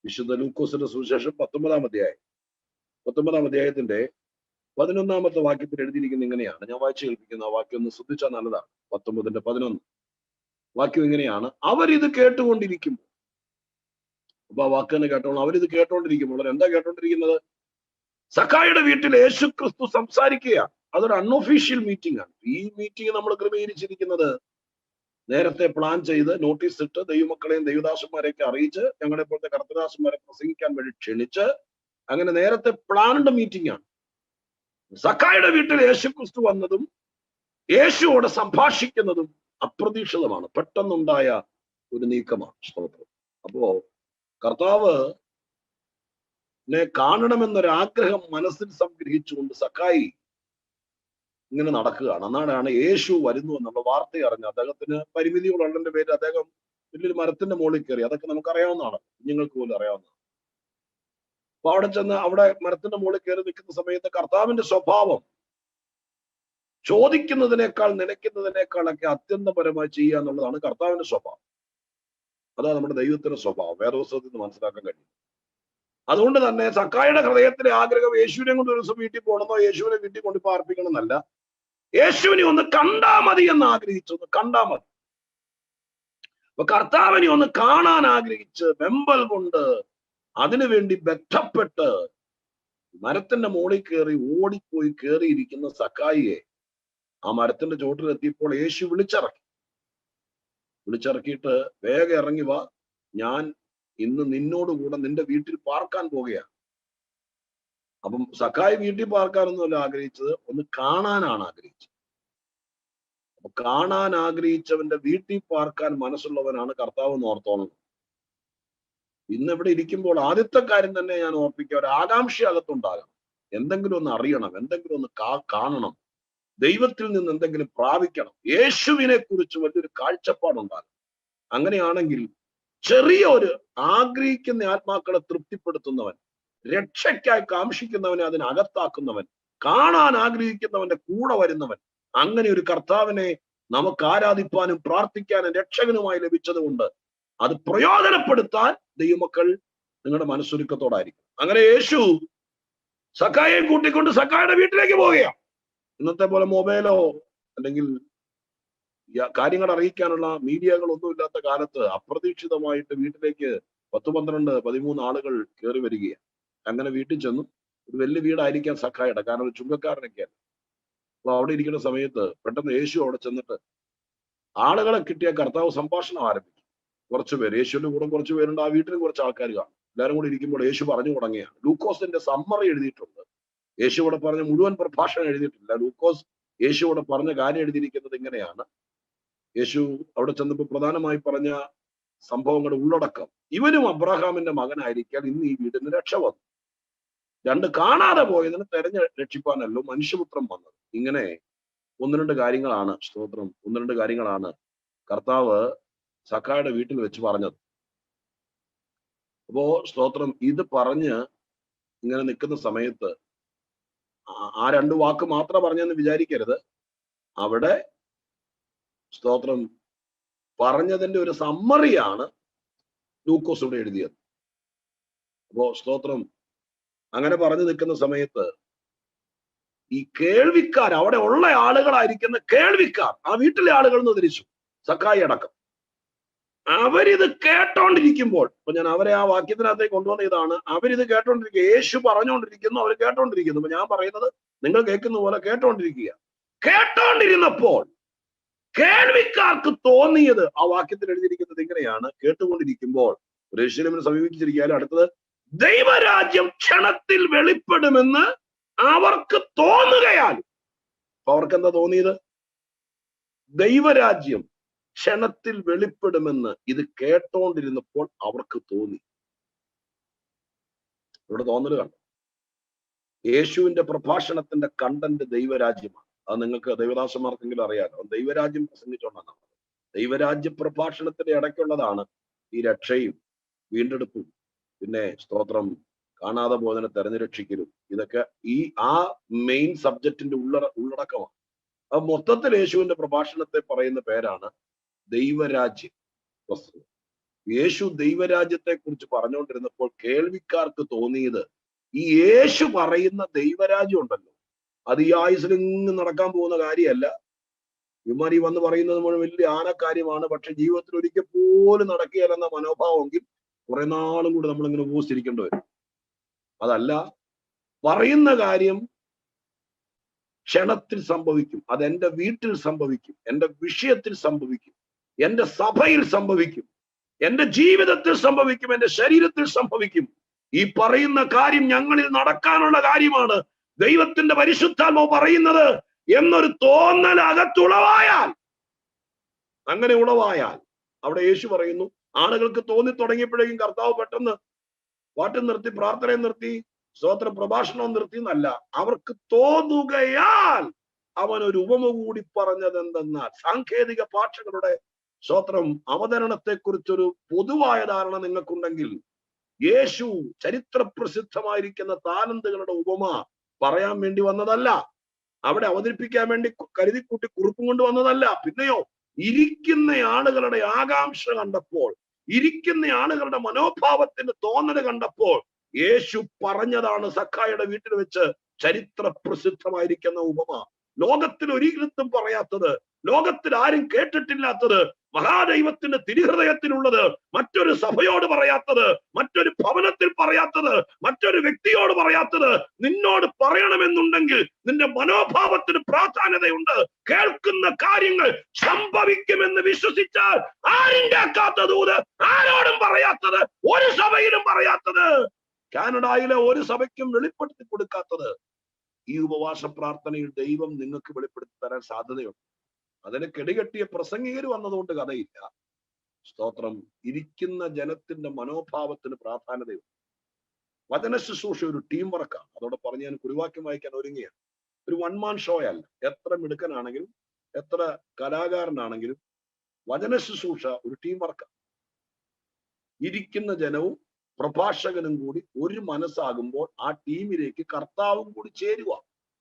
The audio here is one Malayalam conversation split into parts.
വിശുദ്ധ ലൂക്കോസിന്റെ സുവിശേഷം 19-ാം അധ്യായത്തിന്റെ 11-ാമത്തെ വാക്യത്തിൽ എഴുതിയിരിക്കുന്ന ഇങ്ങനെയാണ്. ഞാൻ വായിച്ചു കേൾപ്പിക്കുന്ന ആ വാക്യം ഒന്ന് ശ്രദ്ധിച്ചാൽ നല്ലതാണ്. 19:11 വാക്യം ഇങ്ങനെയാണ്: അവരിത് കേട്ടുകൊണ്ടിരിക്കുമ്പോൾ. അപ്പൊ ആ വാക്ക് തന്നെ കേട്ടോളൂ. അവരിത് കേട്ടോണ്ടിരിക്കുമ്പോൾ എന്താ കേട്ടോണ്ടിരിക്കുന്നത്? സക്കായിയുടെ വീട്ടിൽ യേശു ക്രിസ്തു സംസാരിക്കുക. അതൊരു അൺഒഫീഷ്യൽ മീറ്റിംഗ് ആണ്. ഈ മീറ്റിംഗ് നമ്മൾ ക്രമീകരിച്ചിരിക്കുന്നത് നേരത്തെ പ്ലാൻ ചെയ്ത് നോട്ടീസ് ഇട്ട് ദൈവമക്കളെയും ദൈവദാസന്മാരെയൊക്കെ അറിയിച്ച് ഞങ്ങളെ പോലത്തെ കർത്തദാസന്മാരെ പ്രസംഗിക്കാൻ വേണ്ടി ക്ഷണിച്ച് അങ്ങനെ നേരത്തെ പ്ലാൻഡ് മീറ്റിംഗ് ആണ്. സക്കായിയുടെ വീട്ടിൽ യേശു ക്രിസ്തു വന്നതും യേശുവോട് സംഭാഷിക്കുന്നതും അപ്രതീക്ഷിതമാണ്. പെട്ടെന്നുണ്ടായ ഒരു നീക്കമാണ്. സ്തോത്രം. അപ്പോ കർത്താവ് കാണണമെന്നൊരാഗ്രഹം മനസ്സിൽ സംഗ്രഹിച്ചുകൊണ്ട് സക്കായി ഇങ്ങനെ നടക്കുകയാണ്. അന്നാണ് യേശു വരുന്നു എന്നുള്ള വാർത്ത അറിഞ്ഞ അദ്ദേഹത്തിന് പരിമിതികളുള്ളതിന്റെ പേര് അദ്ദേഹം വലിയൊരു മരത്തിന്റെ മുകളിൽ കയറി. അതൊക്കെ നമുക്കറിയാവുന്നതാണ്, കുഞ്ഞുങ്ങൾക്ക് പോലും അറിയാവുന്നതാണ്. അപ്പൊ അവിടെ ചെന്ന് അവിടെ മരത്തിന്റെ മുകളിൽ കയറി നിൽക്കുന്ന സമയത്ത് കർത്താവിന്റെ സ്വഭാവം ചോദിക്കുന്നതിനേക്കാൾ നനയ്ക്കുന്നതിനേക്കാളൊക്കെ അത്യന്തപരമായി ചെയ്യുക എന്നുള്ളതാണ് കർത്താവിന്റെ സ്വഭാവം. അതാണ് നമ്മുടെ ദൈവത്തിന്റെ സ്വഭാവം. വേദപുസ്തകത്തിൽ നിന്ന് മനസ്സിലാക്കാൻ കഴിയും. അതുകൊണ്ട് തന്നെ സക്കായിയുടെ ഹൃദയത്തിലെ ആഗ്രഹം യേശുവിനെ കൊണ്ട് ഒരു ദിവസം വീട്ടിൽ പോകണമെന്നോ യേശുവിനെ വീട്ടിൽ കൊണ്ട് പാർപ്പിക്കണം എന്നല്ല, യേശുവിനെ ഒന്ന് കണ്ടാ മതി എന്ന് ആഗ്രഹിച്ചു. ഒന്ന് കണ്ടാ മതി. അപ്പൊ കർത്താവിനെ ഒന്ന് കാണാൻ ആഗ്രഹിച്ച് വെമ്പൽ കൊണ്ട് അതിനുവേണ്ടി ബന്ധപ്പെട്ട് മരത്തിന്റെ മുകളിൽ കയറി ഓടിപ്പോയി കയറിയിരിക്കുന്ന സക്കായിയെ ആ മരത്തിന്റെ ചോട്ടിലെത്തിയപ്പോൾ യേശു വിളിച്ചിറക്കിയിട്ട് വേഗം ഇറങ്ങി വാ, ഞാൻ ഇന്ന് നിന്നോടുകൂടെ നിന്റെ വീട്ടിൽ പാർക്കാൻ പോകുകയാണ്. അപ്പം സക്കായി വീട്ടിൽ പാർക്കാനൊന്നുമല്ല ആഗ്രഹിച്ചത്, ഒന്ന് കാണാനാണ് ആഗ്രഹിച്ചത്. അപ്പൊ കാണാൻ ആഗ്രഹിച്ചവന്റെ വീട്ടിൽ പാർക്കാൻ മനസ്സുള്ളവനാണ് കർത്താവ് എന്ന് ഓർത്തോണം. ഇന്ന് ഇവിടെ ഇരിക്കുമ്പോൾ ആദ്യത്തെ കാര്യം തന്നെ ഞാൻ ഓർപ്പിക്കുക, ഒരു ആകാംക്ഷ അകത്തുണ്ടാകണം. എന്തെങ്കിലും ഒന്ന് അറിയണം, എന്തെങ്കിലും ഒന്ന് കാണണം, ദൈവത്തിൽ നിന്ന് എന്തെങ്കിലും പ്രാപിക്കണം, യേശുവിനെ കുറിച്ച് വലിയൊരു കാഴ്ചപ്പാടുണ്ടാകും. അങ്ങനെയാണെങ്കിൽ ചെറിയ ഒരു ആഗ്രഹിക്കുന്ന ആത്മാക്കളെ തൃപ്തിപ്പെടുത്തുന്നവൻ, രക്ഷയ്ക്കായി കാംക്ഷിക്കുന്നവനെ അതിനകത്താക്കുന്നവൻ, കാണാൻ ആഗ്രഹിക്കുന്നവന്റെ കൂടെ വരുന്നവൻ, അങ്ങനെ ഒരു കർത്താവിനെ നമുക്ക് ആരാധിപ്പാനും പ്രാർത്ഥിക്കാനും രക്ഷകനുമായി ലഭിച്ചത് കൊണ്ട് അത് പ്രയോജനപ്പെടുത്താൻ ദൈവമക്കൾ നിങ്ങളുടെ മനസ്സൊരുക്കത്തോടായിരിക്കും. അങ്ങനെ യേശു സക്കായെ കൂട്ടിക്കൊണ്ട് സക്കായുടെ വീട്ടിലേക്ക് പോവുകയാണ്. ഇന്നത്തെ പോലെ മൊബൈലോ അല്ലെങ്കിൽ കാര്യങ്ങൾ അറിയിക്കാനുള്ള മീഡിയകളൊന്നും ഇല്ലാത്ത കാലത്ത് അപ്രതീക്ഷിതമായിട്ട് വീട്ടിലേക്ക് 10, 12, 13 ആളുകൾ കയറി വരികയാണ്. അങ്ങനെ വീട്ടിൽ ചെന്നു. ഒരു വലിയ വീടായിരിക്കാം സക്കായുടെ, കാരണം ഒരു ചുങ്കക്കാരനൊക്കെയാണ്. അപ്പൊ അവിടെ ഇരിക്കുന്ന സമയത്ത് പെട്ടെന്ന് യേശു അവിടെ ചെന്നിട്ട് ആളുകളെ കിട്ടിയ കർത്താവ് സംഭാഷണം ആരംഭിച്ചു. കുറച്ചുപേര്, യേശുവിന്റെ കൂടെ കുറച്ച് പേരുണ്ട്, ആ വീട്ടിൽ കുറച്ച് ആൾക്കാർ കാണും. എല്ലാവരും കൂടി ഇരിക്കുമ്പോൾ യേശു പറഞ്ഞു തുടങ്ങിയാണ്. ലൂക്കോസിന്റെ സമ്മറി എഴുതിയിട്ടുണ്ട്. യേശു ഇവിടെ പറഞ്ഞ മുഴുവൻ പ്രഭാഷണം എഴുതിയിട്ടില്ല. ലൂക്കോസ് യേശു ഇവിടെ പറഞ്ഞ കാര്യം എഴുതിയിരിക്കുന്നത് ഇങ്ങനെയാണ്. യേശു അവിടെ ചെന്നപ്പോൾ പ്രധാനമായി പറഞ്ഞ സംഭവങ്ങളുടെ ഉള്ളടക്കം, ഇവനും അബ്രഹാമിന്റെ മകനായിരിക്കാൻ ഇന്ന് ഈ വീടിന് രക്ഷ വന്നു. 2 കാണാതെ പോയതിന് തെരഞ്ഞ് രക്ഷിപ്പാനല്ലോ മനുഷ്യപുത്രം വന്നത്. ഇങ്ങനെ 1-2 കാര്യങ്ങളാണ്, സ്തോത്രം, 1-2 കാര്യങ്ങളാണ് കർത്താവ് സക്കായുടെ വീട്ടിൽ വെച്ച് പറഞ്ഞത്. അപ്പോ സ്തോത്രം, ഇത് പറഞ്ഞ് ഇങ്ങനെ നിൽക്കുന്ന സമയത്ത് ആ 2 വാക്ക് മാത്രം പറഞ്ഞെന്ന് വിചാരിക്കരുത്. അവിടെ സ്തോത്രം പറഞ്ഞതിന്റെ ഒരു സമ്മറിയാണ് ലൂക്കോസ് ഇവിടെ എഴുതിയത്. അപ്പോ സ്തോത്രം, അങ്ങനെ പറഞ്ഞു നിൽക്കുന്ന സമയത്ത് ഈ കേൾവിക്കാർ, അവിടെ ഉള്ള ആളുകളായിരിക്കുന്ന കേൾവിക്കാർ, ആ വീട്ടിലെ ആളുകൾ എന്ന് തിരിച്ചു, സക്കായി അടക്കം, അവരിത് കേട്ടോണ്ടിരിക്കുമ്പോൾ, ഇപ്പൊ ഞാൻ അവരെ ആ വാക്യത്തിനകത്തേക്ക് കൊണ്ടുവന്ന ഇതാണ്, അവരിത് കേട്ടോണ്ടിരിക്കുക. യേശു പറഞ്ഞുകൊണ്ടിരിക്കുന്നു, അവർ കേട്ടോണ്ടിരിക്കുന്നു. അപ്പൊ ഞാൻ പറയുന്നത് നിങ്ങൾ കേൾക്കുന്ന പോലെ കേട്ടോണ്ടിരിക്കുക. കേട്ടോണ്ടിരുന്നപ്പോൾ കേൾവിക്കാർക്ക് തോന്നിയത്, ആ വാക്യത്തിൽ എഴുതിയിരിക്കുന്നത് ഇങ്ങനെയാണ്: കേട്ടുകൊണ്ടിരിക്കുമ്പോൾ യെരൂശലേമിനെ സമീപിച്ചിരിക്കുകയാലും അടുത്തത് ദൈവരാജ്യം ക്ഷണത്തിൽ വെളിപ്പെടുമെന്ന് അവർക്ക് തോന്നുകയാലും. അപ്പൊ അവർക്ക് എന്താ തോന്നിയത്? ദൈവരാജ്യം ക്ഷണത്തിൽ വെളിപ്പെടുമെന്ന് ഇത് കേട്ടോണ്ടിരുന്നപ്പോൾ അവർക്ക് തോന്നി. ഇവിടെ തോന്നല് കണ്ടു. യേശുവിന്റെ പ്രഭാഷണത്തിന്റെ കണ്ടന്റ് ദൈവരാജ്യമാണ്. അത് നിങ്ങൾക്ക് ദൈവദാസന്മാർക്കെങ്കിലും അറിയാലോ. ദൈവരാജ്യം പ്രസംഗിച്ചോണ്ടാണ്. ദൈവരാജ്യ പ്രഭാഷണത്തിന്റെ ഇടയ്ക്കുള്ളതാണ് ഈ രക്ഷയും വീണ്ടെടുപ്പും, പിന്നെ സ്തോത്രം കാണാതെ പോയതിനെ തെരഞ്ഞുരക്ഷിക്കലും. ഇതൊക്കെ ആ മെയിൻ സബ്ജക്റ്റിന്റെ ഉള്ളടക്കമാണ്. അത് മൊത്തത്തിൽ യേശുവിന്റെ പ്രഭാഷണത്തെ പറയുന്ന പേരാണ് ദൈവരാജ്യം പ്രസംഗം. യേശു ദൈവരാജ്യത്തെ കുറിച്ച് പറഞ്ഞുകൊണ്ടിരുന്നപ്പോൾ കേൾവിക്കാർക്ക് തോന്നിയത് ഈ യേശു പറയുന്ന ദൈവരാജ്യം ഉണ്ടല്ലോ, അത് ഈ ആയുസിലിങ്ങ് നടക്കാൻ പോകുന്ന കാര്യമല്ല. ഇവന്മാർ ഈ വന്ന് പറയുന്നത് മുഴുവൻ വലിയ ആനക്കാര്യമാണ്, പക്ഷെ ജീവിതത്തിൽ ഒരിക്കൽ പോലും നടക്കുകയല്ലെന്ന മനോഭാവമെങ്കിൽ കുറെ നാളും കൂടി നമ്മളിങ്ങനെ ഉപസിരിക്കേണ്ടി വരും. അതല്ല, പറയുന്ന കാര്യം ക്ഷണത്തിൽ സംഭവിക്കും, അത് എന്റെ വീട്ടിൽ സംഭവിക്കും, എന്റെ വിഷയത്തിൽ സംഭവിക്കും, എന്റെ സഭയിൽ സംഭവിക്കും, എന്റെ ജീവിതത്തിൽ സംഭവിക്കും, എന്റെ ശരീരത്തിൽ സംഭവിക്കും. ഈ പറയുന്ന കാര്യം ഞങ്ങളിൽ നടക്കാനുള്ള കാര്യമാണ്, ദൈവത്തിന്റെ പരിശുദ്ധാത്മാവ് പറയുന്നത് എന്നൊരു തോന്നൽ അകത്തുളവായാൽ, അങ്ങനെ ഉളവായാൽ, അവിടെ യേശു പറയുന്നു, ആളുകൾക്ക് തോന്നി തുടങ്ങിയപ്പോഴേക്കും കർത്താവ് പെട്ടെന്ന് പാട്ടും നിർത്തി, പ്രാർത്ഥനയും നിർത്തി, സ്തോത്ര പ്രഭാഷണവും നിർത്തി എന്നല്ല, അവർക്ക് തോന്നുകയാൽ അവൻ ഒരു ഉപമ കൂടി പറഞ്ഞത് എന്തെന്നാൽ, സാങ്കേതിക ഭാഷകളുടെ സ്തോത്രം അവതരണത്തെ കുറിച്ചൊരു പൊതുവായ ധാരണ നിങ്ങൾക്കുണ്ടെങ്കിൽ, യേശു ചരിത്ര പ്രസിദ്ധമായിരിക്കുന്ന താലന്തുകളുടെ ഉപമ പറയാൻ വേണ്ടി വന്നതല്ല, അവിടെ അവതരിപ്പിക്കാൻ വേണ്ടി കരുതിക്കൂട്ടി കുറിപ്പും കൊണ്ട് വന്നതല്ല. പിന്നെയോ, ഇരിക്കുന്ന ആളുകളുടെ ആകാംക്ഷ കണ്ടപ്പോൾ, ഇരിക്കുന്ന ആളുകളുടെ മനോഭാവത്തിന്റെ തോന്നല് കണ്ടപ്പോൾ യേശു പറഞ്ഞതാണ് സക്കായിയുടെ വീട്ടിൽ വെച്ച് ചരിത്ര പ്രസിദ്ധമായിരിക്കുന്ന ഉപമ. ലോകത്തിൽ ഒരിടത്തും പറയാത്തത്, ലോകത്തിൽ ആരും കേട്ടിട്ടില്ലാത്തത്, മഹാദൈവത്തിന്റെ തിരുഹൃദയത്തിലുള്ളത്, മറ്റൊരു സഭയോട് പറയാത്തത്, മറ്റൊരു ഭവനത്തിൽ പറയാത്തത്, മറ്റൊരു വ്യക്തിയോട് പറയാത്തത്, നിന്നോട് പറയണമെന്നുണ്ടെങ്കിൽ നിന്റെ മനോഭാവത്തിന് പ്രാധാന്യതയുണ്ട്. കേൾക്കുന്ന കാര്യങ്ങൾ സംഭവിക്കുമെന്ന് വിശ്വസിച്ചാൽ ആരും കേൾക്കാത്ത ദൂത് ആരോടും പറയാത്തത്, ഒരു സഭയിലും പറയാത്തത്, കാനഡയിലെ ഒരു സഭയ്ക്കും വെളിപ്പെടുത്തി കൊടുക്കാത്തത്, ഈ ഉപവാസ പ്രാർത്ഥനയിൽ ദൈവം നിങ്ങൾക്ക് വെളിപ്പെടുത്തി തരാൻ സാധ്യതയുണ്ട്. അതിന് കെടികെട്ടിയ പ്രസംഗികർ വന്നതുകൊണ്ട് കഥയില്ല. സ്തോത്രം, ഇരിക്കുന്ന ജനത്തിന്റെ മനോഭാവത്തിന് പ്രാധാന്യതയുണ്ട്. വചന ശുശ്രൂഷ ഒരു ടീം വർക്കാണ്. അതോടെ പറഞ്ഞ് ഞാൻ കുറിവാക്യം വായിക്കാൻ ഒരുങ്ങിയാണ്. ഒരു വൺ മാൻ ഷോ അല്ല. എത്ര മിടുക്കനാണെങ്കിലും എത്ര കലാകാരനാണെങ്കിലും വചന ശുശ്രൂഷ ഒരു ടീം വർക്കാണ്. ഇരിക്കുന്ന ജനവും പ്രഭാഷകനും കൂടി ഒരു മനസ്സാകുമ്പോൾ ആ ടീമിലേക്ക് കർത്താവും കൂടി ചേരുക,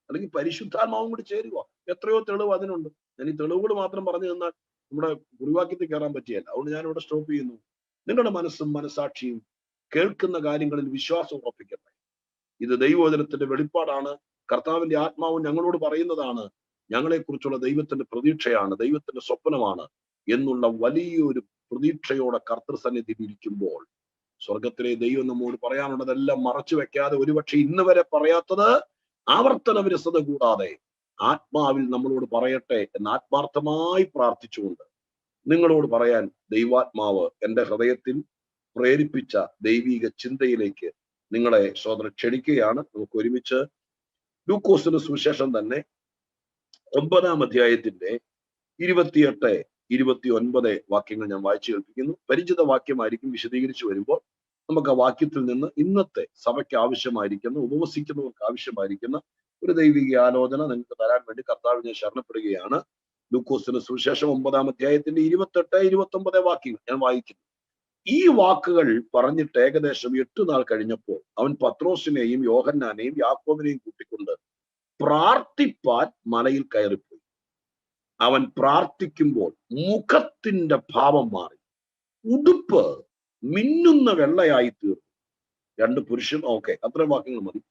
അല്ലെങ്കിൽ പരിശുദ്ധാത്മാവും കൂടി ചേരുക. എത്രയോ തെളിവ് അതിനുണ്ട്. ഞാൻ ഈ തെളിവുകൾ മാത്രം പറഞ്ഞു തന്നാൽ നമ്മുടെ കുറിവാക്യത്തിൽ കയറാൻ പറ്റിയല്ല. അതുകൊണ്ട് ഞാൻ ഇവിടെ സ്റ്റോപ്പ് ചെയ്യുന്നു. നിങ്ങളുടെ മനസ്സും മനസാക്ഷിയും കേൾക്കുന്ന കാര്യങ്ങളിൽ വിശ്വാസം ഉറപ്പിക്കട്ടെ. ഇത് ദൈവവചനത്തിന്റെ വെളിപ്പാടാണ്. കർത്താവിന്റെ ആത്മാവും ഞങ്ങളോട് പറയുന്നതാണ്. ഞങ്ങളെക്കുറിച്ചുള്ള ദൈവത്തിന്റെ പ്രതീക്ഷയാണ്, ദൈവത്തിന്റെ സ്വപ്നമാണ് എന്നുള്ള വലിയൊരു പ്രതീക്ഷയോടെ കർത്തൃസന്നിധിയിൽ ഇരിക്കുമ്പോൾ സ്വർഗത്തിലെ ദൈവം നമ്മോട് പറയാനുള്ളതെല്ലാം മറച്ചു വെക്കാതെ, ഒരുപക്ഷെ ഇന്ന് വരെ പറയാത്തത് ആവർത്തന വിരസത കൂടാതെ ആത്മാവിൽ നമ്മളോട് പറയട്ടെ എന്ന് ആത്മാർത്ഥമായി പ്രാർത്ഥിച്ചുകൊണ്ട് നിങ്ങളോട് പറയാൻ ദൈവാത്മാവ് എന്റെ ഹൃദയത്തിൽ പ്രേരിപ്പിച്ച ദൈവിക ചിന്തയിലേക്ക് നിങ്ങളെ സോദരൻ ക്ഷണിക്കുകയാണ്. നമുക്ക് ഒരുമിച്ച് ലൂക്കോസിന്റെ സുവിശേഷം തന്നെ 9-ാം അധ്യായത്തിന്റെ 28, 29 വാക്യങ്ങൾ ഞാൻ വായിച്ചു കേൾപ്പിക്കുന്നു. പരിചിത വാക്യമായിരിക്കും. വിശദീകരിച്ചു വരുമ്പോൾ നമുക്ക് ആ വാക്യത്തിൽ നിന്ന് ഇന്നത്തെ സഭയ്ക്ക് ആവശ്യമായിരിക്കുന്ന, ഉപവസിക്കുന്നവർക്ക് ആവശ്യമായിരിക്കുന്ന ഒരു ദൈവിക ആലോചന നിങ്ങൾക്ക് തരാൻ വേണ്ടി കർത്താവിനെ ശരണപ്പെടുകയാണ്. ലൂക്കോസിന്റെ സുവിശേഷം 9-ാം അധ്യായത്തിന്റെ 28, 29 വാക്യങ്ങൾ ഞാൻ വായിക്കുന്നു. ഈ വാക്കുകൾ പറഞ്ഞിട്ട് ഏകദേശം 8 നാൾ കഴിഞ്ഞപ്പോൾ അവൻ പത്രോസിനെയും യോഹന്നാനെയും യാക്കോബിനെയും കൂട്ടിക്കൊണ്ട് പ്രാർത്ഥിപ്പാൻ മലയിൽ കയറിപ്പോയി. അവൻ പ്രാർത്ഥിക്കുമ്പോൾ മുഖത്തിന്റെ ഭാവം മാറി, ഉടുപ്പ് മിന്നുന്ന വെള്ളയായി തീർന്നു. 2 പുരുഷൻ, ഓക്കെ, അത്രയും വാക്യങ്ങൾ മതി.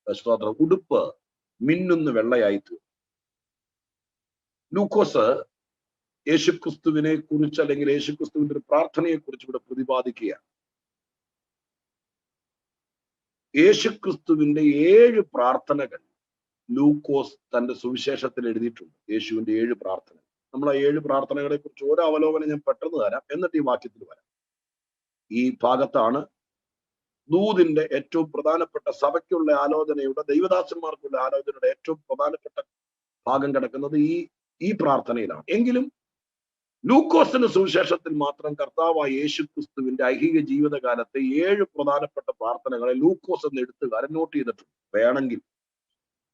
സ്തോത്രം. ഉടുപ്പ് മിന്നുന്ന വെള്ളയായി തീർന്നു. ലൂക്കോസ് യേശുക്രിസ്തുവിനെ കുറിച്ച്, അല്ലെങ്കിൽ യേശുക്രിസ്തുവിന്റെ ഒരു പ്രാർത്ഥനയെ കുറിച്ച് ഇവിടെ പ്രതിപാദിക്കുകയാണ്. യേശുക്രിസ്തുവിന്റെ 7 പ്രാർത്ഥനകൾ ലൂക്കോസ് തന്റെ സുവിശേഷത്തിൽ എഴുതിയിട്ടുണ്ട്. യേശുവിന്റെ 7 പ്രാർത്ഥന. നമ്മൾ ആ 7 പ്രാർത്ഥനകളെ കുറിച്ച് ഓരോ അവലോകനം ഞാൻ പെട്ടെന്ന് തരാം, എന്നിട്ട് ഈ വാക്യത്തിൽ വരാം. ഈ ഭാഗത്താണ് ദൂതിന്റെ ഏറ്റവും പ്രധാനപ്പെട്ട സഭയ്ക്കുള്ള ആലോചനയുടെ, ദൈവദാസന്മാർക്കുള്ള ആലോചനയുടെ ഏറ്റവും പ്രധാനപ്പെട്ട ഭാഗം കിടക്കുന്നത് ഈ പ്രാർത്ഥനയിലാണ്. എങ്കിലും ലൂക്കോസിന്റെ സുവിശേഷത്തിൽ മാത്രം കർത്താവായ യേശുക്രിസ്തുവിന്റെ ഐഹിക ജീവിതകാലത്തെ 7 പ്രധാനപ്പെട്ട പ്രാർത്ഥനകളെ ലൂക്കോസ് എന്ന് എഴുത്തുകാരൻ നോട്ട് ചെയ്തിട്ടുണ്ട്. വേണമെങ്കിൽ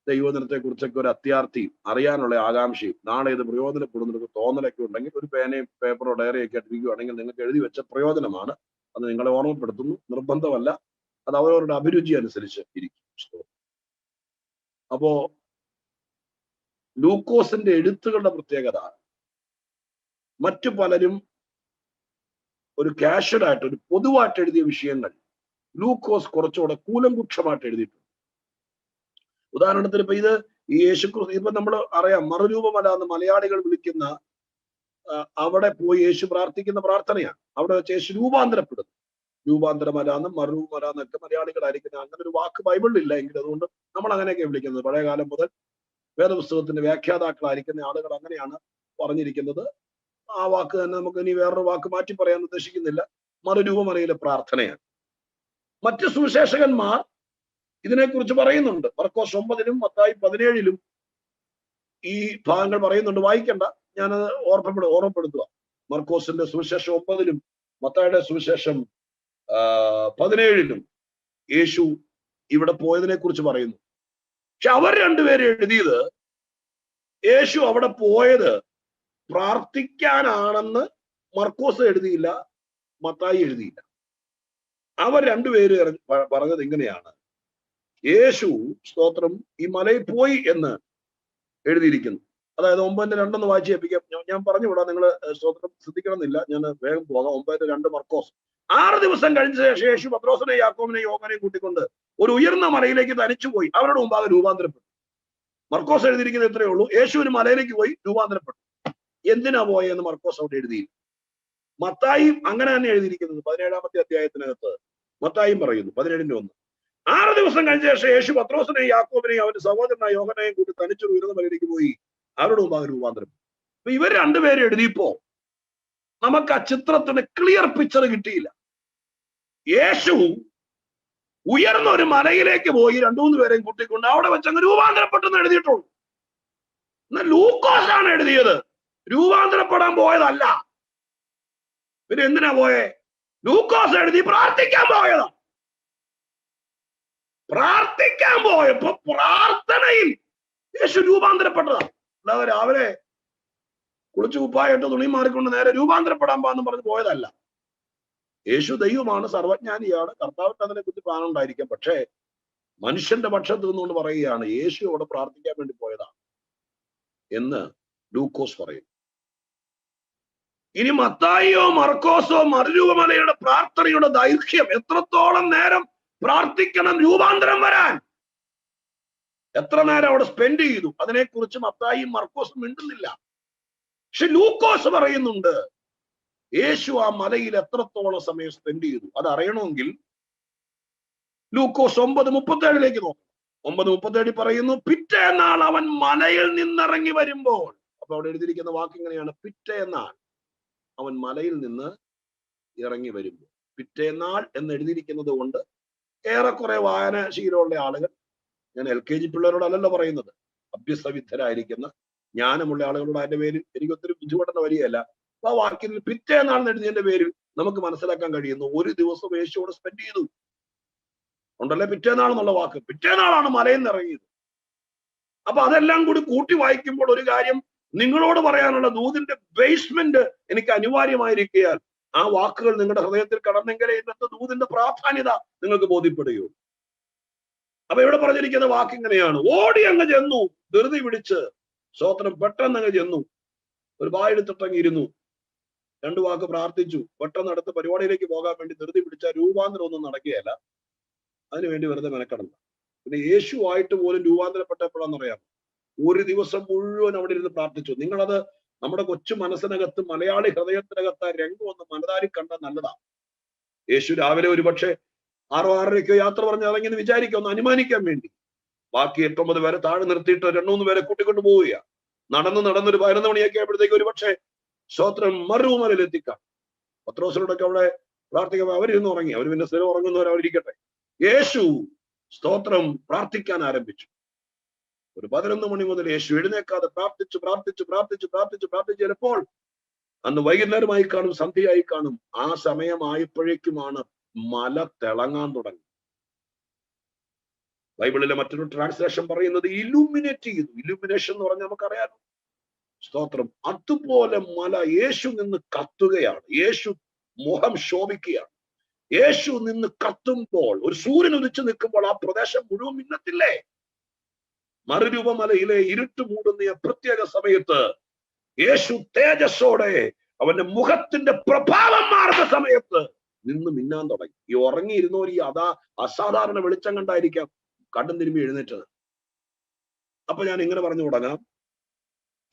ദൈവദിനത്തെ കുറിച്ചൊക്കെ ഒരു അത്യാർത്ഥിയും അറിയാനുള്ള ആകാംക്ഷയും നാളെ ഇത് പ്രയോജനപ്പെടുന്നൊരു തോന്നലൊക്കെ ഉണ്ടെങ്കിൽ ഒരു പേനയും പേപ്പറോ ഡയറിയൊക്കെ ഇട്ടിരിക്കുകയാണെങ്കിൽ നിങ്ങൾക്ക് എഴുതി വെച്ച പ്രയോജനമാണ്. അത് നിങ്ങളെ ഓർമ്മപ്പെടുത്തുന്നു, നിർബന്ധമല്ല. അത് അവരവരുടെ അഭിരുചി അനുസരിച്ച് ഇരിക്കും. അപ്പോ ലൂക്കോസിന്റെ എഴുത്തുകളുടെ പ്രത്യേകത, മറ്റു പലരും ഒരു കാഷ്വലായിട്ട്, ഒരു പൊതുവായിട്ട് എഴുതിയ വിഷയങ്ങൾ ലൂക്കോസ് കുറച്ചുകൂടെ കൂലങ്കുക്ഷമായിട്ട് എഴുതിയിട്ടുണ്ട്. ഉദാഹരണത്തിന് ഇപ്പൊ ഇത് ഈ യേശുക്രിസ്തു, ഇപ്പൊ നമ്മൾ അറിയാം മറുരൂപമല എന്ന് മലയാളികൾ വിളിക്കുന്ന അവിടെ പോയി യേശു പ്രാർത്ഥിക്കുന്ന പ്രാർത്ഥനയാണ്. അവിടെ വെച്ച് യേശു രൂപാന്തരപ്പെടുന്നു. രൂപാന്തരമല എന്നും മറുരൂപമല എന്നൊക്കെ മലയാളികളായിരിക്കുന്ന അങ്ങനെ ഒരു വാക്ക് ബൈബിളിലില്ല എങ്കിൽ അതുകൊണ്ട് നമ്മൾ അങ്ങനെയൊക്കെ വിളിക്കുന്നത്. പഴയകാലം മുതൽ വേദപുസ്തകത്തിന്റെ വ്യാഖ്യാതാക്കളായിരിക്കുന്ന ആളുകൾ അങ്ങനെയാണ് പറഞ്ഞിരിക്കുന്നത്. ആ വാക്ക് തന്നെ നമുക്ക് ഇനി വേറൊരു വാക്ക് മാറ്റി പറയാൻ ഉദ്ദേശിക്കുന്നില്ല. മറുരൂപമലയിലെ പ്രാർത്ഥനയാണ്. മറ്റ് സുവിശേഷകന്മാർ ഇതിനെക്കുറിച്ച് പറയുന്നുണ്ട്. മർക്കോസ് 9-ലും മത്തായി 17-ലും ഈ ഭാഗങ്ങൾ പറയുന്നുണ്ട്. വായിക്കണ്ട, ഞാനത് ഓർമ്മപ്പെടുത്തുക. മർക്കോസിന്റെ സുവിശേഷം 9-ലും മത്തായിയുടെ സുവിശേഷം 17-ലും യേശു ഇവിടെ പോയതിനെ കുറിച്ച് പറയുന്നു. പക്ഷെ അവർ രണ്ടുപേരും എഴുതിയത് യേശു അവിടെ പോയത് പ്രാർത്ഥിക്കാനാണെന്ന് മർക്കോസ് എഴുതിയില്ല, മത്തായി എഴുതിയില്ല. അവർ രണ്ടുപേര് പറഞ്ഞത് ഇങ്ങനെയാണ്: യേശു സ്തോത്രം ഈ മലയിൽ പോയി എന്ന് എഴുതിയിരിക്കുന്നു. അതായത് 9:2 വായിച്ച് കേൾപ്പിക്കാം. ഞാൻ പറഞ്ഞു വിടാം, നിങ്ങൾ സ്തോത്രം ശ്രദ്ധിക്കണമെന്നില്ല, ഞാൻ വേഗം പോകാം. 9:2 മർക്കോസ്. 6 ദിവസം കഴിഞ്ഞ ശേഷം യേശു പത്രോസിനെയും യാക്കോബിനെയും യോഹന്നെയും കൂട്ടിക്കൊണ്ട് ഒരു ഉയർന്ന മലയിലേക്ക് തനിച്ചുപോയി അവരുടെ മുമ്പാകെ രൂപാന്തരപ്പെട്ടു. മർക്കോസ് എഴുതിയിരിക്കുന്നത് ഇത്രയേ ഉള്ളൂ: യേശു ഒരു മലയിലേക്ക് പോയി രൂപാന്തരപ്പെട്ടു. എന്തിനാ പോയെന്ന് മർക്കോസ് അവിടെ എഴുതിയില്ല. മത്തായിയും അങ്ങനെ തന്നെ എഴുതിയിരിക്കുന്നത് 17-ാമത്തെ അധ്യായത്തിനകത്ത്. മത്തായിയും പറയുന്നു 17:1. 6 ദിവസം കഴിഞ്ഞ ശേഷം യേശു പത്രോസിനെയും യാക്കോബിനെയും അവന്റെ സഹോദരനായ യോഹന്നെയും കൂട്ടി തനിച്ചൊരു ഉയർന്ന മലയിലേക്ക് പോയി അവരുടെ മുമ്പാകെ രൂപാന്തരം. അപ്പൊ ഇവർ രണ്ടുപേരും എഴുതിയപ്പോ നമുക്ക് ആ ചിത്രത്തിന് ക്ലിയർ പിക്ചർ കിട്ടിയില്ല. യേശു ഉയർന്ന ഒരു മലയിലേക്ക് പോയി 2-3 പേരെയും കൂട്ടിക്കൊണ്ട് അവിടെ വെച്ച് അങ്ങ് രൂപാന്തരപ്പെട്ടെന്ന് എഴുതിയിട്ടുള്ളൂ. എന്നാൽ ലൂക്കോസ് ആണ് എഴുതിയത് രൂപാന്തരപ്പെടാൻ പോയതല്ല. പിന്നെ എന്തിനാ പോയേ? ലൂക്കോസ് എഴുതി പ്രാർത്ഥിക്കാൻ പോയതാ. പ്രാർത്ഥിക്കാൻ പോയപ്പോ പ്രാർത്ഥനയിൽ യേശു രൂപാന്തരപ്പെട്ടതാ. അല്ലാതെ രാവിലെ കുളിച്ചു കുപ്പായിട്ട് തുണി മാറിക്കൊണ്ട് നേരെ രൂപാന്തരപ്പെടാൻ പോകാന്ന് പറഞ്ഞ് പോയതല്ല. യേശു ദൈവമാണ്, സർവജ്ഞാനിയാണ്, കർത്താവിന് അതിനെ കുറിച്ച് പ്ലാൻ ഉണ്ടായിരിക്കാം. പക്ഷേ മനുഷ്യന്റെ പക്ഷത്ത് നിന്നുകൊണ്ട് പറയുകയാണ് യേശു അവിടെ പ്രാർത്ഥിക്കാൻ വേണ്ടി പോയതാണ് എന്ന് ലൂക്കോസ് പറയും. ഇനി മത്തായിയോ മർക്കോസോ മറുരൂപമലയുടെ പ്രാർത്ഥനയുടെ ദൈർഘ്യം, എത്രത്തോളം നേരം പ്രാർത്ഥിക്കണം രൂപാന്തരം വരാൻ, എത്ര നേരം അവിടെ സ്പെൻഡ് ചെയ്തു, അതിനെക്കുറിച്ച് മത്തായിയും മർക്കോസും മിണ്ടുന്നില്ല. പക്ഷെ ലൂക്കോസ് പറയുന്നുണ്ട് യേശു ആ മലയിൽ എത്രത്തോളം സമയം സ്പെൻഡ് ചെയ്തു. അത് അറിയണമെങ്കിൽ ലൂക്കോസ് 9:37 നോക്കാം. 9:37 പറയുന്നു: പിറ്റേന്നാൾ അവൻ മലയിൽ നിന്നിറങ്ങി വരുമ്പോൾ. അപ്പൊ അവിടെ എഴുതിയിരിക്കുന്ന വാക്ക് ഇങ്ങനെയാണ്: പിറ്റേന്നാൾ അവൻ മലയിൽ നിന്ന് ഇറങ്ങി വരുമ്പോൾ. പിറ്റേന്നാൾ എന്ന് എഴുതിയിരിക്കുന്നത് കൊണ്ട് ഏറെക്കുറെ വായനാശീലമുള്ള ആളുകൾ, ഞാൻ LKG പിള്ളേരോടല്ലല്ലോ പറയുന്നത്, അഭ്യസ്തവിദ്യരായിരിക്കുന്ന ജ്ഞാനമുള്ള ആളുകളോട് അതിന്റെ പേരിൽ എനിക്ക് ഒത്തിരി ബുദ്ധിമുട്ടുന്ന വരികയല്ല. അപ്പൊ ആ വാക്യത്തിൽ പിറ്റേന്നാൾ എഴുതിയതിന്റെ പേരിൽ നമുക്ക് മനസ്സിലാക്കാൻ കഴിയുന്നു ഒരു ദിവസം യേശുവോട് സ്പെൻഡ് ചെയ്തു ഉണ്ടല്ലേ. പിറ്റേന്നാൾ എന്നുള്ള വാക്ക്, പിറ്റേന്നാളാണ് മലയിൽ നിന്ന് ഇറങ്ങിയത്. അപ്പൊ അതെല്ലാം കൂടി കൂട്ടി വായിക്കുമ്പോൾ ഒരു കാര്യം നിങ്ങളോട് പറയാനുള്ള ദൂതിന്റെ ബേസ്മെന്റ് എനിക്ക് അനിവാര്യമായിരിക്കയാൽ ആ വാക്കുകൾ നിങ്ങളുടെ ഹൃദയത്തിൽ കടന്നെങ്കിലേ ഇന്നത്തെ ദൂതിന്റെ പ്രാധാന്യത നിങ്ങൾക്ക് ബോധ്യപ്പെടുകയുള്ളൂ. അപ്പൊ ഇവിടെ പറഞ്ഞിരിക്കുന്ന വാക്ക് ഇങ്ങനെയാണ്: ഓടി അങ്ങ് ചെന്നു, ധൃതി പിടിച്ച്, സ്തോത്രം, പെട്ടെന്ന് അങ്ങ് ചെന്നു, ഒരു പായെടുത്തിട്ടങ്ങിരുന്നു, 2 വാക്ക് പ്രാർത്ഥിച്ചു, പെട്ടെന്ന് അടുത്ത പരിപാടിയിലേക്ക് പോകാൻ വേണ്ടി ധൃതി പിടിച്ച രൂപാന്തരം ഒന്നും നടക്കുകയല്ല. അതിനുവേണ്ടി വെറുതെ മെനക്കെടണ്ട. പിന്നെ യേശുവായിട്ട് പോലും രൂപാന്തരപ്പെട്ടപ്പോഴാണെന്നറിയാം, ഒരു ദിവസം മുഴുവൻ അവിടെ ഇരുന്ന് പ്രാർത്ഥിച്ചു. നിങ്ങളത് നമ്മുടെ കൊച്ചു മനസ്സിനകത്ത്, മലയാളി ഹൃദയത്തിനകത്ത് രംഗം ഒന്ന് മനതാരി കണ്ട നല്ലതാ. യേശു രാവിലെ ഒരുപക്ഷെ 6-6:30 യാത്ര പറഞ്ഞ് ഇറങ്ങിയെന്ന് വിചാരിക്കുക, ഒന്ന് അനുമാനിക്കാൻ വേണ്ടി. ബാക്കി 8-9 പേരെ താഴെ നിർത്തിയിട്ട് 2-3 പേരെ കൂട്ടിക്കൊണ്ട് പോവുക. നടന്നൊരു 11 മണിയൊക്കെ ആയപ്പോഴത്തേക്ക് ഒരുപക്ഷെ സ്തോത്രം മറുമലയിൽ എത്തിക്കാം. പത്രോസിനോടൊക്കെ അവിടെ പ്രാർത്ഥിക്കാൻ അവരിന്ന് ഉറങ്ങി. അവർ പിന്നെ സ്ഥിരം ഉറങ്ങുന്നവർ അവരിക്കട്ടെ. യേശു സ്തോത്രം പ്രാർത്ഥിക്കാൻ ആരംഭിച്ചു. ഒരു 11 മണി മുതൽ യേശു എഴുന്നേക്കാതെ പ്രാർത്ഥിച്ചു. ചിലപ്പോൾ അന്ന് വൈകുന്നേരമായി കാണും, സന്ധ്യയായി കാണും. ആ സമയമായപ്പോഴേക്കുമാണ് മല തിളങ്ങാൻ തുടങ്ങി. ബൈബിളിലെ മറ്റൊരു ട്രാൻസ്ലേഷൻ പറയുന്നത് ഇലുമിനേറ്റ് ചെയ്തു. ഇലുമിനേഷൻ എന്ന് പറഞ്ഞാൽ നമുക്കറിയാലോ, സ്തോത്രം, അതുപോലെ മല യേശു നിന്ന് കത്തുകയാണ്. യേശു മുഖം ശോഭിക്കുകയാണ്. യേശു നിന്ന് കത്തുമ്പോൾ, ഒരു സൂര്യൻ ഉദിച്ചു നിൽക്കുമ്പോൾ ആ പ്രദേശം മുഴുവൻ മിന്നത്തില്ലേ? മറുരൂപമലയിലെ ഇരുട്ട് മൂടുന്ന പ്രത്യേക സമയത്ത് യേശു തേജസ്സോടെ അവന്റെ മുഖത്തിന്റെ പ്രഭാവം മാറുന്ന സമയത്ത് നിന്ന് മിന്നാൻ തുടങ്ങി. ഈ ഉറങ്ങിയിരുന്നവർ ഈ അസാധാരണ വെളിച്ചം കണ്ടായിരിക്കാം കണ്ണും തിരുമ്പി എഴുന്നേറ്റത്. അപ്പൊ ഞാൻ ഇങ്ങനെ പറഞ്ഞു തുടങ്ങാം.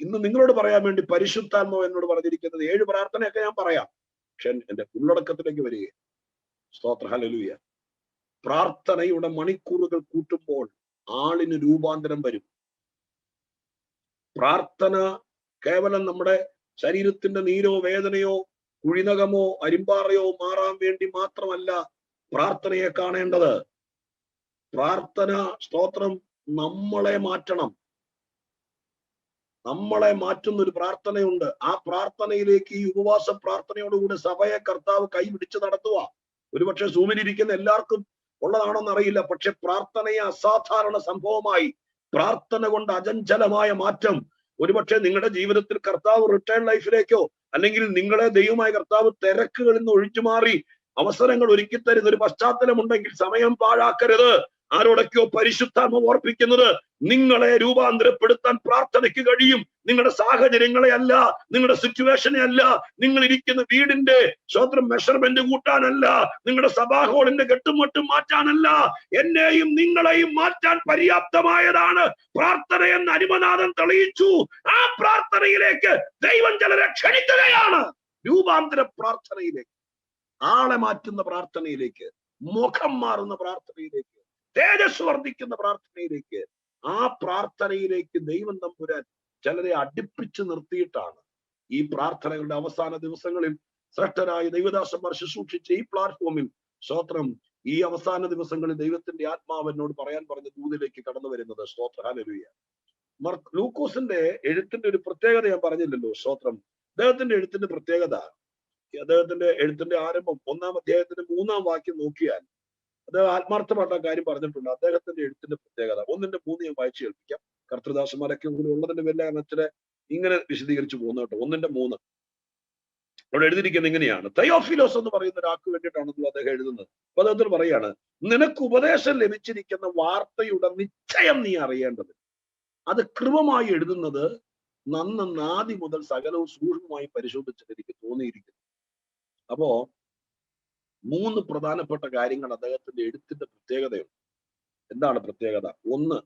ഇന്ന് നിങ്ങളോട് പറയാൻ വേണ്ടി പരിശുദ്ധാത്മാവ് എന്നോട് പറഞ്ഞിരിക്കുന്നത് 7 പ്രാർത്ഥനയൊക്കെ ഞാൻ പറയാം. പക്ഷെ എന്റെ ഉള്ളടക്കത്തിലേക്ക് വരിക. സ്തോത്ര ഹല്ലേലൂയ. പ്രാർത്ഥനയുടെ മണിക്കൂറുകൾ കൂട്ടുമ്പോൾ ആളിന് രൂപാന്തരം വരും. പ്രാർത്ഥന കേവലം നമ്മുടെ ശരീരത്തിന്റെ നീരോ വേദനയോ കുഴിനകമോ അരിമ്പാറയോ മാറാൻ വേണ്ടി മാത്രമല്ല പ്രാർത്ഥനയെ കാണേണ്ടത്. പ്രാർത്ഥന, സ്തോത്രം, നമ്മളെ മാറ്റണം. നമ്മളെ മാറ്റുന്ന ഒരു പ്രാർത്ഥനയുണ്ട്. ആ പ്രാർത്ഥനയിലേക്ക് ഈ ഉപവാസ പ്രാർത്ഥനയോടുകൂടി സഭയെ കർത്താവ് കൈപിടിച്ച് നടത്തുക. ഒരുപക്ഷെ സൂമിലിരിക്കുന്ന എല്ലാവർക്കും ഉള്ളതാണെന്ന് അറിയില്ല. പക്ഷെ പ്രാർത്ഥനയെ അസാധാരണ സംഭവമായി, പ്രാർത്ഥന കൊണ്ട് അചഞ്ചലമായ മാറ്റം ഒരുപക്ഷെ നിങ്ങളുടെ ജീവിതത്തിൽ കർത്താവ് റിട്ടേൺ ലൈഫിലേക്കോ അല്ലെങ്കിൽ നിങ്ങളെ ദൈവമായ കർത്താവ് തിരക്കുകളിൽ നിന്ന് ഒഴിച്ചു മാറി അവസരങ്ങൾ ഒരുക്കി തരുന്ന ഒരു പശ്ചാത്തലം ഉണ്ടെങ്കിൽ സമയം പാഴാക്കരുത്. ആരോടൊക്കെയോ പരിശുദ്ധാത്മാവ് ഓർപ്പിക്കുന്നത് നിങ്ങളെ രൂപാന്തരപ്പെടുത്താൻ പ്രാർത്ഥനയ്ക്ക് കഴിയും. നിങ്ങളുടെ സാഹചര്യങ്ങളെ അല്ല, നിങ്ങളുടെ സിറ്റുവേഷനെ അല്ല, നിങ്ങൾ ഇരിക്കുന്ന വീടിന്റെ സ്വന്തം മെഷർമെന്റ് കൂട്ടാനല്ല, നിങ്ങളുടെ സഭാഹോളിന്റെ കെട്ടുമട്ടും മാറ്റാനല്ല, എന്നെയും നിങ്ങളെയും മാറ്റാൻ പര്യാപ്തമായതാണ് പ്രാർത്ഥന എന്ന് അനുമനാഥൻ തെളിയിച്ചു. ആ പ്രാർത്ഥനയിലേക്ക് ദൈവം ചിലരെ ക്ഷണിക്കുകയാണ്. രൂപാന്തര പ്രാർത്ഥനയിലേക്ക്, ആളെ മാറ്റുന്ന പ്രാർത്ഥനയിലേക്ക്, മുഖം മാറുന്ന പ്രാർത്ഥനയിലേക്ക്, തേജസ് വർദ്ധിക്കുന്ന പ്രാർത്ഥനയിലേക്ക്, ആ പ്രാർത്ഥനയിലേക്ക് ദൈവം തമ്പുരാൻ ചിലരെ അടുപ്പിച്ച് നിർത്തിയിട്ടാണ് ഈ പ്രാർത്ഥനകളുടെ അവസാന ദിവസങ്ങളിൽ ശ്രേഷ്ഠരായ ദൈവദാസന്മാർ ശുശ്രൂഷിച്ച ഈ പ്ലാറ്റ്ഫോമിൽ സ്തോത്രം ഈ അവസാന ദിവസങ്ങളിൽ ദൈവത്തിന്റെ ആത്മാവിനോട് പറയാൻ പറഞ്ഞ ദൂതിലേക്ക് കടന്നു വരുന്നത്. സ്തോത്ര ഹല്ലേലൂയ. ലൂക്കോസിന്റെ എഴുത്തിന്റെ ഒരു പ്രത്യേകത ഞാൻ പറഞ്ഞില്ലല്ലോ. സ്തോത്രം. അദ്ദേഹത്തിന്റെ എഴുത്തിന്റെ പ്രത്യേകത, അദ്ദേഹത്തിന്റെ എഴുത്തിന്റെ ആരംഭം 1-ാം അധ്യായത്തിന്റെ 3-ാം വാക്യം നോക്കിയാൽ അദ്ദേഹം ആത്മാർത്ഥമായിട്ട് ആ കാര്യം പറഞ്ഞിട്ടുണ്ട്. അദ്ദേഹത്തിന്റെ എഴുത്തിന്റെ പ്രത്യേകത 1-3 ഞാൻ വായിച്ചു കേൾപ്പിക്കാം. കർത്തൃദാസന്മാരൊക്കെ കൂടി ഉള്ളതിന്റെ വല്ല അച്ഛനെ ഇങ്ങനെ വിശദീകരിച്ചു പോകുന്നു കേട്ടോ. 1-3 അവിടെ എഴുതിയിരിക്കുന്നത് ഇങ്ങനെയാണ്. തയോഫിലോസ് എന്ന് പറയുന്ന ഒരാൾക്ക് വേണ്ടിയിട്ടാണല്ലോ അദ്ദേഹം എഴുതുന്നത്. അപ്പൊ അദ്ദേഹത്തിന് പറയാണ്, നിനക്ക് ഉപദേശം ലഭിച്ചിരിക്കുന്ന വാർത്തയുടെ നിശ്ചയം നീ അറിയേണ്ടത്. അത് കൃപമായി എഴുതുന്നത് നന്നെന്ന് ആദി മുതൽ സകലവും സൂക്ഷ്മമായി പരിശോധിച്ചിട്ട് എനിക്ക് തോന്നിയിരിക്കുന്നു. അപ്പോ 3 പ്രധാനപ്പെട്ട കാര്യങ്ങൾ അദ്ദേഹത്തിന്റെ എഴുത്തിന്റെ പ്രത്യേകതയുണ്ട്. എന്താണ് പ്രത്യേകത? 1,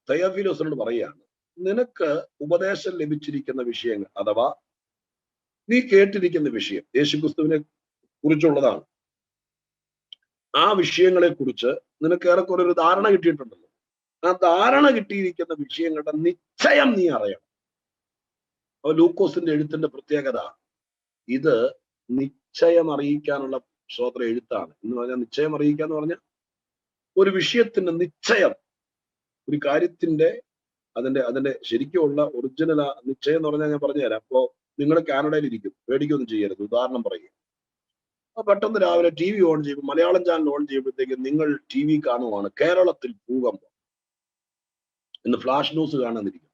തയോഫിലോസിനോട് പറയുകയാണ്, നിനക്ക് ഉപദേശം ലഭിച്ചിരിക്കുന്ന വിഷയങ്ങൾ അഥവാ നീ കേട്ടിരിക്കുന്ന വിഷയം യേശുക്രിസ്തുവിനെ കുറിച്ചുള്ളതാണ്. ആ വിഷയങ്ങളെ കുറിച്ച് നിനക്ക് ഏറെക്കുറെ ഒരു ധാരണ കിട്ടിയിട്ടുണ്ടല്ലോ. ആ ധാരണ കിട്ടിയിരിക്കുന്ന വിഷയങ്ങളുടെ നിശ്ചയം നീ അറിയണം. അപ്പൊ ലൂക്കോസിന്റെ എഴുത്തിന്റെ പ്രത്യേകത ഇത് നിശ്ചയം അറിയിക്കാനുള്ള സ്തോത്ര എഴുത്താണ്. എന്ന് പറഞ്ഞാൽ നിശ്ചയം അറിയിക്കുക എന്ന് പറഞ്ഞാൽ ഒരു വിഷയത്തിന്റെ നിശ്ചയം, ഒരു കാര്യത്തിന്റെ അതിന്റെ ശരിക്കുമുള്ള ഒറിജിനൽ നിശ്ചയം എന്ന് പറഞ്ഞാൽ ഞാൻ പറഞ്ഞുതരാം. അപ്പോ നിങ്ങൾ കാനഡയിൽ ഇരിക്കും, പേടിക്കൊന്നും ചെയ്യരുത്. ഉദാഹരണം പറയുക, അപ്പൊ പെട്ടെന്ന് രാവിലെ TV ഓൺ ചെയ്യുമ്പോൾ, മലയാളം ചാനൽ ഓൺ ചെയ്യുമ്പോഴത്തേക്കും നിങ്ങൾ TV കാണുവാണ് കേരളത്തിൽ ഭൂകമ്പം എന്ന് ഫ്ലാഷ് ന്യൂസ് കാണാനിരിക്കും.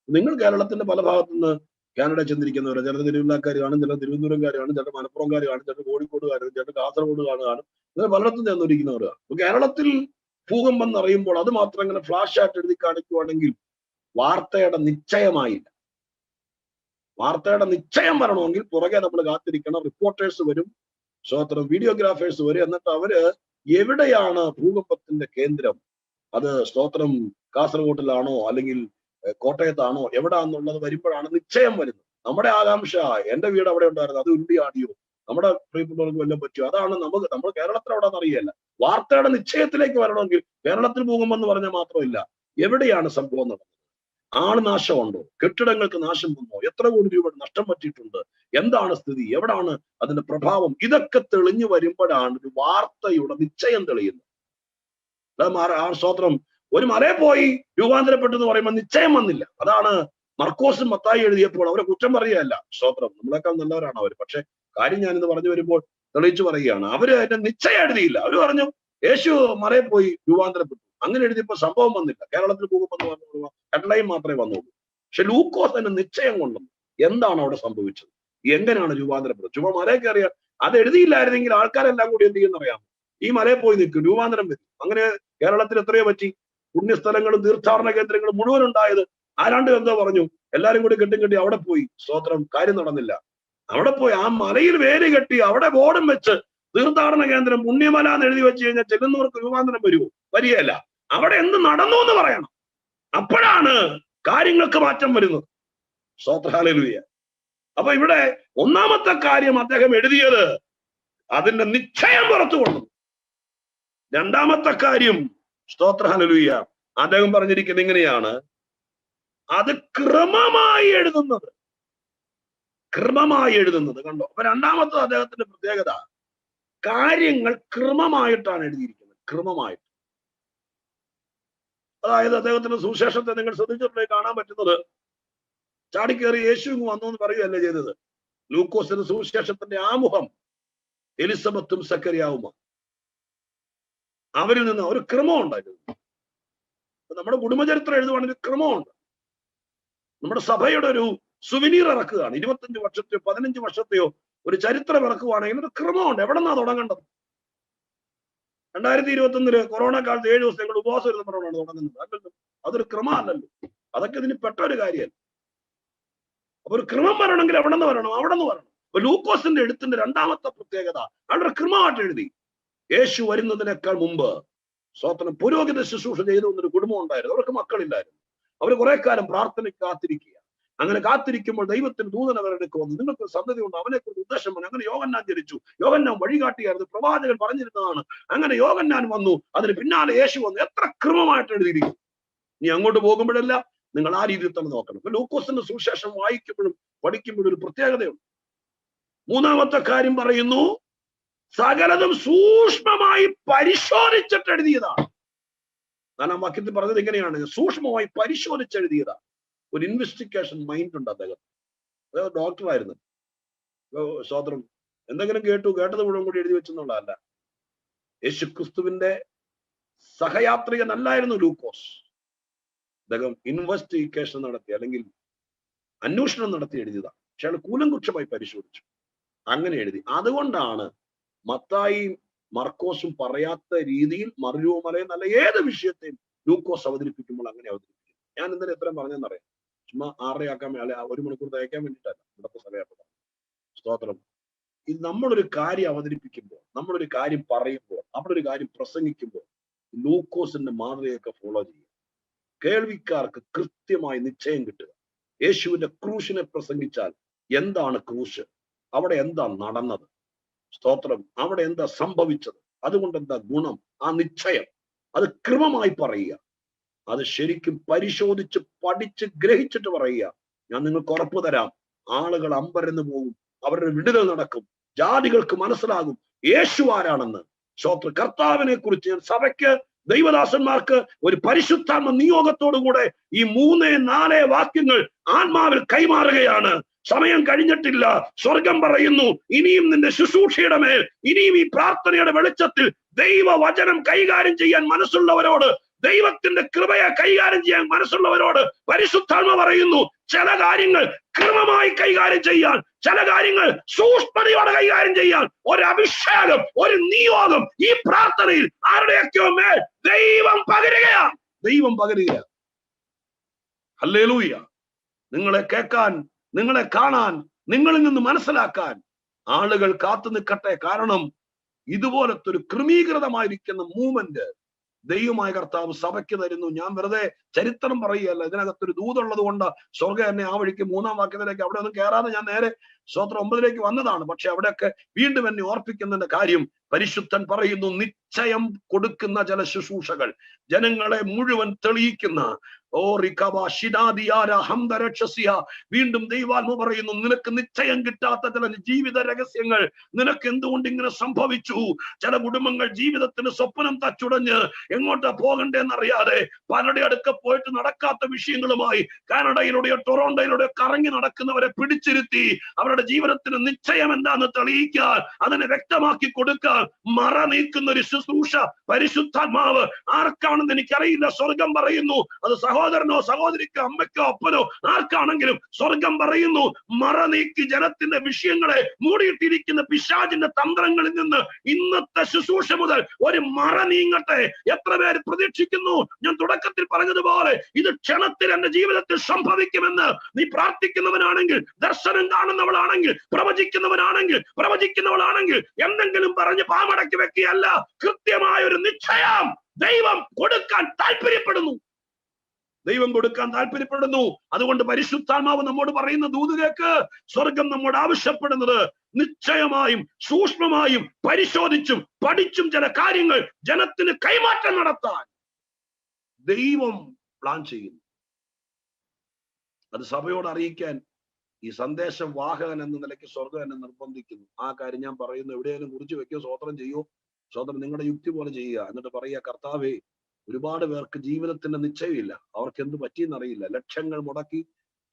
നിങ്ങൾ കേരളത്തിന്റെ പല ഭാഗത്തു നിന്ന് കാനഡ ചെന്നിരിക്കുന്നവർ, ചിലർ തിരുവല്ലക്കാർ കാണും, ചിലർ തിരുവനന്തപുരംകാർ കാണും, ചിലർ മലപ്പുറംകാർ കാണും, ചിലർ കോഴിക്കോടുകാർ, ചിലർ കാസർഗോഡ് കാണും, നിങ്ങൾ പലയിടത്തും ചെന്നിരിക്കുന്നവർ. അപ്പൊ കേരളത്തിൽ ഭൂകമ്പം എന്ന് അറിയുമ്പോൾ അത് മാത്രം ഇങ്ങനെ ഫ്ലാഷ് ആയിട്ട് എഴുതി കാണിക്കുവാണെങ്കിൽ വാർത്തയുടെ നിശ്ചയമായില്ല. വാർത്തയുടെ നിശ്ചയം വരണമെങ്കിൽ പുറകെ നമ്മൾ കാത്തിരിക്കണം. റിപ്പോർട്ടേഴ്സ് വരും, സ്തോത്രം, വീഡിയോഗ്രാഫേഴ്സ് വരും. എന്നിട്ട് അവര് എവിടെയാണ് ഭൂകമ്പത്തിന്റെ കേന്ദ്രം, അത് സ്തോത്രം കാസർഗോഡിലാണോ അല്ലെങ്കിൽ കോട്ടയത്താണോ എവിടാന്നുള്ളത് വരുമ്പോഴാണ് നിശ്ചയം വരുന്നത്. നമ്മുടെ ആകാംക്ഷ, എന്റെ വീട് അവിടെ ഉണ്ടായിരുന്നു, അത് ഉരുണ്ടിയാടിയോ, നമ്മുടെ പ്രിയപ്പെട്ടവർക്ക് വല്ലതും പറ്റിയോ, അതാണ് നമ്മൾ കേരളത്തിൽ അവിടെ അറിയല്ല. വാർത്തയുടെ നിശ്ചയത്തിലേക്ക് വരണമെങ്കിൽ കേരളത്തിൽ ഭൂകമ്പം എന്ന് പറഞ്ഞാൽ മാത്രമില്ല, എവിടെയാണ് സംഭവം നടന്നത്, ആള് നാശമുണ്ടോ, കെട്ടിടങ്ങൾക്ക് നാശം വന്നോ, എത്ര കോടി രൂപ നഷ്ടം പറ്റിയിട്ടുണ്ട്, എന്താണ് സ്ഥിതി, എവിടാണ് അതിന്റെ പ്രഭാവം, ഇതൊക്കെ തെളിഞ്ഞു വരുമ്പോഴാണ് ഒരു വാർത്തയുടെ നിശ്ചയം തെളിയുന്നത്. സ്തോത്രം. ഒരു മലയെ പോയി രൂപാന്തരപ്പെട്ടു എന്ന് പറയുമ്പോൾ നിശ്ചയം വന്നില്ല. അതാണ് മർക്കോസും മത്തായി എഴുതിയപ്പോൾ അവരെ കുറ്റം പറയുകയല്ല. സ്തോത്രം, നമ്മളെക്കാൾ നല്ലവരാണ് അവർ. പക്ഷെ കാര്യം ഞാനിന്ന് പറഞ്ഞു വരുമ്പോൾ തെളിയിച്ചു പറയുകയാണ്, അവര് അതിന്റെ നിശ്ചയം എഴുതിയില്ല. അവര് പറഞ്ഞു യേശു മലയെ പോയി രൂപാന്തരപ്പെട്ടു, അങ്ങനെ എഴുതിയപ്പോ സംഭവം വന്നില്ല. കേരളത്തിൽ പോകുമെന്ന് പറഞ്ഞു ഹെഡ്ലൈൻ മാത്രമേ വന്നുള്ളൂ. പക്ഷെ ലൂക്കോസ് തന്നെ നിശ്ചയം കൊണ്ടുവന്നു. എന്താണ് അവിടെ സംഭവിച്ചത്, എങ്ങനെയാണ് രൂപാന്തരപ്പെട്ടത്. ചുമ്മാ മലയെ കയറിയാൽ അത് എഴുതിയില്ലായിരുന്നെങ്കിൽ ആൾക്കാരെല്ലാം കൂടി എന്ത് ചെയ്യുന്നറിയാമോ, ഈ മലയെ പോയി നിൽക്കും, രൂപാന്തരം വരും. അങ്ങനെ കേരളത്തിൽ എത്രയോ പറ്റി. പുണ്യസ്ഥലങ്ങളും തീർത്ഥാടന കേന്ദ്രങ്ങളും മുഴുവൻ ഉണ്ടായത് ആരാണ്ട് എന്തോ പറഞ്ഞു, എല്ലാരും കൂടി കെട്ടി അവിടെ പോയി. സ്തോത്രം, കാര്യം നടന്നില്ല. അവിടെ പോയി ആ മലയിൽ വേര് കെട്ടി അവിടെ ബോർഡും വെച്ച് തീർത്ഥാടന കേന്ദ്രം പുണ്യമല എന്ന് എഴുതി വെച്ച് കഴിഞ്ഞാൽ ചെല്ലുന്നവർക്ക് രൂപാന്തരം വരുമോ? വരികയല്ല. അവിടെ എന്ത് നടന്നു എന്ന് പറയണം. അപ്പോഴാണ് കാര്യങ്ങൾക്ക് മാറ്റം വരുന്നത്. സ്തോത്രം, ഹല്ലേലൂയ. അപ്പൊ ഇവിടെ ഒന്നാമത്തെ കാര്യം അദ്ദേഹം എഴുതിയത് അതിന്റെ നിശ്ചയം പുറത്തു കൊണ്ടു. രണ്ടാമത്തെ കാര്യം, സ്തോത്രം, ഹല്ലേലൂയ, അദ്ദേഹം പറഞ്ഞിരിക്കുന്നത് ഇങ്ങനെയാണ്, അത് ക്രമമായി എഴുതുന്നത്. ക്രമമായി എഴുതുന്നത് കണ്ടോ? അപ്പൊ രണ്ടാമത്തെ അദ്ദേഹത്തിന്റെ പ്രത്യേകത, കാര്യങ്ങൾ ക്രമമായിട്ടാണ് എഴുതിയിരിക്കുന്നത്. ക്രമമായിട്ട്. അതായത് അദ്ദേഹത്തിന്റെ സുവിശേഷത്തെ നിങ്ങൾ ശ്രദ്ധിച്ചിട്ടുണ്ടെങ്കിൽ കാണാൻ പറ്റുന്നത്, ചാടിക്കേറി യേശു ഇങ്ങ് വന്നു എന്ന് പറയുകയല്ലേ ചെയ്തത്. ലൂക്കോസിന്റെ സുവിശേഷത്തിന്റെ ആമുഖം എലിസബത്തും സക്കറിയാവുമാണ്. അവരിൽ നിന്ന് ഒരു ക്രമം ഉണ്ടായിരുന്നു. നമ്മുടെ കുടുംബചരിത്രം എഴുതുവാണെങ്കിൽ ക്രമമുണ്ട്. നമ്മുടെ സഭയുടെ ഒരു സുവിനീർ ഇറക്കുകയാണ്. 25 വർഷത്തെയോ 15 വർഷത്തെയോ ഒരു ചരിത്രം ഇറക്കുവാണെങ്കിൽ ഒരു ക്രമമുണ്ട്. എവിടെ നിന്നാ തുടങ്ങേണ്ടത്? 2021 കൊറോണ കാലത്ത് 7 ദിവസം ഞങ്ങൾ ഉപവാസം ഇരുന്നപ്പോഴാണ് തുടങ്ങുന്നത്. അല്ലല്ലോ, അതൊരു ക്രമമല്ലല്ലോ. അതൊക്കെ ഇതിന് പെട്ട ഒരു കാര്യമല്ല. അപ്പൊ ഒരു ക്രമം വരണമെങ്കിൽ എവിടെ നിന്ന് വരണം? അവിടെ നിന്ന് വരണം. അപ്പൊ ലൂക്കോസിന്റെ എഴുത്തിന്റെ രണ്ടാമത്തെ പ്രത്യേകത, വളരെ ക്രമമായിട്ട് എഴുതി. യേശു വരുന്നതിനേക്കാൾ മുമ്പ് സ്വന്തം പുരോഹിത ശുശ്രൂഷ ചെയ്തുകൊണ്ടൊരു കുടുംബം ഉണ്ടായിരുന്നു. അവർക്ക് മക്കളില്ലായിരുന്നു. അവർ കുറെ കാലം പ്രാർത്ഥനയ്ക്ക് കാത്തിരിക്കുക. അങ്ങനെ കാത്തിരിക്കുമ്പോൾ ദൈവത്തിന് ദൂതൻ അവരുടെ വന്നു, നിങ്ങൾക്ക് സന്തതി ഉണ്ട്, അവനെ കുറിച്ച് ഉദ്ദേശം വന്നു. അങ്ങനെ യോഹന്നാൻ ജനിച്ചു. യോഹന്നാൻ വഴികാട്ടിയായിരുന്നു, പ്രവാചകൻ പറഞ്ഞിരുന്നതാണ്. അങ്ങനെ യോഹന്നാൻ വന്നു, അതിന് പിന്നാലെ യേശു വന്നു. എത്ര ക്രമമായിട്ട് എഴുതിയിരിക്കും. ഇനി അങ്ങോട്ട് പോകുമ്പോഴെല്ലാം നിങ്ങൾ ആ രീതിയിൽ തന്നെ നോക്കണം. ഇപ്പൊ ലൂക്കോസിന്റെ സുവിശേഷം വായിക്കുമ്പോഴും പഠിക്കുമ്പോഴും ഒരു പ്രത്യേകതയുണ്ട്. മൂന്നാമത്തെ കാര്യം പറയുന്നു, സകലതും സൂക്ഷ്മമായി പരിശോധിച്ചിട്ട് എഴുതിയതാണ്. ഞാൻ ആ വാക്യത്തിൽ പറഞ്ഞത് ഇങ്ങനെയാണ്, സൂക്ഷ്മമായി പരിശോധിച്ചെഴുതിയതാണ്. ഒരു ഇൻവെസ്റ്റിഗേഷൻ മൈൻഡ് ഉണ്ട് അദ്ദേഹം. അദ്ദേഹം ഡോക്ടറായിരുന്നു. സ്വതന്ത്രം എന്തെങ്കിലും കേട്ടത് മുഴുവൻ കൂടി എഴുതി വെച്ചെന്നുള്ളതല്ല. യേശുക്രിസ്തുവിന്റെ സഹയാത്രികനല്ലായിരുന്നു ലൂക്കോസ്. അദ്ദേഹം ഇൻവെസ്റ്റിഗേഷൻ നടത്തി, അല്ലെങ്കിൽ അന്വേഷണം നടത്തി എഴുതിയതാണ്. പക്ഷെ അയാൾ കൂലങ്കുഷമായി പരിശോധിച്ചു, അങ്ങനെ എഴുതി. അതുകൊണ്ടാണ് മത്തായിയും മർക്കോസും പറയാത്ത രീതിയിൽ മറിയൂമലയും നല്ല ഏത് വിഷയത്തെയും ലൂക്കോസ് അവതരിപ്പിക്കുമ്പോൾ അങ്ങനെ അവതരിപ്പിക്കും. ഞാൻ ഇന്നലെ എത്രയും പറഞ്ഞെന്നറിയാം. ചുമ്മാ 6:30 ആക്കാൻ, അല്ലെ 1 മണിക്കൂർ തയ്ക്കാൻ വേണ്ടിയിട്ടല്ല ഇവിടുത്തെ സമയത്ത്. സ്തോത്രം. ഇത് നമ്മളൊരു കാര്യം അവതരിപ്പിക്കുമ്പോൾ, നമ്മളൊരു കാര്യം പറയുമ്പോൾ, അവിടെ ഒരു കാര്യം പ്രസംഗിക്കുമ്പോൾ ലൂക്കോസിന്റെ മാതൃകയൊക്കെ ഫോളോ ചെയ്യുക. കേൾവിക്കാർക്ക് കൃത്യമായി നിശ്ചയം കിട്ടുക. യേശുവിന്റെ ക്രൂശിനെ പ്രസംഗിച്ചാൽ എന്താണ് ക്രൂശ്, അവിടെ എന്താ നടന്നത്, സ്തോത്രം, അവിടെ എന്താ സംഭവിച്ചത്, അതുകൊണ്ട് എന്താ ഗുണം, ആ നിശ്ചയം അത് ക്രമമായി പറയുക. അത് ശരിക്കും പരിശോധിച്ച് പഠിച്ച് ഗ്രഹിച്ചിട്ട് പറയുക. ഞാൻ നിങ്ങൾക്ക് ഉറപ്പ് തരാം, ആളുകൾ അമ്പരന്ന് പോകും, അവരുടെ വിടുതൽ നടക്കും, ജാതികൾക്ക് മനസ്സിലാകും യേശു ആരാണെന്ന്. സ്തോത്രം. കർത്താവിനെ കുറിച്ച് സഭയ്ക്ക്, ദൈവദാസന്മാർക്ക് ഒരു പരിശുദ്ധാത്മ നിയോഗത്തോടുകൂടെ ഈ 3-4 വാക്യങ്ങൾ ആത്മാവിൽ കൈമാറുകയാണ്. സമയം കഴിഞ്ഞിട്ടില്ല. സ്വർഗം പറയുന്നു, ഇനിയും നിന്റെ ശുശ്രൂഷയുടെ മേൽ, ഇനിയും ഈ പ്രാർത്ഥനയുടെ വെളിച്ചത്തിൽ ദൈവവചനം കൈകാര്യം ചെയ്യാൻ മനസ്സുള്ളവരോട്, ദൈവത്തിന്റെ കൃപയെ കൈകാര്യം ചെയ്യാൻ മനസ്സുള്ളവരോട് പരിശുദ്ധാത്മ പറയുന്നു, ചില കാര്യങ്ങൾ ക്രമമായി കൈകാര്യം ചെയ്യാൻ, ചില കാര്യങ്ങൾ സൂക്ഷ്മതയോടെ കൈകാര്യം ചെയ്യാൻ ഒരു അഭിഷേകം, ഒരു നിയോഗം ഈ പ്രാർത്ഥനയിൽ ആരുടെയൊക്കെയോ മേൽ ദൈവം പകരുകയാണ്. ദൈവം പകരുകയാണ്. ഹല്ലേലൂയ. നിങ്ങളെ കേൾക്കാൻ, നിങ്ങളെ കാണാൻ, നിങ്ങളിൽ നിന്ന് മനസ്സിലാക്കാൻ ആളുകൾ കാത്തു നിൽക്കട്ടെ. കാരണം ഇതുപോലത്തെ ഒരു ക്രമീകൃതമായിരിക്കുന്ന മൂവ്മെന്റ് ദൈവമായ കർത്താവ് സഭയ്ക്ക് തരുന്നു. ഞാൻ വെറുതെ ചരിത്രം പറയുകയല്ല, ഇതിനകത്തൊരു ദൂതുള്ളത് കൊണ്ട് സ്വർഗം എന്നെ ആ വഴിക്ക് 3-ാം വാക്യത്തിലേക്ക് അവിടെ ഒന്നും കയറാതെ ഞാൻ നേരെ സ്തോത്രം 9-ലേക്ക് വന്നതാണ്. പക്ഷെ അവിടെയൊക്കെ വീണ്ടും എന്നെ ഓർപ്പിക്കുന്നതിന്റെ കാര്യം, പരിശുദ്ധൻ പറയുന്നു, നിശ്ചയം കൊടുക്കുന്ന ചില ശുശ്രൂഷകൾ, ജനങ്ങളെ മുഴുവൻ തെളിയിക്കുന്ന, വീണ്ടും ദൈവാത്മ പറയുന്നു, നിനക്ക് നിശ്ചയം കിട്ടാത്ത ചില ജീവിത രഹസ്യങ്ങൾ, നിനക്ക് എന്തുകൊണ്ട് ഇങ്ങനെ സംഭവിച്ചു. ചില കുടുംബങ്ങൾ ജീവിതത്തിന് സ്വപ്നം തച്ചുടഞ്ഞ് എങ്ങോട്ടാ പോകണ്ടേന്നറിയാതെ പലരുടെ അടുക്ക പോയിട്ട് നടക്കാത്ത വിഷയങ്ങളുമായി കാനഡയിലൂടെയോ ടൊറോണ്ടോയിലൂടെയോ കറങ്ങി നടക്കുന്നവരെ പിടിച്ചിരുത്തി അവരുടെ ജീവിതത്തിന് നിശ്ചയം എന്താന്ന് തെളിയിക്കാൻ, അതിനെ വ്യക്തമാക്കി കൊടുക്കാൻ മറ നീക്കുന്ന ഒരു ശുശ്രൂഷ പരിശുദ്ധാത്മാവ് ആർക്കാണെന്ന് എനിക്കറിയില്ല. സ്വർഗം പറയുന്നു, അത് സഹോദരൻ സഹോദരനോ സഹോദരിക്കോ അമ്മയ്ക്കോ അപ്പനോ ആർക്കാണെങ്കിലും സ്വർഗം പറയുന്നു, മറ നീക്കി ജനത്തിന്റെ വിഷയങ്ങളെ മൂടിയിട്ടിരിക്കുന്ന പിശാചിന്റെ തന്ത്രങ്ങളിൽ നിന്ന് ഇന്നത്തെ ശുശ്രൂഷ മുതൽ ഒരു മറ നീങ്ങട്ടെ. എത്ര പേര് പ്രതീക്ഷിക്കുന്നു? ഞാൻ തുടക്കത്തിൽ പറഞ്ഞതുപോലെ ഇത് ക്ഷണത്തിൽ എന്റെ ജീവിതത്തിൽ സംഭവിക്കുമെന്ന്. നീ പ്രാർത്ഥിക്കുന്നവനാണെങ്കിൽ, ദർശനം കാണുന്നവളാണെങ്കിൽ, പ്രവചിക്കുന്നവളാണെങ്കിൽ എന്തെങ്കിലും പറഞ്ഞ് പാമടക്കി വെക്കുകയല്ല. കൃത്യമായ ഒരു നിശ്ചയം ദൈവം കൊടുക്കാൻ താല്പര്യപ്പെടുന്നു. അതുകൊണ്ട് പരിശുദ്ധാത്മാവ് നമ്മോട് പറയുന്ന ദൂത് കേൾക്ക്. സ്വർഗം നമ്മോട് ആവശ്യപ്പെടുന്നത് നിശ്ചയമായും സൂക്ഷ്മമായും പരിശോധിച്ചും പഠിച്ചും ചില കാര്യങ്ങൾ ജനത്തിന് കൈമാറ്റം നടത്താൻ ദൈവം പ്ലാൻ ചെയ്യുന്നു. അത് സഭയോട് അറിയിക്കാൻ ഈ സന്ദേശം വാഹകൻ എന്ന നിലയ്ക്ക് സ്വർഗം എന്നെ നിർബന്ധിക്കുന്നു. ആ കാര്യം ഞാൻ പറയുന്നു. എവിടെയെങ്കിലും കുറിച്ച് വെക്കോ, സ്വോത്രം ചെയ്യോ, സ്വോത്രം നിങ്ങളുടെ യുക്തി പോലെ ചെയ്യുക. എന്നിട്ട് പറയുക, കർത്താവേ, ഒരുപാട് പേർക്ക് ജീവിതത്തിന്റെ നിശ്ചയമില്ല, അവർക്ക് എന്ത് പറ്റിയെന്നറിയില്ല, ലക്ഷങ്ങൾ മുടക്കി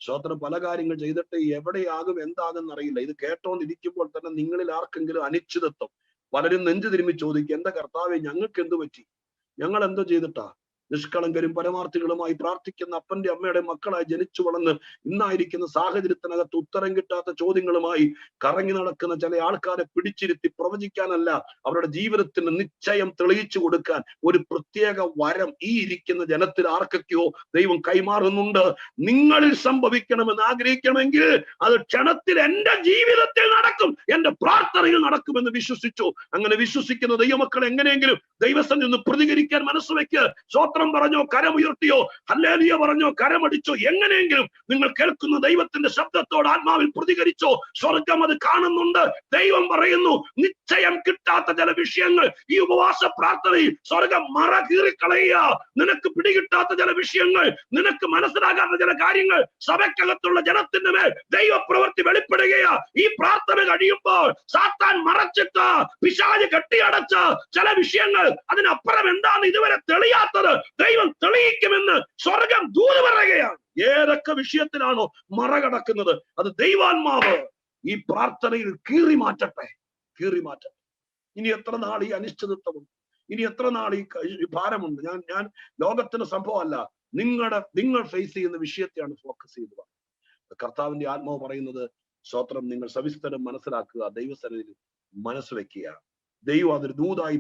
സ്വോത്രം പല കാര്യങ്ങൾ ചെയ്തിട്ട് എവിടെയാകും എന്താകും അറിയില്ല. ഇത് കേട്ടോണ്ടിരിക്കുമ്പോൾ തന്നെ നിങ്ങളിൽ ആർക്കെങ്കിലും അനിശ്ചിതത്വം, പലരും നെഞ്ചു തിരുമ്മി ചോദിക്കും, എന്റെ കർത്താവേ, ഞങ്ങൾക്ക് എന്ത് പറ്റി, ഞങ്ങൾ എന്തോ ചെയ്തിട്ടാ? നിഷ്കളങ്കരും പരമാർത്ഥികളുമായി പ്രാർത്ഥിക്കുന്ന അപ്പന്റെ അമ്മയുടെ മക്കളായി ജനിച്ചു വളർന്ന് ഇന്നായിരിക്കുന്ന സാഹചര്യത്തിനകത്ത് ഉത്തരം കിട്ടാത്ത ചോദ്യങ്ങളുമായി കറങ്ങി നടക്കുന്ന ചില ആൾക്കാരെ പിടിച്ചിരുത്തി പ്രവചിക്കാനല്ല, അവരുടെ ജീവിതത്തിന് നിശ്ചയം തെളിയിച്ചു കൊടുക്കാൻ ഒരു പ്രത്യേക വരം ഈ ഇരിക്കുന്ന ജനത്തിൽ ആർക്കൊക്കെയോ ദൈവം കൈമാറുന്നുണ്ട്. നിങ്ങളിൽ സംഭവിക്കണമെന്ന് ആഗ്രഹിക്കണമെങ്കിൽ അത് ക്ഷണത്തിൽ എന്റെ ജീവിതത്തിൽ നടക്കും, എന്റെ പ്രാർത്ഥനയിൽ നടക്കുമെന്ന് വിശ്വസിച്ചു. അങ്ങനെ വിശ്വസിക്കുന്ന ദൈവമക്കൾ എങ്ങനെയെങ്കിലും ദൈവസന്നിധിയിൽ നിന്ന് പ്രതികരിക്കാൻ മനസ്സ് വെക്ക്. സ്വോത്രം പറഞ്ഞോ, കരമുയർത്തിയോ, ഹല്ലേലൂയ പറഞ്ഞോ, കരമടിച്ചോ, എങ്ങനെയെങ്കിലും നിങ്ങൾ കേൾക്കുന്ന ദൈവത്തിന്റെ ശബ്ദത്തോട് ആത്മാവിൽ പ്രതികരിച്ചോ. സ്വർഗം അത് കാണുന്നുണ്ട്. ദൈവം പറയുന്നു, നിശ്ചയം കിട്ടാത്ത ചില വിഷയങ്ങൾ ഈ ഉപവാസ പ്രാർത്ഥനയിൽ സ്വർഗം മറ കീറിക്കളയുക. നിനക്ക് പിടികിട്ടാത്ത ചില വിഷയങ്ങൾ, നിനക്ക് മനസ്സിലാകാത്ത ചില കാര്യങ്ങൾ സഭയ്ക്കകത്തുള്ള ജനത്തിന്റെ മേൽ ദൈവപ്രവൃത്തി വെളിപ്പെടുകയാ. ഈ പ്രാർത്ഥന കഴിയുമ്പോൾ സാത്താൻ മറച്ചിട്ട് പിശാച് കെട്ടിയടച്ച ചില വിഷയങ്ങൾ, അതിനപ്പുറം എന്താണ് ഇതുവരെ തെളിയാത്തത്, ദൈവം തെളിയിക്കുമെന്ന് സ്വർഗം ദൂത് പറയുകയാണ്. ഏതൊക്കെ വിഷയത്തിലാണോ മറ കടക്കുന്നത്, അത് ദൈവാത്മാവ് ഈ പ്രാർത്ഥനയിൽ കീറി മാറ്റട്ടെ. ഇനി എത്ര നാൾ ഈ അനിശ്ചിതത്വമുണ്ട്, ഇനി എത്ര നാൾ ഈ ഭാരമുണ്ട്? ഞാൻ ലോകത്തിന് സംഭവമല്ല, നിങ്ങൾ ഫേസ് ചെയ്യുന്ന വിഷയത്തെയാണ് ഫോക്കസ് ചെയ്തത്. കർത്താവിന്റെ ആത്മാവ് പറയുന്നത്, സ്വോത്രം, നിങ്ങൾ സവിസ്തരം മനസ്സിലാക്കുക, ദൈവസന്നിധിയിൽ മനസ്സ് വെക്കുക. ദൈവം അതൊരു ദൂതായി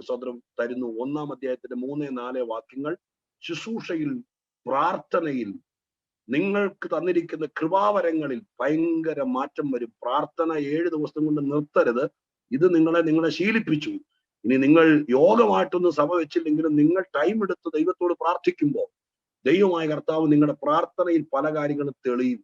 സ്വതന്ത്രം തരുന്നു. 1-ാം അധ്യായത്തിന്റെ 3-4 വാക്യങ്ങൾ. ശുശ്രൂഷയിൽ, പ്രാർത്ഥനയിൽ, നിങ്ങൾക്ക് തന്നിരിക്കുന്ന കൃപാവരങ്ങളിൽ ഭയങ്കര മാറ്റം വരും. പ്രാർത്ഥന 7 ദിവസം കൊണ്ട് നിർത്തരുത്. ഇത് നിങ്ങളെ ശീലിപ്പിച്ചു. ഇനി നിങ്ങൾ യോഗമായിട്ടൊന്നും സഭ വെച്ചില്ലെങ്കിലും നിങ്ങൾ ടൈം എടുത്ത് ദൈവത്തോട് പ്രാർത്ഥിക്കുമ്പോൾ ദൈവമായ കർത്താവ് നിങ്ങളുടെ പ്രാർത്ഥനയിൽ പല കാര്യങ്ങളും തെളിയും.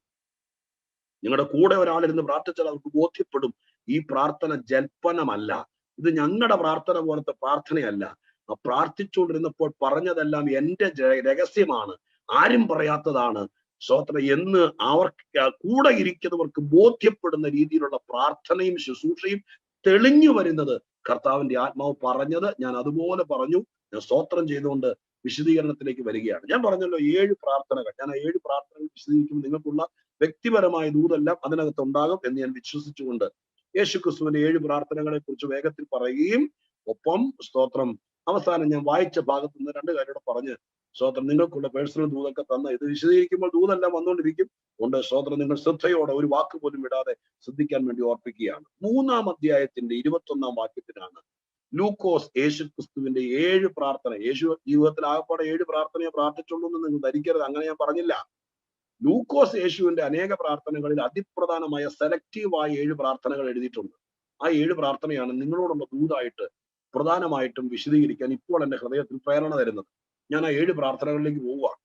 നിങ്ങളുടെ കൂടെ ഒരാളിരുന്ന് പ്രാർത്ഥിച്ചാൽ അവർക്ക് ബോധ്യപ്പെടും, ഈ പ്രാർത്ഥന ജൽപ്പനമല്ല, ഇത് ഞങ്ങളുടെ പ്രാർത്ഥന പോലത്തെ പ്രാർത്ഥനയല്ല. ആ പ്രാർത്ഥിച്ചുകൊണ്ടിരുന്നപ്പോൾ പറഞ്ഞതെല്ലാം എന്റെ രഹസ്യമാണ്, ആരും പറയാത്തതാണ് സ്വോത്രം എന്ന് അവർക്ക് കൂടെ ഇരിക്കുന്നവർക്ക് ബോധ്യപ്പെടുന്ന രീതിയിലുള്ള പ്രാർത്ഥനയും ശുശ്രൂഷയും തെളിഞ്ഞു വരുന്നത് കർത്താവിന്റെ ആത്മാവ് പറഞ്ഞത് ഞാൻ അതുപോലെ പറഞ്ഞു. ഞാൻ സ്തോത്രം ചെയ്തുകൊണ്ട് വിശദീകരണത്തിലേക്ക് വരികയാണ്. ഞാൻ പറഞ്ഞല്ലോ 7 പ്രാർത്ഥനകൾ. ഞാൻ ആ 7 പ്രാർത്ഥനകൾ വിശദീകരിക്കുമ്പോൾ നിങ്ങൾക്കുള്ള വ്യക്തിപരമായ ദൂതെല്ലാം അതിനകത്ത് ഉണ്ടാകും എന്ന് ഞാൻ വിശ്വസിച്ചുകൊണ്ട് യേശുക്രിസ്തുവിന്റെ 7 പ്രാർത്ഥനകളെ കുറിച്ച് വേഗത്തിൽ പറയുകയും ഒപ്പം സ്തോത്രം അവസാനം ഞാൻ വായിച്ച ഭാഗത്ത് നിന്ന് 2 കാര്യങ്ങൾ പറഞ്ഞ് സ്തോത്രം നിങ്ങൾക്കുള്ള പേഴ്സണൽ ദൂതൊക്കെ തന്ന ഇത് വിശദീകരിക്കുമ്പോൾ ദൂതെല്ലാം വന്നുകൊണ്ടിരിക്കും. അതുകൊണ്ട് സ്തോത്രം നിങ്ങൾ ശ്രദ്ധയോടെ ഒരു വാക്ക് പോലും വിടാതെ ശ്രദ്ധിക്കാൻ വേണ്ടി ഓർപ്പിക്കുകയാണ്. 3-ാം അധ്യായത്തിന്റെ 21-ാം വാക്യത്തിലാണ് ലൂക്കോസ് യേശുക്രിസ്തുവിന്റെ 7 പ്രാർത്ഥന. യേശു ജീവിതത്തിൽ ആകപ്പാടെ 7 പ്രാർത്ഥനയെ പ്രാർത്ഥിച്ചുള്ളൂ എന്ന് നിങ്ങൾ ധരിക്കരുത്, അങ്ങനെ ഞാൻ പറഞ്ഞില്ല. ലൂക്കോസ് യേശുവിന്റെ അനേക പ്രാർത്ഥനകളിൽ അതിപ്രധാനമായ സെലക്റ്റീവായ 7 പ്രാർത്ഥനകൾ എഴുതിയിട്ടുണ്ട്. ആ 7 പ്രാർത്ഥനയാണ് നിങ്ങളോടുള്ള ദൂതായിട്ട് പ്രധാനമായിട്ടും വിശദീകരിക്കാൻ ഇപ്പോൾ എന്റെ ഹൃദയത്തിൽ പ്രേരണ തരുന്നത്. ഞാൻ ആ 7 പ്രാർത്ഥനകളിലേക്ക് പോവുകയാണ്.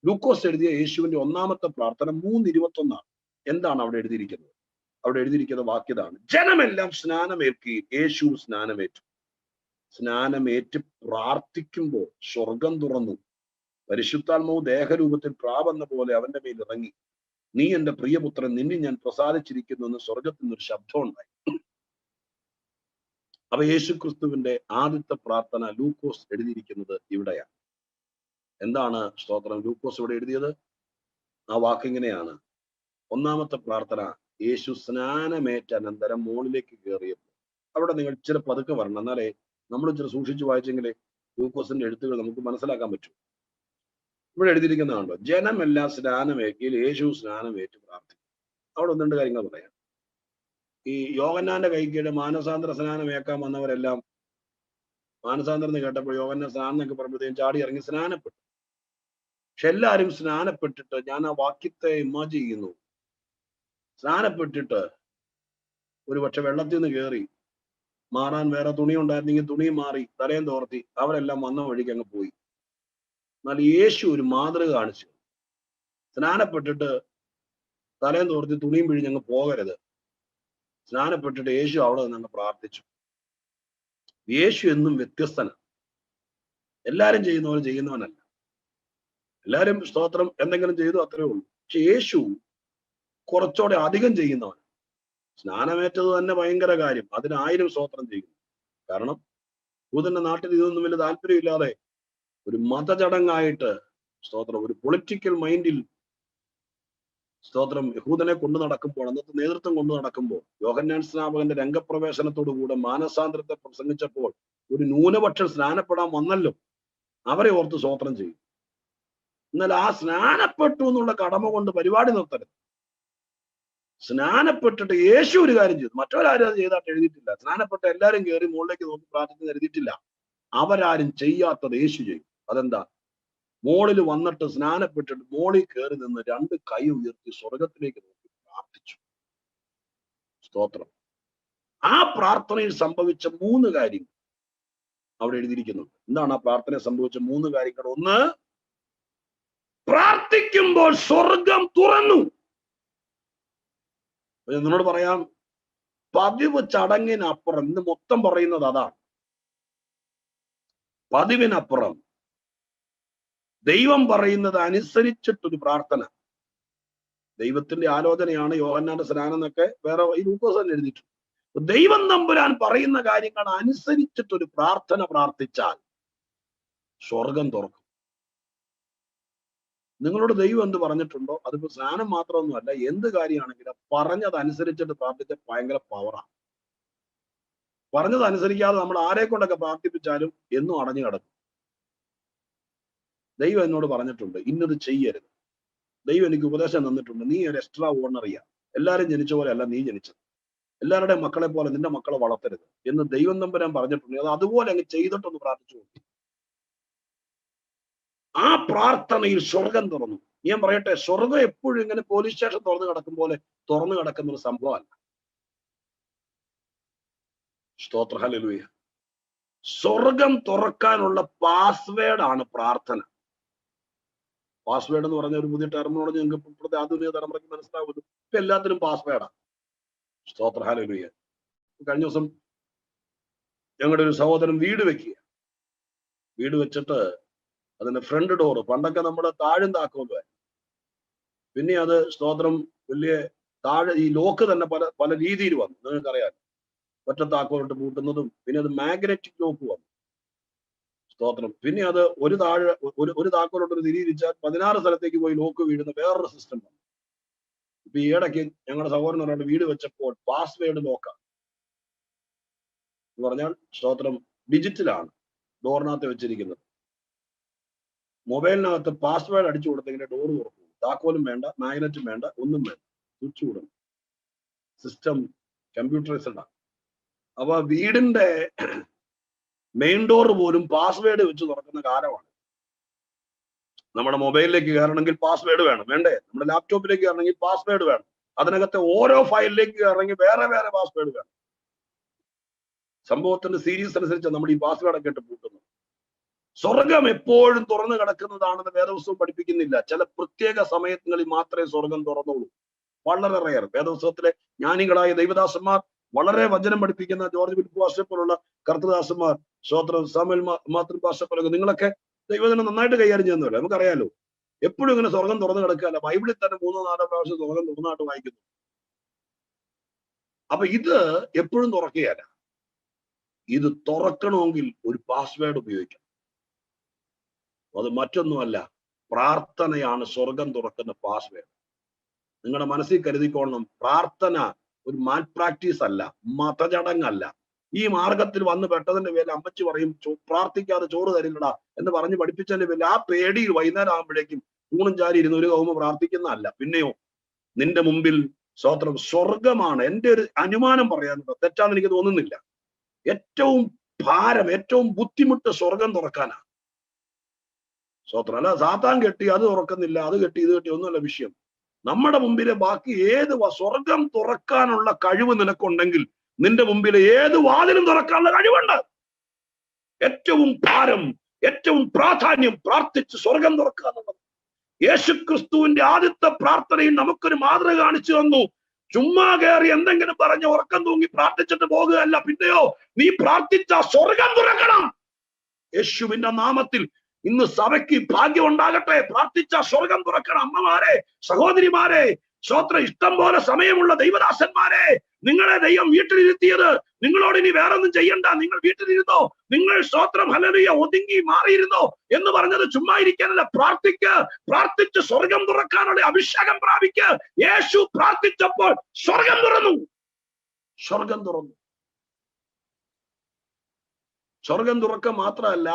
ലൂക്കോസ് എഴുതിയ യേശുവിന്റെ 1-ാമത്തെ പ്രാർത്ഥന 3:21. എന്താണ് അവിടെ എഴുതിയിരിക്കുന്നത്? അവിടെ എഴുതിയിരിക്കുന്ന വാക്യതാണ്, ജനമെല്ലാം സ്നാനമേൽക്കുകയും യേശു സ്നാനമേറ്റു. സ്നാനമേറ്റ് പ്രാർത്ഥിക്കുമ്പോൾ സ്വർഗം തുറന്നു, പരിശുദ്ധാത്മാവ് ദേഹരൂപത്തിൽ പ്രാവെന്ന പോലെ അവന്റെ മേൽ ഇറങ്ങി. നീ എന്റെ പ്രിയപുത്രൻ, നിന്നെ ഞാൻ പ്രസാദിച്ചിരിക്കുന്നു എന്ന് സ്വർഗത്തിൽ നിന്നൊരു ശബ്ദം ഉണ്ടായി. അപ്പൊ യേശുക്രിസ്തുവിന്റെ ആദ്യത്തെ പ്രാർത്ഥന ലൂക്കോസ് എഴുതിയിരിക്കുന്നത് ഇവിടെയാണ്. എന്താണ് സ്തോത്രം ലൂക്കോസ് ഇവിടെ എഴുതിയത്? ആ വാക്കിങ്ങനെയാണ്. 1-ാമത്തെ പ്രാർത്ഥന, യേശു സ്നാനമേറ്റ അനന്തരം മുകളിലേക്ക് കയറിയപ്പോൾ. അവിടെ നിങ്ങൾ ഇച്ചിരി പതുക്കെ വരണം, എന്നാലേ നമ്മൾ ഇച്ചിരി സൂക്ഷിച്ചു വായിച്ചെങ്കിലേ ലൂക്കോസിന്റെ എഴുത്തുകൾ നമുക്ക് മനസ്സിലാക്കാൻ പറ്റൂ. ഇവിടെ എഴുതിയിരിക്കുന്നതാണല്ലോ, ജനമെല്ലാം സ്നാനമേക്കിൽ യേശു സ്നാനമേറ്റ് പ്രാർത്ഥിക്കും. അവിടെ ഒന്ന് രണ്ട് കാര്യങ്ങൾ പറയാം. ഈ യോഹന്നാന്റെ കൈക്കീഴ് മാനസാന്തര സ്നാനം ഏക്കാൻ വന്നവരെല്ലാം മാനസാന്തരം എന്ന് കേട്ടപ്പോൾ യോഹന്നാൻ സ്നാനം എന്നൊക്കെ പറയുമ്പോഴത്തേക്കും ചാടി ഇറങ്ങി സ്നാനപ്പെട്ടു. പക്ഷെ എല്ലാവരും സ്നാനപ്പെട്ടിട്ട്, ഞാൻ ആ വാക്യത്തെ ഇമാജിൻ ചെയ്യുന്നു, സ്നാനപ്പെട്ടിട്ട് ഒരു പക്ഷെ വെള്ളത്തിൽ നിന്ന് കയറി മാറാൻ വേറെ തുണി ഉണ്ടായിരുന്നെങ്കിൽ തുണി മാറി തലയും തോർത്തി അവരെല്ലാം വന്ന വഴിക്ക് അങ്ങ് പോയി. എന്നാൽ യേശു ഒരു മാതൃക കാണിച്ചു. സ്നാനപ്പെട്ടിട്ട് തലയും തോർത്തി തുണിയും പിഴിഞ്ഞങ്ങ് പോകരുത്. സ്നാനപ്പെട്ടിട്ട് യേശു അവിടെ നിന്ന് പ്രാർത്ഥിച്ചു. യേശു എന്നും വ്യത്യസ്തനാണ്. എല്ലാരും ചെയ്യുന്ന പോലെ ചെയ്യുന്നവനല്ല. എല്ലാരും സ്തോത്രം എന്തെങ്കിലും ചെയ്തു അത്രേ ഉള്ളൂ. പക്ഷെ യേശു കുറച്ചുകൂടെ അധികം ചെയ്യുന്നവൻ. സ്നാനമേറ്റത് തന്നെ ഭയങ്കര കാര്യം, അതിന് 1000 സ്തോത്രം ചെയ്യുന്നു. കാരണം യൂതന്റെ നാട്ടിൽ ഇതൊന്നും വലിയ താല്പര്യമില്ലാതെ ഒരു മതചടങ്ങായിട്ട് സ്തോത്രം, ഒരു പൊളിറ്റിക്കൽ മൈൻഡിൽ സ്തോത്രം യഹൂദനെ കൊണ്ടു നടക്കുമ്പോൾ, അന്നത്തെ നേതൃത്വം കൊണ്ടു നടക്കുമ്പോൾ, യോഹന്നാൻ സ്നാപകന്റെ രംഗപ്രവേശനത്തോടുകൂടെ മാനസാന്തരത്തെ പ്രസംഗിച്ചപ്പോൾ ഒരു ന്യൂനപക്ഷം സ്നാനപ്പെടാൻ വന്നല്ലോ, അവരെ ഓർത്ത് സ്തോത്രം ചെയ്യും. എന്നാൽ ആ സ്നാനപ്പെട്ടു എന്നുള്ള കടമ കൊണ്ട് പരിപാടി നിർത്തരുത്. സ്നാനപ്പെട്ടിട്ട് യേശു ഒരു കാര്യം ചെയ്തു, മറ്റവരാരും അത് ചെയ്തായിട്ട് എഴുതിയിട്ടില്ല. സ്നാനപ്പെട്ട എല്ലാവരും കയറി മുകളിലേക്ക് നോക്കി പ്രാർത്ഥിക്കുന്ന എഴുതിയിട്ടില്ല. അവരാരും ചെയ്യാത്തത് യേശു ചെയ്യും. അതെന്താ? മോളിൽ വന്നിട്ട് സ്നാനപ്പെട്ടിട്ട് മോളിൽ കയറി നിന്ന് 2 കൈ ഉയർത്തി സ്വർഗത്തിലേക്ക് നോക്കി പ്രാർത്ഥിച്ചു. സ്തോത്രം. ആ പ്രാർത്ഥനയിൽ സംഭവിച്ച 3 കാര്യങ്ങൾ അവിടെ എഴുതിയിരിക്കുന്നുണ്ട്. എന്താണ് ആ പ്രാർത്ഥനയിൽ സംഭവിച്ച 3 കാര്യങ്ങൾ? ഒന്ന്, പ്രാർത്ഥിക്കുമ്പോൾ സ്വർഗം തുറന്നു. നിന്നോട് പറയാം, പതിവ് ചടങ്ങിനപ്പുറം, ഇന്ന് മൊത്തം പറയുന്നത് അതാണ്. പതിവിനപ്പുറം ദൈവം പറയുന്നത് അനുസരിച്ചിട്ടൊരു പ്രാർത്ഥന. ദൈവത്തിന്റെ ആലോചനയാണ് യോഹന്നാന്റെ സ്നാനം എന്നൊക്കെ വേറെ ഈ ലൂക്കോസ് തന്നെ എഴുതിയിട്ടുണ്ട്. ദൈവം തമ്പുരാൻ പറയുന്ന കാര്യങ്ങൾ അനുസരിച്ചിട്ടൊരു പ്രാർത്ഥന പ്രാർത്ഥിച്ചാൽ സ്വർഗം തുറക്കും. നിങ്ങളോട് ദൈവം എന്ത് പറഞ്ഞിട്ടുണ്ടോ, അതിപ്പോ സ്നാനം മാത്രമൊന്നുമല്ല, എന്ത് കാര്യമാണെങ്കിലും പറഞ്ഞത് അനുസരിച്ചിട്ട് പ്രാർത്ഥിച്ച ഭയങ്കര പവറാണ്. പറഞ്ഞത് അനുസരിക്കാതെ നമ്മൾ ആരെ കൊണ്ടൊക്കെ പ്രാർത്ഥിപ്പിച്ചാലും എന്നും അടഞ്ഞു കിടക്കും. ദൈവം എന്നോട് പറഞ്ഞിട്ടുണ്ട് ഇന്നത് ചെയ്യരുത്. ദൈവം എനിക്ക് ഉപദേശം തന്നിട്ടുണ്ട്, നീ ഒരു എക്സ്ട്രാ ഓർഡിനറിയാ, എല്ലാവരും ജനിച്ച പോലെ അല്ല നീ ജനിച്ചത്, എല്ലാവരുടെയും മക്കളെ പോലെ നിന്റെ മക്കളെ വളർത്തരുത് എന്ന് ദൈവം തമ്പുരാൻ പറഞ്ഞിട്ടുണ്ട്. അത് അതുപോലെ അങ്ങ് ചെയ്തിട്ടൊന്ന് പ്രാർത്ഥിച്ചു നോക്കി. ആ പ്രാർത്ഥനയിൽ സ്വർഗം തുറന്നു. ഞാൻ പറയട്ടെ, സ്വർഗം എപ്പോഴും ഇങ്ങനെ പോലീസ് സ്റ്റേഷൻ തുറന്നു കിടക്കും പോലെ തുറന്നു കിടക്കുന്ന ഒരു സംഭവമല്ല. സ്തോത്ര, ഹല്ലേലൂയ. സ്വർഗം തുറക്കാനുള്ള പാസ്വേഡ് ആണ് പ്രാർത്ഥന. പാസ്വേഡ് എന്ന് പറഞ്ഞ ഒരു പുതിയ ടെർമിനോളജി നിങ്ങൾക്ക് ഇപ്പോഴത്തെ ആധുനിക തലമുറയ്ക്ക് മനസ്സിലാവുന്നു. ഇപ്പൊ എല്ലാത്തിനും പാസ്വേഡാണ്. സ്തോത്ര, ഹല്ലേലൂയ. കഴിഞ്ഞ ദിവസം ഞങ്ങളുടെ ഒരു സഹോദരൻ വീട് വെക്കുക. വീട് വെച്ചിട്ട് അതിന്റെ ഫ്രണ്ട് ഡോറ്, പണ്ടൊക്കെ നമ്മുടെ താഴും താക്കോലും, പിന്നെ അത് സ്തോത്രം വലിയ താഴെ ഈ ലോക്ക് തന്നെ പല പല രീതിയിൽ വന്നു. നിങ്ങൾക്കറിയാം, ഒറ്റ താക്കോലിട്ട് പൂട്ടുന്നതും, പിന്നെ അത് മാഗ്നറ്റിക് ലോക്ക് വന്നു. സ്തോത്രം. പിന്നെ അത് ഒരു താക്കോലോട്ട് ഒരു തിരിയിച്ചാൽ 16 സ്ഥലത്തേക്ക് പോയി ലോക്ക് വീഴുന്ന വേറൊരു സിസ്റ്റം വന്നു. ഇപ്പൊ ഈ ഇടയ്ക്ക് ഞങ്ങളുടെ സഹോദരൻ ഒരാളുടെ വീട് വെച്ചപ്പോൾ പാസ്വേഡ് ലോക്കാണ് എന്ന് പറഞ്ഞാൽ സ്തോത്രം ഡിജിറ്റലാണ് ഡോറിനകത്ത് വെച്ചിരിക്കുന്നത്. മൊബൈലിനകത്ത് പാസ്വേഡ് അടിച്ചു കൊടുത്തെങ്കിൽ ഡോർ തുറക്കും. താക്കോലും വേണ്ട, മാഗ്നറ്റും വേണ്ട, ഒന്നും വേണ്ട, സ്വിച്ച് കൊടുക്കും. സിസ്റ്റം കമ്പ്യൂട്ടറൈസ്ഡ് ആണ്. അപ്പൊ വീടിന്റെ മെയിൻ ഡോർ പോലും പാസ്വേഡ് വെച്ച് തുറക്കുന്ന കാലമാണ്. നമ്മുടെ മൊബൈലിലേക്ക് കയറണമെങ്കിൽ പാസ്വേഡ് വേണം, വേണ്ടേ? നമ്മുടെ ലാപ്ടോപ്പിലേക്ക് കയറണമെങ്കിൽ പാസ്വേഡ് വേണം. അതിനകത്തെ ഓരോ ഫയലിലേക്ക് കയറണമെങ്കിൽ വേറെ വേറെ പാസ്വേഡ് വേണം. സംഭവത്തിന്റെ സീരീസ് അനുസരിച്ച് നമ്മൾ ഈ പാസ്വേഡ് ഒക്കെ ഇട്ട് പൂട്ടുന്നു. സ്വർഗം എപ്പോഴും തുറന്നു കിടക്കുന്നതാണെന്ന് വേദപുസ്തകം പഠിപ്പിക്കുന്നില്ല. ചില പ്രത്യേക സമയങ്ങളിൽ മാത്രമേ സ്വർഗം തുറന്നുള്ളൂ. വളരെ റയർ. വേദപുസ്തകത്തിലെ ജ്ഞാനികളായ ദൈവദാസന്മാർ, വളരെ വചനം പഠിപ്പിക്കുന്ന ജോർജ് ഫിലിപ്പ് പാസ്റ്റർ പോലുള്ള കർത്തദാസന്മാർ, സ്തോത്രം സാമുവേൽ മാത്യു പാസ്റ്റർ പോലൊക്കെ, നിങ്ങളൊക്കെ ദൈവജനം നന്നായിട്ട് കൈകാര്യം ചെയ്യുന്നവരല്ലേ, നമുക്കറിയാലോ. എപ്പോഴും ഇങ്ങനെ സ്വർഗം തുറന്നു കിടക്കുകയല്ല. ബൈബിളിൽ തന്നെ 3-4 പ്രാവശ്യം സ്വർഗം തുറന്നായിട്ട് വായിക്കുന്നു. അപ്പൊ ഇത് എപ്പോഴും തുറക്കുകയല്ല. ഇത് തുറക്കണമെങ്കിൽ ഒരു പാസ്വേഡ് ഉപയോഗിക്കണം. അത് മറ്റൊന്നുമല്ല, പ്രാർത്ഥനയാണ് സ്വർഗം തുറക്കുന്ന പാസ്വേഡ്. നിങ്ങളുടെ മനസ്സിൽ കരുതിക്കൊള്ളണം, പ്രാർത്ഥന ഒരു മാൽ പ്രാക്ടീസ് അല്ല, മതചടങ്ങല്ല. ഈ മാർഗത്തിൽ വന്ന് പെട്ടതിന്റെ പേരിൽ അമ്മച്ചി പറയും പ്രാർത്ഥിക്കാതെ ചോറ് തരില്ലടാ എന്ന് പറഞ്ഞ് പഠിപ്പിച്ചതിന്റെ പേരിൽ ആ പേടിയിൽ വൈകുന്നേരം ആകുമ്പോഴേക്കും ഊണും ചാരി ഇരുന്ന് ഒരു കൗമ പ്രാർത്ഥിക്കുന്നതല്ല. പിന്നെയോ നിന്റെ മുമ്പിൽ സ്തോത്രം സ്വർഗമാണ്. എന്റെ ഒരു അനുമാനം പറയാനുണ്ടോ, തെറ്റാന്ന് എനിക്ക് തോന്നുന്നില്ല. ഏറ്റവും ഭാരം, ഏറ്റവും ബുദ്ധിമുട്ട് സ്വർഗം തുറക്കാനാണ്. സ്തോത്രം. അല്ല സാത്താൻ കെട്ടി അത് തുറക്കുന്നില്ല, അത് കെട്ടി ഇത് കെട്ടി ഒന്നുമല്ല വിഷയം. നമ്മുടെ മുമ്പിലെ ബാക്കി ഏത് സ്വർഗം തുറക്കാനുള്ള കഴിവ് നിനക്കുണ്ടെങ്കിൽ നിന്റെ മുമ്പിലെ ഏത് വാതിലും തുറക്കാനുള്ള കഴിവുണ്ട്. ഏറ്റവും ഭാരം, ഏറ്റവും പ്രാധാന്യം പ്രാർത്ഥിച്ച് സ്വർഗം തുറക്കുക എന്നുള്ളത്. യേശുക്രിസ്തുവിന്റെ ആദ്യത്തെ പ്രാർത്ഥനയിൽ നമുക്കൊരു മാതൃക കാണിച്ചു തന്നു. ചുമ്മാ കയറി എന്തെങ്കിലും പറഞ്ഞ് ഉറക്കം തൂങ്ങി പ്രാർത്ഥിച്ചിട്ട് പോകുകയല്ല. പിന്നെയോ നീ പ്രാർത്ഥിച്ച സ്വർഗം തുറക്കണം. യേശുവിന്റെ നാമത്തിൽ ഇന്ന് സഭയ്ക്ക് ഭാഗ്യം ഉണ്ടാകട്ടെ. പ്രാർത്ഥിച്ച സ്വർഗം തുറക്കണം. അമ്മമാരെ, സഹോദരിമാരെ, സ്തോത്രം, ഇഷ്ടം പോലെ സമയമുള്ള ദൈവദാസന്മാരെ, നിങ്ങളെ ദൈവം വീട്ടിലിരുത്തിയത് നിങ്ങളോട് ഇനി വേറൊന്നും ചെയ്യണ്ട, നിങ്ങൾ വീട്ടിലിരുന്നോ, നിങ്ങൾ സ്തോത്രം ഹല്ലേലൂയ ഒതുങ്ങി മാറിയിരുന്നോ എന്ന് പറഞ്ഞത് ചുമ്മാ ഇരിക്കാനല്ല. പ്രാർത്ഥിച്ച് സ്വർഗം തുറക്കാനുള്ള അഭിഷേകം പ്രാപിക്ക്. യേശു പ്രാർത്ഥിച്ചപ്പോൾ സ്വർഗം തുറന്നു. സ്വർഗം തുറക്ക മാത്രമല്ല,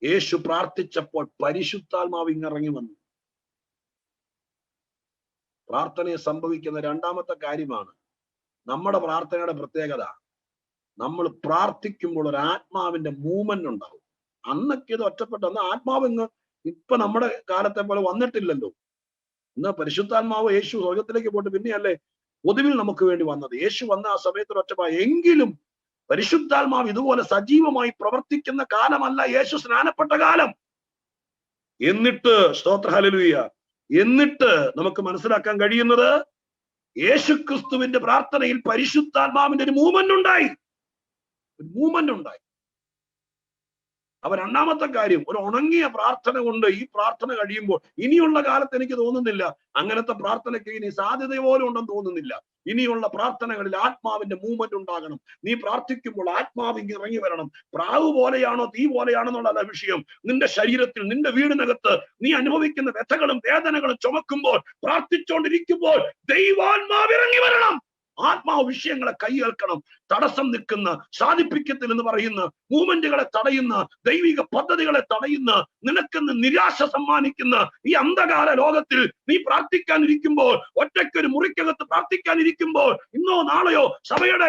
യേശു പ്രാർത്ഥിച്ചപ്പോൾ പരിശുദ്ധാത്മാവ് ഇങ്ങിറങ്ങി വന്നു. പ്രാർത്ഥനയെ സംഭവിക്കുന്ന രണ്ടാമത്തെ കാര്യമാണ് നമ്മുടെ പ്രാർത്ഥനയുടെ പ്രത്യേകത. നമ്മൾ പ്രാർത്ഥിക്കുമ്പോൾ ഒരു ആത്മാവിന്റെ മൂവ്മെന്റ് ഉണ്ടാവും. അന്നൊക്കെ ഇത് ഒറ്റപ്പെട്ട ആത്മാവ് ഇപ്പൊ നമ്മുടെ കാലത്തെ പോലെ വന്നിട്ടില്ലല്ലോ. ഇന്ന് പരിശുദ്ധാത്മാവ് യേശു സ്വർഗത്തിലേക്ക് പോയിട്ട് പിന്നെയല്ലേ ഒടുവിൽ നമുക്ക് വേണ്ടി വന്നത്. യേശു വന്ന ആ സമയത്ത് ഒറ്റപ്പാ. എങ്കിലും പരിശുദ്ധാത്മാവ് ഇതുപോലെ സജീവമായി പ്രവർത്തിക്കുന്ന കാലമല്ല യേശു സ്നാനപ്പെട്ട കാലം. എന്നിട്ട് സ്തോത്ര ഹല്ലേലൂയ, എന്നിട്ട് നമുക്ക് മനസ്സിലാക്കാൻ കഴിയുന്നത് യേശുക്രിസ്തുവിന്റെ പ്രാർത്ഥനയിൽ പരിശുദ്ധാത്മാവിന്റെ ഒരു മൂവ്മെന്റ് ഉണ്ടായി. അപ്പൊ രണ്ടാമത്തെ കാര്യം, ഒരു ഉണങ്ങിയ പ്രാർത്ഥന കൊണ്ട് ഈ പ്രാർത്ഥന കഴിയുമ്പോൾ ഇനിയുള്ള കാലത്ത് എനിക്ക് തോന്നുന്നില്ല അങ്ങനത്തെ പ്രാർത്ഥനയ്ക്ക് ഇനി സാധ്യത പോലും ഉണ്ടെന്ന് തോന്നുന്നില്ല. ഇനിയുള്ള പ്രാർത്ഥനകളിൽ ആത്മാവിന്റെ മൂവ്മെന്റ് ഉണ്ടാകണം. നീ പ്രാർത്ഥിക്കുമ്പോൾ ആത്മാവ് ഇറങ്ങി വരണം. പ്രാവ് പോലെയാണോ തീ പോലെയാണെന്നുള്ളതല്ല വിഷയം. നിന്റെ ശരീരത്തിൽ, നിന്റെ വീടിനകത്ത് നീ അനുഭവിക്കുന്ന വ്യഥകളും വേദനകളും ചുമക്കുമ്പോൾ, പ്രാർത്ഥിച്ചുകൊണ്ടിരിക്കുമ്പോൾ ദൈവാത്മാവ് ഇറങ്ങി വരണം. ആത്മാവ് വിഷയങ്ങളെ കൈയേൽക്കണം. തടസ്സം നിൽക്കുന്ന, സാധിപ്പിക്കത്തിൽ പറയുന്ന മൂവ്മെന്റുകളെ തടയുന്ന, ദൈവിക പദ്ധതികളെ തടയുന്ന, നിനക്കെന്ന് നിരാശ സമ്മാനിക്കുന്ന ഈ അന്ധകാര ലോകത്തിൽ നീ പ്രാർത്ഥിക്കാനിരിക്കുമ്പോൾ, ഒറ്റയ്ക്കൊരു മുറിക്കകത്ത് പ്രാർത്ഥിക്കാനിരിക്കുമ്പോൾ, ഇന്നോ നാളെയോ സഭയുടെ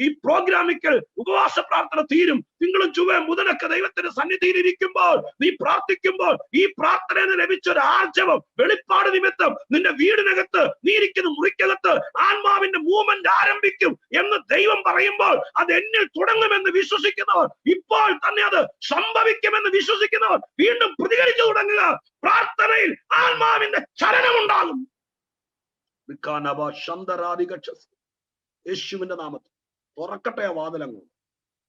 ഈ പ്രോഗ്രാമിക്കൽ ഉപവാസ പ്രാർത്ഥന തീരും. തിങ്കളും ചൊവ്വയും ബുധനൊക്കെ ദൈവത്തിന്റെ സന്നിധിയിൽ ഇരിക്കുമ്പോൾ, നീ പ്രാർത്ഥിക്കുമ്പോൾ ഈ പ്രാർത്ഥനയിൽ ലഭിച്ച ഒരു ആർജവം, വെളിപ്പാട് നിമിത്തം നിന്റെ വീടിനകത്ത്, നീ ഇരിക്കുന്ന മുറിക്കകത്ത് ആത്മാവിന്റെ മൂവ്മെന്റ് ആരംഭിക്കും എന്ന് ദൈവം പറയുമ്പോൾ അത് എന്നിൽ തുടങ്ങുമെന്ന് വിശ്വസിക്കുന്നവർ, ഇപ്പോൾ തന്നെ അത് സംഭവിക്കുമെന്ന് വിശ്വസിക്കുന്നവർ വീണ്ടും പ്രതികരിച്ചു തുടങ്ങുക. പ്രാർത്ഥനയിൽ ആത്മാവിന്റെ ചലനമുണ്ടാകും. യേശുവിന്റെ നാമത്തിൽ തുറക്കട്ടെ ആ വാതിലങ്ങ്.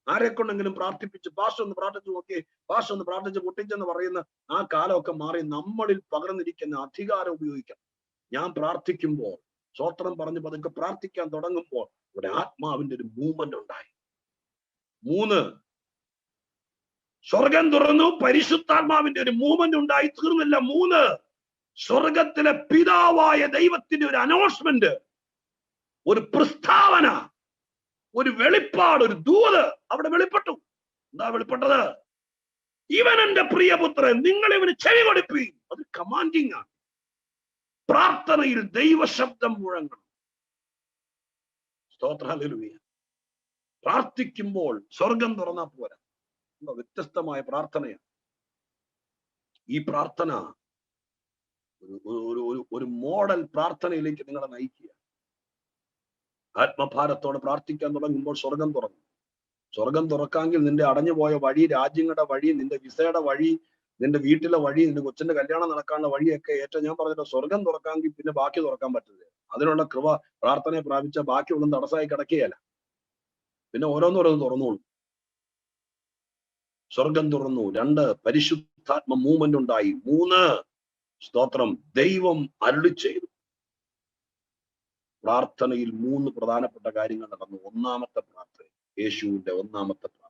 ആരെ കൊണ്ടെങ്കിലും പ്രാർത്ഥിപ്പിച്ച് പാസ്റ്റർ ഒന്ന് പ്രാർത്ഥിച്ചു നോക്കി, പാസ്റ്റർ ഒന്ന് പ്രാർത്ഥിച്ച് പൊട്ടിച്ചെന്ന് പറയുന്ന ആ കാലമൊക്കെ മാറി നമ്മളിൽ പകർന്നിരിക്കുന്ന അധികാരം ഉപയോഗിക്കണം. ഞാൻ പ്രാർത്ഥിക്കുമ്പോൾ, സ്തോത്രം പറഞ്ഞ് പതുക്കെ പ്രാർത്ഥിക്കാൻ തുടങ്ങുമ്പോൾ ഇവിടെ ആത്മാവിന്റെ ഒരു മൂവ്മെന്റ് ഉണ്ടായി. 3, സ്വർഗം തുറന്നു, പരിശുദ്ധാത്മാവിന്റെ ഒരു മൂവ്മെന്റ് ഉണ്ടായി. തീർന്നില്ല. 3, സ്വർഗത്തിലെ പിതാവായ ദൈവത്തിന്റെ ഒരു അനൗൺസ്മെന്റ്, ഒരു പ്രസ്താവന, ഒരു വെളിപ്പാട്, ഒരു ദൂത് അവിടെ വെളിപ്പെട്ടു. എന്താ വെളിപ്പെട്ടത്? ഇവൻ എന്റെ പ്രിയപുത്രൻ, നിങ്ങൾ ഇവന് ചെവി കൊടുപ്പീൻ. അത് കമാൻഡിങ് ആണ്. പ്രാർത്ഥനയിൽ ദൈവശബ്ദം മുഴങ്ങണം. സ്തോത്ര ഹല്ലേലൂയ. പ്രാർത്ഥിക്കുമ്പോൾ സ്വർഗം തുറന്നാ പോരാ, വ്യത്യസ്തമായ പ്രാർത്ഥനയാണ് ഈ പ്രാർത്ഥന. ഒരു മോഡൽ പ്രാർത്ഥനയിലേക്ക് നിങ്ങളെ നയിക്കുക. ആത്മഭാരത്തോടെ പ്രാർത്ഥിക്കാൻ തുടങ്ങുമ്പോൾ സ്വർഗം തുറന്നു. സ്വർഗം തുറക്കാമെങ്കിൽ നിന്റെ അടഞ്ഞുപോയ വഴി, രാജ്യങ്ങളുടെ വഴി, നിന്റെ വിസയുടെ വഴി, നിന്റെ വീട്ടിലെ വഴി, നിന്റെ കൊച്ചിന്റെ കല്യാണം നടക്കാനുള്ള വഴിയൊക്കെ ഏറ്റവും ഞാൻ പറഞ്ഞിട്ട് സ്വർഗം തുറക്കാമെങ്കിൽ പിന്നെ ബാക്കി തുറക്കാൻ പറ്റില്ല. അതിനുള്ള കൃപ പ്രാർത്ഥനയെ പ്രാപിച്ച ബാക്കിയുള്ള തടസ്സമായി കിടക്കുകയല്ല. പിന്നെ ഓരോന്നോരോന്ന് തുറന്നോളൂ. സ്വർഗം തുറന്നു. 2, പരിശുദ്ധാത്മ മൂവ്മെന്റ് ഉണ്ടായി. 3, സ്തോത്രം, ദൈവം അരുളി ചെയ്തു. പ്രാർത്ഥനയിൽ 3 പ്രധാനപ്പെട്ട കാര്യങ്ങൾ നടന്നു. ഒന്നാമത്തെ പ്രാർത്ഥന, യേശുവിന്റെ ഒന്നാമത്തെ പ്രാർത്ഥന.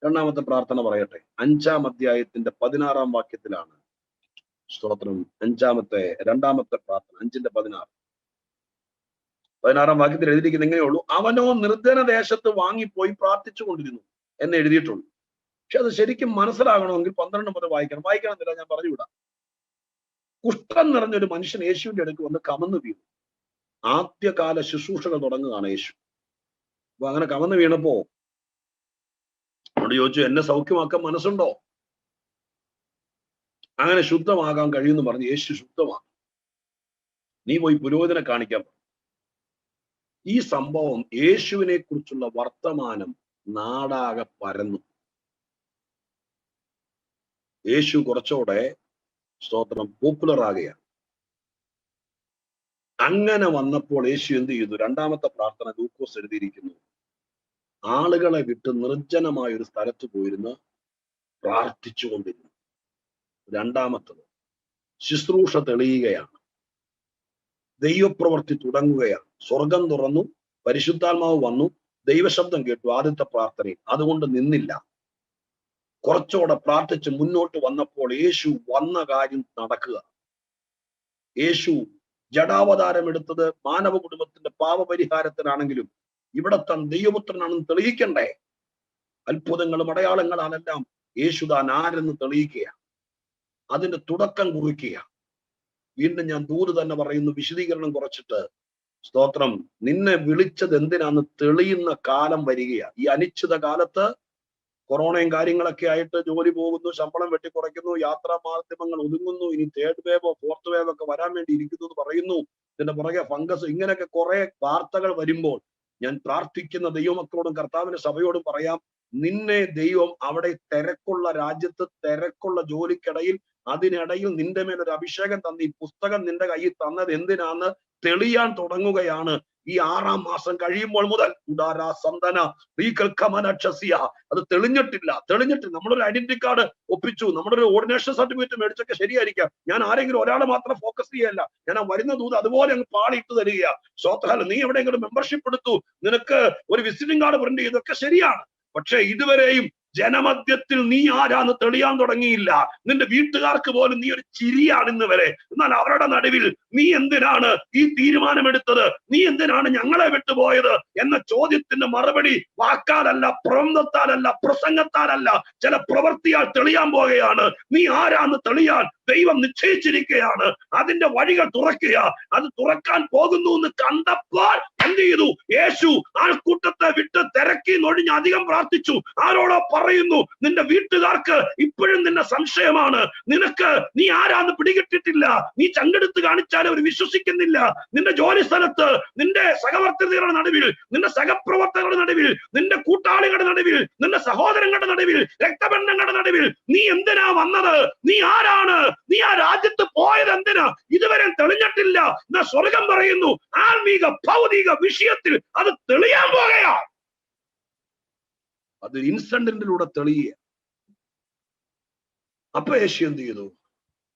രണ്ടാമത്തെ പ്രാർത്ഥന പറയട്ടെ. 5-ാം അധ്യായത്തിന്റെ 16-ാം വാക്യത്തിലാണ്. സ്തോത്രം, രണ്ടാമത്തെ പ്രാർത്ഥന 5-ന്റെ 16. 16-ാം വാക്യത്തിൽ എഴുതിയിരിക്കുന്ന എങ്ങനെയുള്ളൂ, അവനോ നിർജ്ജന ദേശത്ത് വാങ്ങിപ്പോയി പ്രാർത്ഥിച്ചു കൊണ്ടിരുന്നു എന്ന് എഴുതിയിട്ടുള്ളൂ. പക്ഷെ അത് ശരിക്കും മനസ്സിലാകണമെങ്കിൽ 12 മുതൽ വായിക്കണമെന്നില്ല, ഞാൻ പറഞ്ഞുവിടാം. കുഷ്ഠം നിറഞ്ഞൊരു മനുഷ്യൻ യേശുവിന്റെ അടുക്ക് വന്ന് കമന്നു വീണു. ആദ്യകാല ശുശ്രൂഷകൾ തുടങ്ങുകയാണ് യേശു. അപ്പൊ അങ്ങനെ കമന്നു വീണപ്പോ അവിടെ ചോദിച്ചു, എന്നെ സൗഖ്യമാക്കാൻ മനസ്സുണ്ടോ? അങ്ങനെ ശുദ്ധമാകാൻ കഴിയുമെന്ന് പറഞ്ഞ് യേശു ശുദ്ധമാക്കി. നീ പോയി പുരോഹിതനെ കാണിക്കാൻ. ഈ സംഭവം, യേശുവിനെ കുറിച്ചുള്ള വർത്തമാനം നാടാകെ പരന്നു. യേശു കുറച്ചുകൂടെ സ്തോത്രം പോപ്പുലർ ആകുകയാണ്. അങ്ങനെ വന്നപ്പോൾ യേശു എന്ത് ചെയ്തു? രണ്ടാമത്തെ പ്രാർത്ഥന ലൂക്കോസ് എഴുതിയിരിക്കുന്നു, ആളുകളെ വിട്ട് നിർജ്ജനമായ ഒരു സ്ഥലത്ത് പോയിരുന്ന് പ്രാർത്ഥിച്ചു കൊണ്ടിരുന്നു. രണ്ടാമത്തത് ശുശ്രൂഷ തെളിയുകയാണ്, ദൈവപ്രവൃത്തി തുടങ്ങുകയാണ്. സ്വർഗം തുറന്നു, പരിശുദ്ധാത്മാവ് വന്നു, ദൈവശബ്ദം കേട്ടു ആദ്യത്തെ പ്രാർത്ഥനയിൽ. അതുകൊണ്ട് നിന്നില്ല, കുറച്ചുകൂടെ പ്രാർത്ഥിച്ച് മുന്നോട്ട് വന്നപ്പോൾ യേശു വന്ന കാര്യം നടക്കുക. യേശു ജഡാവതാരം എടുത്തത് മാനവ കുടുംബത്തിന്റെ പാപപരിഹാരത്തിനാണെങ്കിലും ഇവിടെ താൻ ദൈവപുത്രനാണെന്ന് തെളിയിക്കണ്ടേ? അത്ഭുതങ്ങളും അടയാളങ്ങളാണെല്ലാം യേശു താൻ ആരെന്ന് തെളിയിക്കുക, അതിന്റെ തുടക്കം കുറിക്കുക. വീണ്ടും ഞാൻ ദൂത് തന്നെ പറയുന്നു, വിശദീകരണം കുറച്ചിട്ട്, സ്തോത്രം, നിന്നെ വിളിച്ചത് എന്തിനാന്ന് തെളിയുന്ന കാലം വരികയാണ്. ഈ അനിശ്ചിത കാലത്ത് കൊറോണയും കാര്യങ്ങളൊക്കെ ആയിട്ട് ജോലി പോകുന്നു, ശമ്പളം വെട്ടിക്കുറയ്ക്കുന്നു, യാത്രാ മാധ്യമങ്ങൾ ഒതുങ്ങുന്നു, ഇനി 3rd വേവോ 4th വേവോ ഒക്കെ വരാൻ വേണ്ടി ഇരിക്കുന്നു എന്ന് പറയുന്നു. ഇതിന്റെ പുറകെ ഫംഗസ്, ഇങ്ങനെയൊക്കെ കുറെ വാർത്തകൾ വരുമ്പോൾ ഞാൻ പ്രാർത്ഥിക്കുന്ന ദൈവമക്കളോടും കർത്താവിന്റെ സഭയോടും പറയാം, നിന്നെ ദൈവം അവിടെ തിരക്കുള്ള രാജ്യത്ത്, തിരക്കുള്ള ജോലിക്കിടയിൽ, അതിനിടയിൽ നിന്റെ മേലൊരു അഭിഷേകം തന്ന് ഈ പുസ്തകം നിന്റെ കയ്യിൽ തന്നത് എന്തിനാന്ന് തെളിയാൻ തുടങ്ങുകയാണ്. ഈ 6-ാം മാസം കഴിയുമ്പോൾ മുതൽ അത് തെളിഞ്ഞിട്ടില്ല. നമ്മളൊരു ഐഡന്റിറ്റി കാർഡ് ഒപ്പിച്ചു, നമ്മുടെ ഒരു ഓർഡിനേഷൻ സർട്ടിഫിക്കറ്റ് മേടിച്ചൊക്കെ ശരിയായിരിക്കാം. ഞാൻ ആരെങ്കിലും ഒരാളെ മാത്രം ഫോക്കസ് ചെയ്യല്ല, ഞാൻ ആ വരുന്ന ദൂത് അതുപോലെ അങ്ങ് പാളിയിട്ട് തരിക. സ്വത്തഹല, നീ എവിടെയെങ്കിലും മെമ്പർഷിപ്പ് എടുത്തു, നിനക്ക് ഒരു വിസിറ്റിംഗ് കാർഡ് പ്രിന്റ് ചെയ്തൊക്കെ ശരിയാണ്. പക്ഷെ ഇതുവരെയും ജനമധ്യത്തിൽ നീ ആരാന്ന് തെളിയാൻ തുടങ്ങിയില്ല. നിന്റെ വീട്ടുകാർക്ക് പോലും നീ ഒരു ചിരിയാണ് ഇന്ന് വരെ. എന്നാൽ അവരുടെ നടുവിൽ നീ എന്തിനാണ് ഈ തീരുമാനമെടുത്തത്, നീ എന്തിനാണ് ഞങ്ങളെ വിട്ടുപോയത് എന്ന ചോദ്യത്തിന്റെ മറുപടി വാക്കാലല്ല, പ്രബന്ധത്താലല്ല, പ്രസംഗത്താലല്ല, ചില പ്രവൃത്തിയാൽ തെളിയാൻ പോകുകയാണ്. നീ ആരാന്ന് തെളിയാൻ ദൈവം നിശ്ചയിച്ചിരിക്കുകയാണ്. അതിന്റെ വഴികൾ തുറക്കുക. അത് തുറക്കാൻ പോകുന്നു എന്ന് കണ്ടപ്പോൾ എന്ത് ചെയ്തു? യേശു ആൾക്കൂട്ടത്തെ വിട്ട് തിരക്കി നൊഴിഞ്ഞ് അധികം പ്രാർത്ഥിച്ചു. ആരോടോ പറയുന്നു, നിന്റെ വീട്ടുകാർക്ക് ഇപ്പോഴും നിന്നെ സംശയമാണ്, നിനക്ക് നീ ആരാന്ന് പിടികിട്ടിട്ടില്ല, നീ ചങ്കെടുത്ത് കാണിച്ചാലും അവർ വിശ്വസിക്കുന്നില്ല. നിന്റെ ജോലി സ്ഥലത്ത്, നിന്റെ സഹവർത്തികളുടെ നടുവിൽ, നിന്റെ സഹപ്രവർത്തകരുടെ നടുവിൽ, നിന്റെ കൂട്ടാളികളുടെ നടുവിൽ, നിന്റെ സഹോദരങ്ങളുടെ നടുവിൽ, രക്തബന്ധങ്ങളുടെ നടുവിൽ നീ എന്തിനാ വന്നത്? നീ ആരാണ്? നീ ആ രാജ്യത്ത് പോയത് എന്തിനാ? ഇതുവരെ തെളിഞ്ഞിട്ടില്ല. എന്നാ സ്വർഗം പറയുന്നു, ആത്മീക ഭൗതിക വിഷയത്തിൽ അത് തെളിയാൻ പോകുകയാണ്. അത് ഇൻസിഡന്റിലൂടെ തെളിയുക. അപ്പൊ യേശു എന്ത് ചെയ്തു?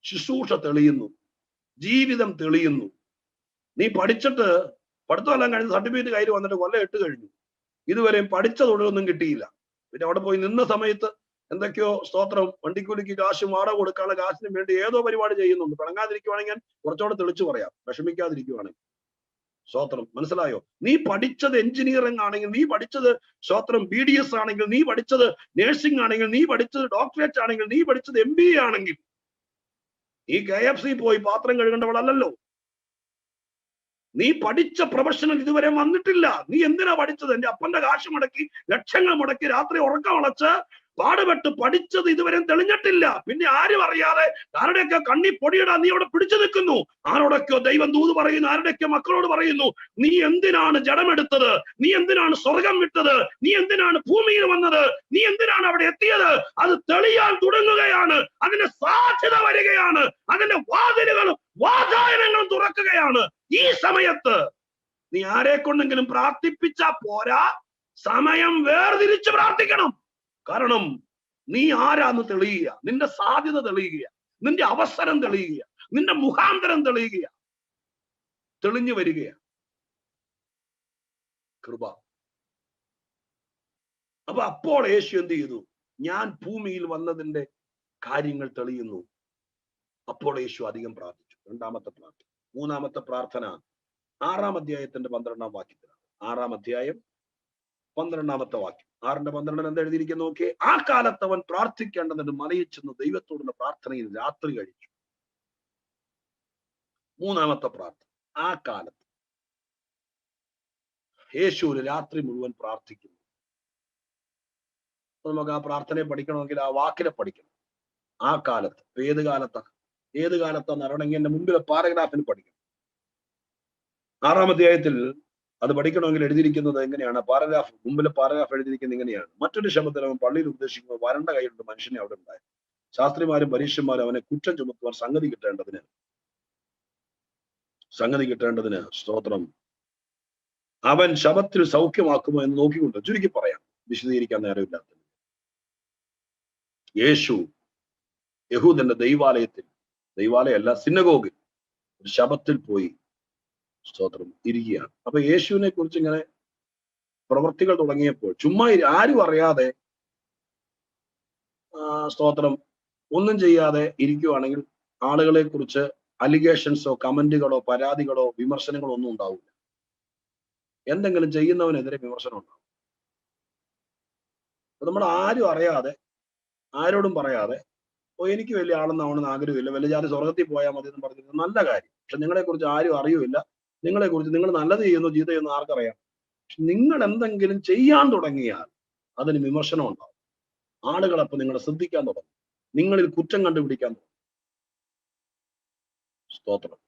ശുശ്രൂഷ തെളിയുന്നു, ജീവിതം തെളിയുന്നു. നീ പഠിച്ചിട്ട് പഠിത്തമെല്ലാം കഴിഞ്ഞ് സർട്ടിഫിക്കറ്റ് കയ്യിൽ വന്നിട്ട് കൊല്ലം 8 കഴിഞ്ഞു, ഇതുവരെയും പഠിച്ച തൊഴിലൊന്നും കിട്ടിയില്ല. പിന്നെ അവിടെ പോയി നിന്ന സമയത്ത് എന്തൊക്കെയോ സ്തോത്രം, വണ്ടിക്കൂലിക്ക് കാശ്, വാടക കൊടുക്കാനുള്ള കാശിന് വേണ്ടി ഏതോ പരിപാടി ചെയ്യുന്നുണ്ട്. പിണങ്ങാതിരിക്കുവാണെങ്കിൽ ഞാൻ കുറച്ചുകൂടെ തെളിച്ചു പറയാം, വിഷമിക്കാതിരിക്കുവാണെങ്കിൽ. സ്തോത്രം, മനസ്സിലായോ? നീ പഠിച്ചത് എഞ്ചിനീയറിംഗ് ആണെങ്കിൽ, നീ പഠിച്ചത് സ്തോത്രം BDS ആണെങ്കിൽ, നീ പഠിച്ചത് നേഴ്സിംഗ് ആണെങ്കിൽ, നീ പഠിച്ചത് ഡോക്ടറേറ്റ് ആണെങ്കിൽ, നീ പഠിച്ചത് MBA ആണെങ്കിൽ, നീ KFC പോയി പാത്രം കഴുകേണ്ടവളല്ലോ. നീ പഠിച്ച പ്രൊഫഷണൽ ഇതുവരെ വന്നിട്ടില്ല. നീ എന്തിനാ പഠിച്ചത്? എന്റെ അപ്പന്റെ കാശ് മുടക്കി, ലക്ഷങ്ങൾ മുടക്കി, രാത്രി ഉറക്കം വളച്ച് പാടുപെട്ട് പഠിച്ചത് ഇതുവരെ തെളിഞ്ഞിട്ടില്ല. പിന്നെ ആരും അറിയാതെ ആരുടെയൊക്കെ കണ്ണി പൊടിയിടാൻ നീ അവിടെ പിടിച്ചു നിൽക്കുന്നു. ആരോടൊക്കെയോ ദൈവം ദൂത് പറയുന്നു, ആരുടെയൊക്കെ മക്കളോട് പറയുന്നു, നീ എന്തിനാണ് ജഡമെടുത്തത്? നീ എന്തിനാണ് സ്വർഗം വിട്ടത്? നീ എന്തിനാണ് ഭൂമിയിൽ വന്നത്? നീ എന്തിനാണ് അവിടെ എത്തിയത്? അത് തെളിയാൻ തുടങ്ങുകയാണ്. അതിന്റെ സാധ്യത വരികയാണ്. അതിന്റെ വാതിലുകളും വാതായനങ്ങളും തുറക്കുകയാണ്. ഈ സമയത്ത് നീ ആരെ കൊണ്ടെങ്കിലും പ്രാർത്ഥിപ്പിച്ചാ പോരാ, സമയം വേർതിരിച്ച് പ്രാർത്ഥിക്കണം. കാരണം നീ ആരാന്ന് തെളിയുക, നിന്റെ സാധ്യത തെളിയുക, നിന്റെ അവസരം തെളിയുക, നിന്റെ മുഖാന്തരം തെളിയുക, തെളിഞ്ഞു വരികയാണ് കൃപ. അപ്പൊ അപ്പോൾ യേശു എന്ത് ചെയ്തു? ഞാൻ ഭൂമിയിൽ വന്നതിന്റെ കാര്യങ്ങൾ തെളിയുന്നു. അപ്പോൾ യേശു അധികം പ്രാർത്ഥിച്ചു. രണ്ടാമത്തെ പ്രാർത്ഥന. മൂന്നാമത്തെ പ്രാർത്ഥന, 6-ാം അധ്യായത്തിന്റെ 12-ാം വാക്യത്തിലാണ്. 6-ാം അധ്യായം 12-ാമത്തെ വാക്യം. 6:12 എന്താ എഴുതിയിരിക്കുന്നു നോക്കിയേ. ആ കാലത്ത് അവൻ പ്രാർത്ഥിക്കേണ്ടതിന് മലയിൽ ചെന്ന് ദൈവത്തോടുള്ള പ്രാർത്ഥനയിൽ രാത്രി കഴിച്ചു. 3-ാമത്തെ പ്രാർത്ഥന. ആ കാലത്ത് യേശു ഒരു രാത്രി മുഴുവൻ പ്രാർത്ഥിക്കുന്നു. നമുക്ക് ആ പ്രാർത്ഥനയെ പഠിക്കണമെങ്കിൽ ആ വാക്കിനെ പഠിക്കണം. ആ കാലത്ത്. ഏത് കാലത്താണ്? ഏത് കാലത്താന്ന് അറിയണമെങ്കിൽ എന്റെ മുമ്പിലെ പാരഗ്രാഫിന് പഠിക്കണം. 6-ാം അധ്യായത്തിൽ അത് പഠിക്കണമെങ്കിൽ എഴുതിയിരിക്കുന്നത് എങ്ങനെയാണ്? മുമ്പിലെ പാരഗ്രാഫ് എഴുതിയിരിക്കുന്നത് ഇങ്ങനെയാണ്. മറ്റൊരു ശബ്ദത്തിൽ അവൻ പള്ളിയിൽ ഉപദേശിക്കുമ്പോൾ വരണ്ട കൈയിലുള്ള മനുഷ്യനെ അവിടെ ഉണ്ടായി. ശാസ്ത്രിമാരും പരീക്ഷന്മാരും അവനെ കുറ്റം ചുമത്തുവാൻ സംഗതി കിട്ടേണ്ടതിന് സ്തോത്രം അവൻ ശബത്തിൽ സൗഖ്യമാക്കുമോ എന്ന് നോക്കിക്കൊണ്ട്, ചുരുക്കി പറയാം, വിശദീകരിക്കാൻ നേരമില്ലാത്ത, യേശു യഹൂദന്റെ ദൈവാലയമല്ല, സിനഗോഗിൽ ഒരു ശബത്തിൽ പോയി സ്തോത്രം ഇരിക്കുകയാണ്. അപ്പൊ യേശുവിനെ കുറിച്ച് ഇങ്ങനെ പ്രവൃത്തികൾ തുടങ്ങിയപ്പോൾ ചുമ്മാ ആരും അറിയാതെ സ്തോത്രം ഒന്നും ചെയ്യാതെ ഇരിക്കുവാണെങ്കിൽ ആളുകളെ കുറിച്ച് അലിഗേഷൻസോ കമന്റുകളോ പരാതികളോ വിമർശനങ്ങളോ ഒന്നും ഉണ്ടാവില്ല. എന്തെങ്കിലും ചെയ്യുന്നവനെതിരെ വിമർശനം ഉണ്ടാവും. നമ്മൾ ആരും അറിയാതെ ആരോടും പറയാതെ എനിക്ക് വലിയ ആളെന്നാവണമെന്ന് ആഗ്രഹമില്ല, വലിയ ജാതി സ്വർഗത്തിൽ പോയാൽ മതി എന്ന് പറഞ്ഞിരുന്നത് നല്ല കാര്യം. പക്ഷെ നിങ്ങളെ കുറിച്ച് ആരും അറിയുമില്ല. നിങ്ങളെ കുറിച്ച് നിങ്ങൾ നല്ലത് ചെയ്യുന്നു ചീത്ത ചെയ്യുന്നു ആർക്കറിയാം. പക്ഷെ നിങ്ങൾ എന്തെങ്കിലും ചെയ്യാൻ തുടങ്ങിയാൽ അതിന് വിമർശനം ഉണ്ടാവും. ആളുകളപ്പോൾ നിങ്ങളെ ശ്രദ്ധിക്കാൻ തുടങ്ങും, നിങ്ങളിൽ കുറ്റം കണ്ടുപിടിക്കാൻ തുടങ്ങും. സ്തോത്രം.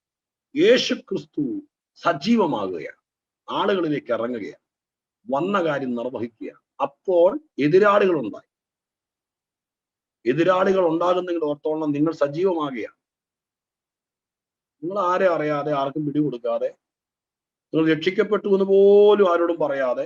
യേശു ക്രിസ്തു സജീവമാകുകയാണ്, ആളുകളിലേക്ക് ഇറങ്ങുകയാണ്, വന്ന കാര്യം നിർവഹിക്കുകയാണ്. അപ്പോൾ എതിരാളികൾ ഉണ്ടായി. എതിരാളികൾ ഉണ്ടാകുന്നെങ്കിൽ ഓർത്തോളം നിങ്ങൾ സജീവമാകുകയാണ്. നിങ്ങൾ ആരെ അറിയാതെ ആർക്കും പിടികൊടുക്കാതെ നിങ്ങൾ രക്ഷിക്കപ്പെട്ടു എന്ന് പോലും ആരോടും പറയാതെ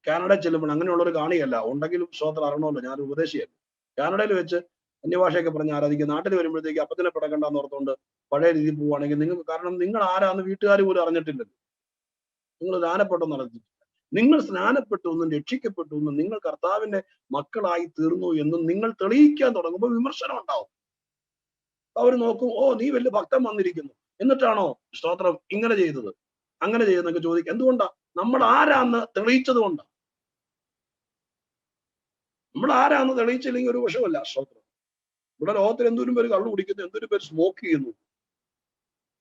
കാനഡയിൽ ചെല്ലുമ്പോൾ അങ്ങനെയുള്ളവർ കാണിയല്ല. ഉണ്ടെങ്കിലും സ്തോത്രം അറിയണമല്ലോ, ഞാനൊരു ഉപദേശിയല്ല. കാനഡയിൽ വെച്ച് അന്യഭാഷയൊക്കെ പറഞ്ഞ് ആരാധിക്കുക, നാട്ടിൽ വരുമ്പോഴത്തേക്ക് അപ്പത്തിനെ പിടക്കണ്ടെന്ന് ഓർത്തുകൊണ്ട് പഴയ രീതിയിൽ പോവുകയാണെങ്കിൽ നിങ്ങൾക്ക്, കാരണം നിങ്ങൾ ആരാന്ന് വീട്ടുകാർ പോലും അറിഞ്ഞിട്ടില്ലല്ലോ. നിങ്ങൾ സ്നാനപ്പെട്ടെന്ന് അറിഞ്ഞിട്ടില്ല. നിങ്ങൾ സ്നാനപ്പെട്ടു എന്നും രക്ഷിക്കപ്പെട്ടു എന്നും നിങ്ങൾ കർത്താവിന്റെ മക്കളായി തീർന്നു എന്നും നിങ്ങൾ തെളിയിക്കാൻ തുടങ്ങുമ്പോൾ വിമർശനം ഉണ്ടാവും. അവർ നോക്കും, ഓ നീ വലിയ ഭക്തൻ വന്നിരിക്കുന്നു, എന്നിട്ടാണോ സ്തോത്രം ഇങ്ങനെ ചെയ്തത് അങ്ങനെ ചെയ്തെന്നൊക്കെ ചോദിക്കും. എന്തുകൊണ്ടാ? നമ്മൾ ആരാന്ന് തെളിയിച്ചത് കൊണ്ടാ. നമ്മൾ ആരാന്ന് തെളിയിച്ചില്ലെങ്കിൽ ഒരു വശമല്ല. സ്തോത്രം. ഇവിടെ ലോകത്തിൽ എന്തോരും പേര് കള്ളു കുടിക്കുന്നു, എന്തോരും പേര് സ്മോക്ക് ചെയ്യുന്നു.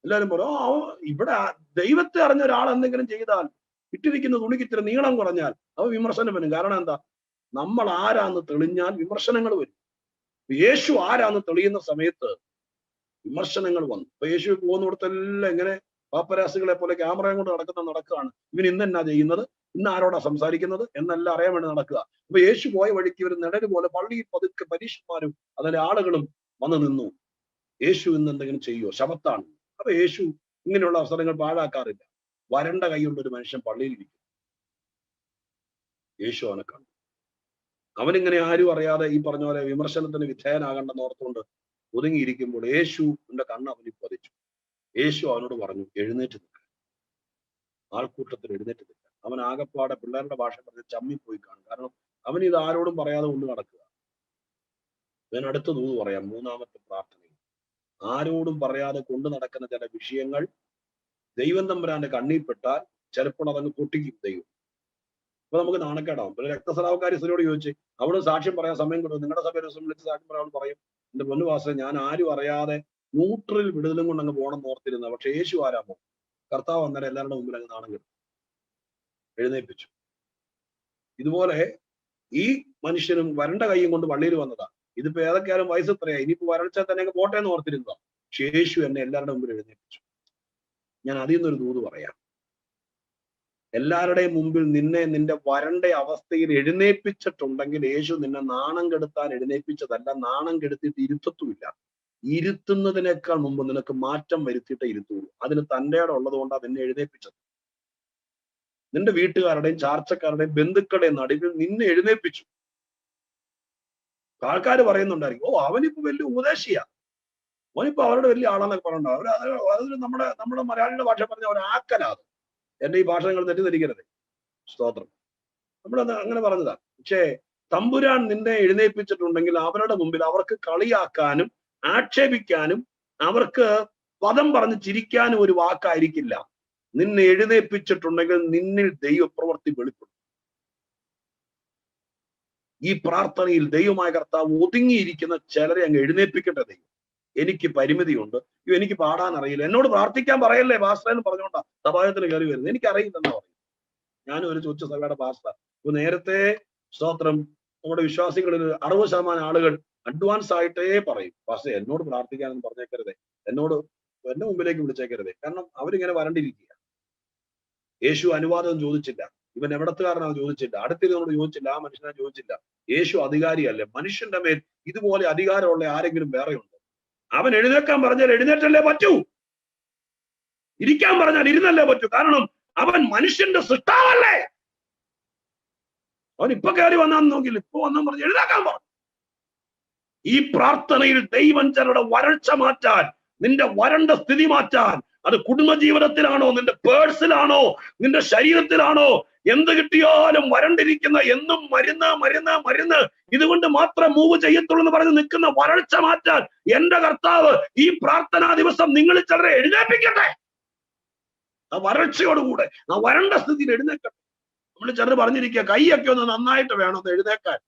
എല്ലാവരും പറയും, ഇവിടെ ദൈവത്തെ അറിഞ്ഞ ഒരാൾ എന്തെങ്കിലും ചെയ്താൽ, ഇട്ടിരിക്കുന്ന തുണിക്ക് ഇത്തിരി നീളം കുറഞ്ഞാൽ അവ വിമർശനം വരും. കാരണം എന്താ? നമ്മൾ ആരാന്ന് തെളിഞ്ഞാൽ വിമർശനങ്ങൾ വരും. യേശു ആരാന്ന് തെളിയുന്ന സമയത്ത് വിമർശനങ്ങൾ വന്നു. അപ്പൊ യേശു പോകുന്നിടത്തെല്ലാം ഇങ്ങനെ പാപ്പരാസികളെ പോലെ ക്യാമറയും കൊണ്ട് നടക്കുകയാണ്. ഇവൻ ഇന്നെന്നാ ചെയ്യുന്നത്, ഇന്ന് ആരോടാ സംസാരിക്കുന്നത് എന്നെല്ലാം അറിയാൻ വേണ്ടി നടക്കുക. അപ്പൊ യേശു പോയ വഴിക്ക് ഒരു നിഴല് പോലെ പള്ളിയിൽ പതുക്കെ പരീക്ഷന്മാരും അതിലെ ആളുകളും വന്നു നിന്നു. യേശു ഇന്ന് എന്തെങ്കിലും ചെയ്യുമോ? ശബത്താണ്. അപ്പൊ യേശു ഇങ്ങനെയുള്ള അവസരങ്ങൾ പാഴാക്കാറില്ല. വരണ്ട കൈയുള്ള ഒരു മനുഷ്യൻ പള്ളിയിൽ ഇരിക്കും. യേശു അവനെ കണ്ടു. അവനിങ്ങനെ ആരും അറിയാതെ ഈ പറഞ്ഞ പോലെ വിമർശനത്തിന് വിധേയനാകണ്ടെന്ന് ഓർത്തുകൊണ്ട് ഒതുങ്ങിയിരിക്കുമ്പോൾ യേശുവിന്റെ കണ്ണ് അവനിൽ പതിച്ചു. യേശു അവനോട് പറഞ്ഞു, എഴുന്നേറ്റ് നിൽക്കുക. ആൾക്കൂട്ടത്തിൽ എഴുന്നേറ്റ് നിൽക്കുക. അവൻ ആകപ്പാടെ പിള്ളേരുടെ ഭാഷ പറഞ്ഞ് ചമ്മിപ്പോയി കാണും. കാരണം അവൻ ഇത് ആരോടും പറയാതെ കൊണ്ട് നടക്കുക. ഞാൻ അടുത്ത ദൂത് പറയാം. 3-ാമത്തെ പ്രാർത്ഥനയിൽ ആരോടും പറയാതെ കൊണ്ടു നടക്കുന്ന ചില വിഷയങ്ങൾ ദൈവം തമ്പുരാന്റെ കണ്ണിൽപ്പെട്ടാൽ ചിലപ്പോൾ അതങ്ങ് പൊട്ടിക്കും ദൈവം. അപ്പൊ നമുക്ക് നാണക്കേടാവും. പിന്നെ രക്തസ്രാവക്കാരി സ്ത്രീയോട് ചോദിച്ച് അവിടെ സാക്ഷ്യം പറയാൻ സമയം കൊടുക്കും. നിങ്ങളുടെ സഭയിൽ വിളിച്ച് സാക്ഷ്യം പറയാൻ പറയും, എന്റെ പൊന്നുവാസ ഞാൻ ആരും അറിയാതെ ന്യൂട്രൽ വിടുതലും കൊണ്ട് അങ്ങ് പോകണം ഓർത്തിരുന്ന, പക്ഷെ യേശു ആരാമോ? കർത്താവ് അന്നേരം എല്ലാവരുടെ മുമ്പിൽ അങ്ങ് നാണം കെടും, എഴുന്നേൽപ്പിച്ചു. ഇതുപോലെ ഈ മനുഷ്യനും വരണ്ട കൈയും കൊണ്ട് പള്ളിയിൽ വന്നതാ. ഇതിപ്പോ ഏതൊക്കെയാലും വയസ്സ് എത്രയാ, ഇനിയിപ്പോ വരൾച്ച തന്നെ അങ്ങ് പോട്ടെ എന്ന് ഓർത്തിരുന്നതാ. പക്ഷെ യേശു എന്നെ എല്ലാവരുടെ മുമ്പിൽ എഴുന്നേൽപ്പിച്ചു. ഞാൻ അതിൽ നിന്നൊരു ദൂത് പറയാം. എല്ലാവരുടെയും മുമ്പിൽ നിന്റെ വരണ്ട അവസ്ഥയിൽ എഴുന്നേൽപ്പിച്ചിട്ടുണ്ടെങ്കിൽ യേശു നിന്നെ നാണം കെടുത്താൻ എഴുന്നേൽപ്പിച്ചതല്ല, നാണം കെടുത്തിട്ട് ഇരുത്തത്തുമില്ല. ഇരുത്തുന്നതിനേക്കാൾ മുമ്പ് നിനക്ക് മാറ്റം വരുത്തിയിട്ടേ ഇരുത്തുള്ളൂ. അതിന് തൻ്റെ ഇടം ഉള്ളത് കൊണ്ടാണ് നിന്നെ എഴുന്നേൽപ്പിച്ചത്. നിന്റെ വീട്ടുകാരുടെയും ചാർച്ചക്കാരുടെയും ബന്ധുക്കളുടെയും നടുവിൽ നിന്നെ എഴുന്നേൽപ്പിച്ചു. ആൾക്കാർ പറയുന്നുണ്ടായിരിക്കും, ഓ അവനിപ്പോ വലിയ ഉപദേശിയാ, അവനിപ്പോ അവരുടെ വലിയ ആളാന്നൊക്കെ പറഞ്ഞിട്ടുണ്ടാവും. അതിൽ നമ്മുടെ മലയാളിയുടെ ഭാഷ പറഞ്ഞ അവരാക്കലാത്. എന്റെ ഈ ഭാഷ നിങ്ങൾ തെറ്റിദ്ധരിക്കരുത്. സ്തോത്രം. നമ്മളത് അങ്ങനെ പറഞ്ഞതാ. പക്ഷേ തമ്പുരാൻ നിന്നെ എഴുന്നേൽപ്പിച്ചിട്ടുണ്ടെങ്കിൽ അവരുടെ മുമ്പിൽ അവർക്ക് കളിയാക്കാനും ആക്ഷേപിക്കാനും അവർക്ക് പദം പറഞ്ഞ് ചിരിക്കാനും ഒരു വാക്കായിരിക്കില്ല. നിന്നെ എഴുന്നേൽപ്പിച്ചിട്ടുണ്ടെങ്കിൽ നിന്നിൽ ദൈവപ്രവൃത്തി വെളിപ്പെടും. ഈ പ്രാർത്ഥനയിൽ ദൈവമായ കർത്താവ് ഒതുങ്ങിയിരിക്കുന്ന ചിലരെ അങ്ങ് എഴുന്നേൽപ്പിക്കട്ടെ. ദൈവം, എനിക്ക് പരിമിതിയുണ്ട്, എനിക്ക് പാടാൻ അറിയില്ല, എന്നോട് പ്രാർത്ഥിക്കാൻ പറയല്ലേ പാസ്റ്റർ എന്ന് പറഞ്ഞുകൊണ്ടാ സഭായത്തിൽ കയറി വരുന്നത്. എനിക്കറിയില്ലെന്നാ പറയും. ഞാനും ഒരു കൊച്ചു സഭയുടെ പാസ്റ്റർ. ഇപ്പൊ നേരത്തെ സ്തോത്രം നമ്മുടെ വിശ്വാസികളിൽ 60% ആളുകൾ അഡ്വാൻസ് ആയിട്ടേ പറയും, പാസ്റ്റർ എന്നോട് പ്രാർത്ഥിക്കാനെന്ന് പറഞ്ഞേക്കരുതേ, എന്റെ മുമ്പിലേക്ക് വിളിച്ചേക്കരുതേ. കാരണം അവരിങ്ങനെ വരണ്ടിരിക്കുക. യേശു അനുവാദം ചോദിച്ചില്ല, ഇവൻ എവിടത്തുകാരനാണ് ചോദിച്ചില്ല, അടുത്തിരുന്നോട് ചോദിച്ചില്ല, ആ മനുഷ്യനെ ചോദിച്ചില്ല. യേശു അധികാരിയല്ലേ? മനുഷ്യന്റെ മേൽ ഇതുപോലെ അധികാരമുള്ള ആരെങ്കിലും വേറെയുണ്ട്? അവൻ എഴുന്നേക്കാൻ പറഞ്ഞാൽ എഴുന്നേറ്റല്ലേ പറ്റൂ, ഇരിക്കാൻ പറഞ്ഞാൽ ഇരുന്നല്ലേ പറ്റൂ. കാരണം അവൻ മനുഷ്യന്റെ സൃഷ്ടാവല്ലേ. അവൻ ഇപ്പൊ കയറി വന്നാന്ന് നോക്കില്ല, ഇപ്പൊ വന്നാൻ പറഞ്ഞ് എഴുന്നേക്കാൻ പറഞ്ഞു. ഈ പ്രാർത്ഥനയിൽ ദൈവം ചിലരുടെ വരൾച്ച മാറ്റാൻ, നിന്റെ വരണ്ട സ്ഥിതി മാറ്റാൻ, അത് കുടുംബജീവിതത്തിലാണോ, നിന്റെ പേഴ്സിലാണോ, നിന്റെ ശരീരത്തിലാണോ, എന്ത് കിട്ടിയാലും വരണ്ടിരിക്കുന്ന, എന്നും മരുന്ന് മരുന്ന് മരുന്ന്, ഇതുകൊണ്ട് മാത്രം മൂവ് ചെയ്യത്തുള്ളൂ എന്ന് പറഞ്ഞ് നിൽക്കുന്ന വരൾച്ച മാറ്റാൻ എന്റെ കർത്താവ് ഈ പ്രാർത്ഥനാ ദിവസം നിങ്ങൾ ചിലരെ എഴുന്നേൽപ്പിക്കട്ടെ. ആ വരൾച്ചയോടുകൂടെ, ആ വരണ്ട സ്ഥിതിയിൽ എഴുന്നേക്കട്ടെ. നമ്മൾ ചിലർ പറഞ്ഞിരിക്കുക, കൈയൊക്കെ ഒന്ന് നന്നായിട്ട് വേണം ഒന്ന് എഴുന്നേക്കാൻ,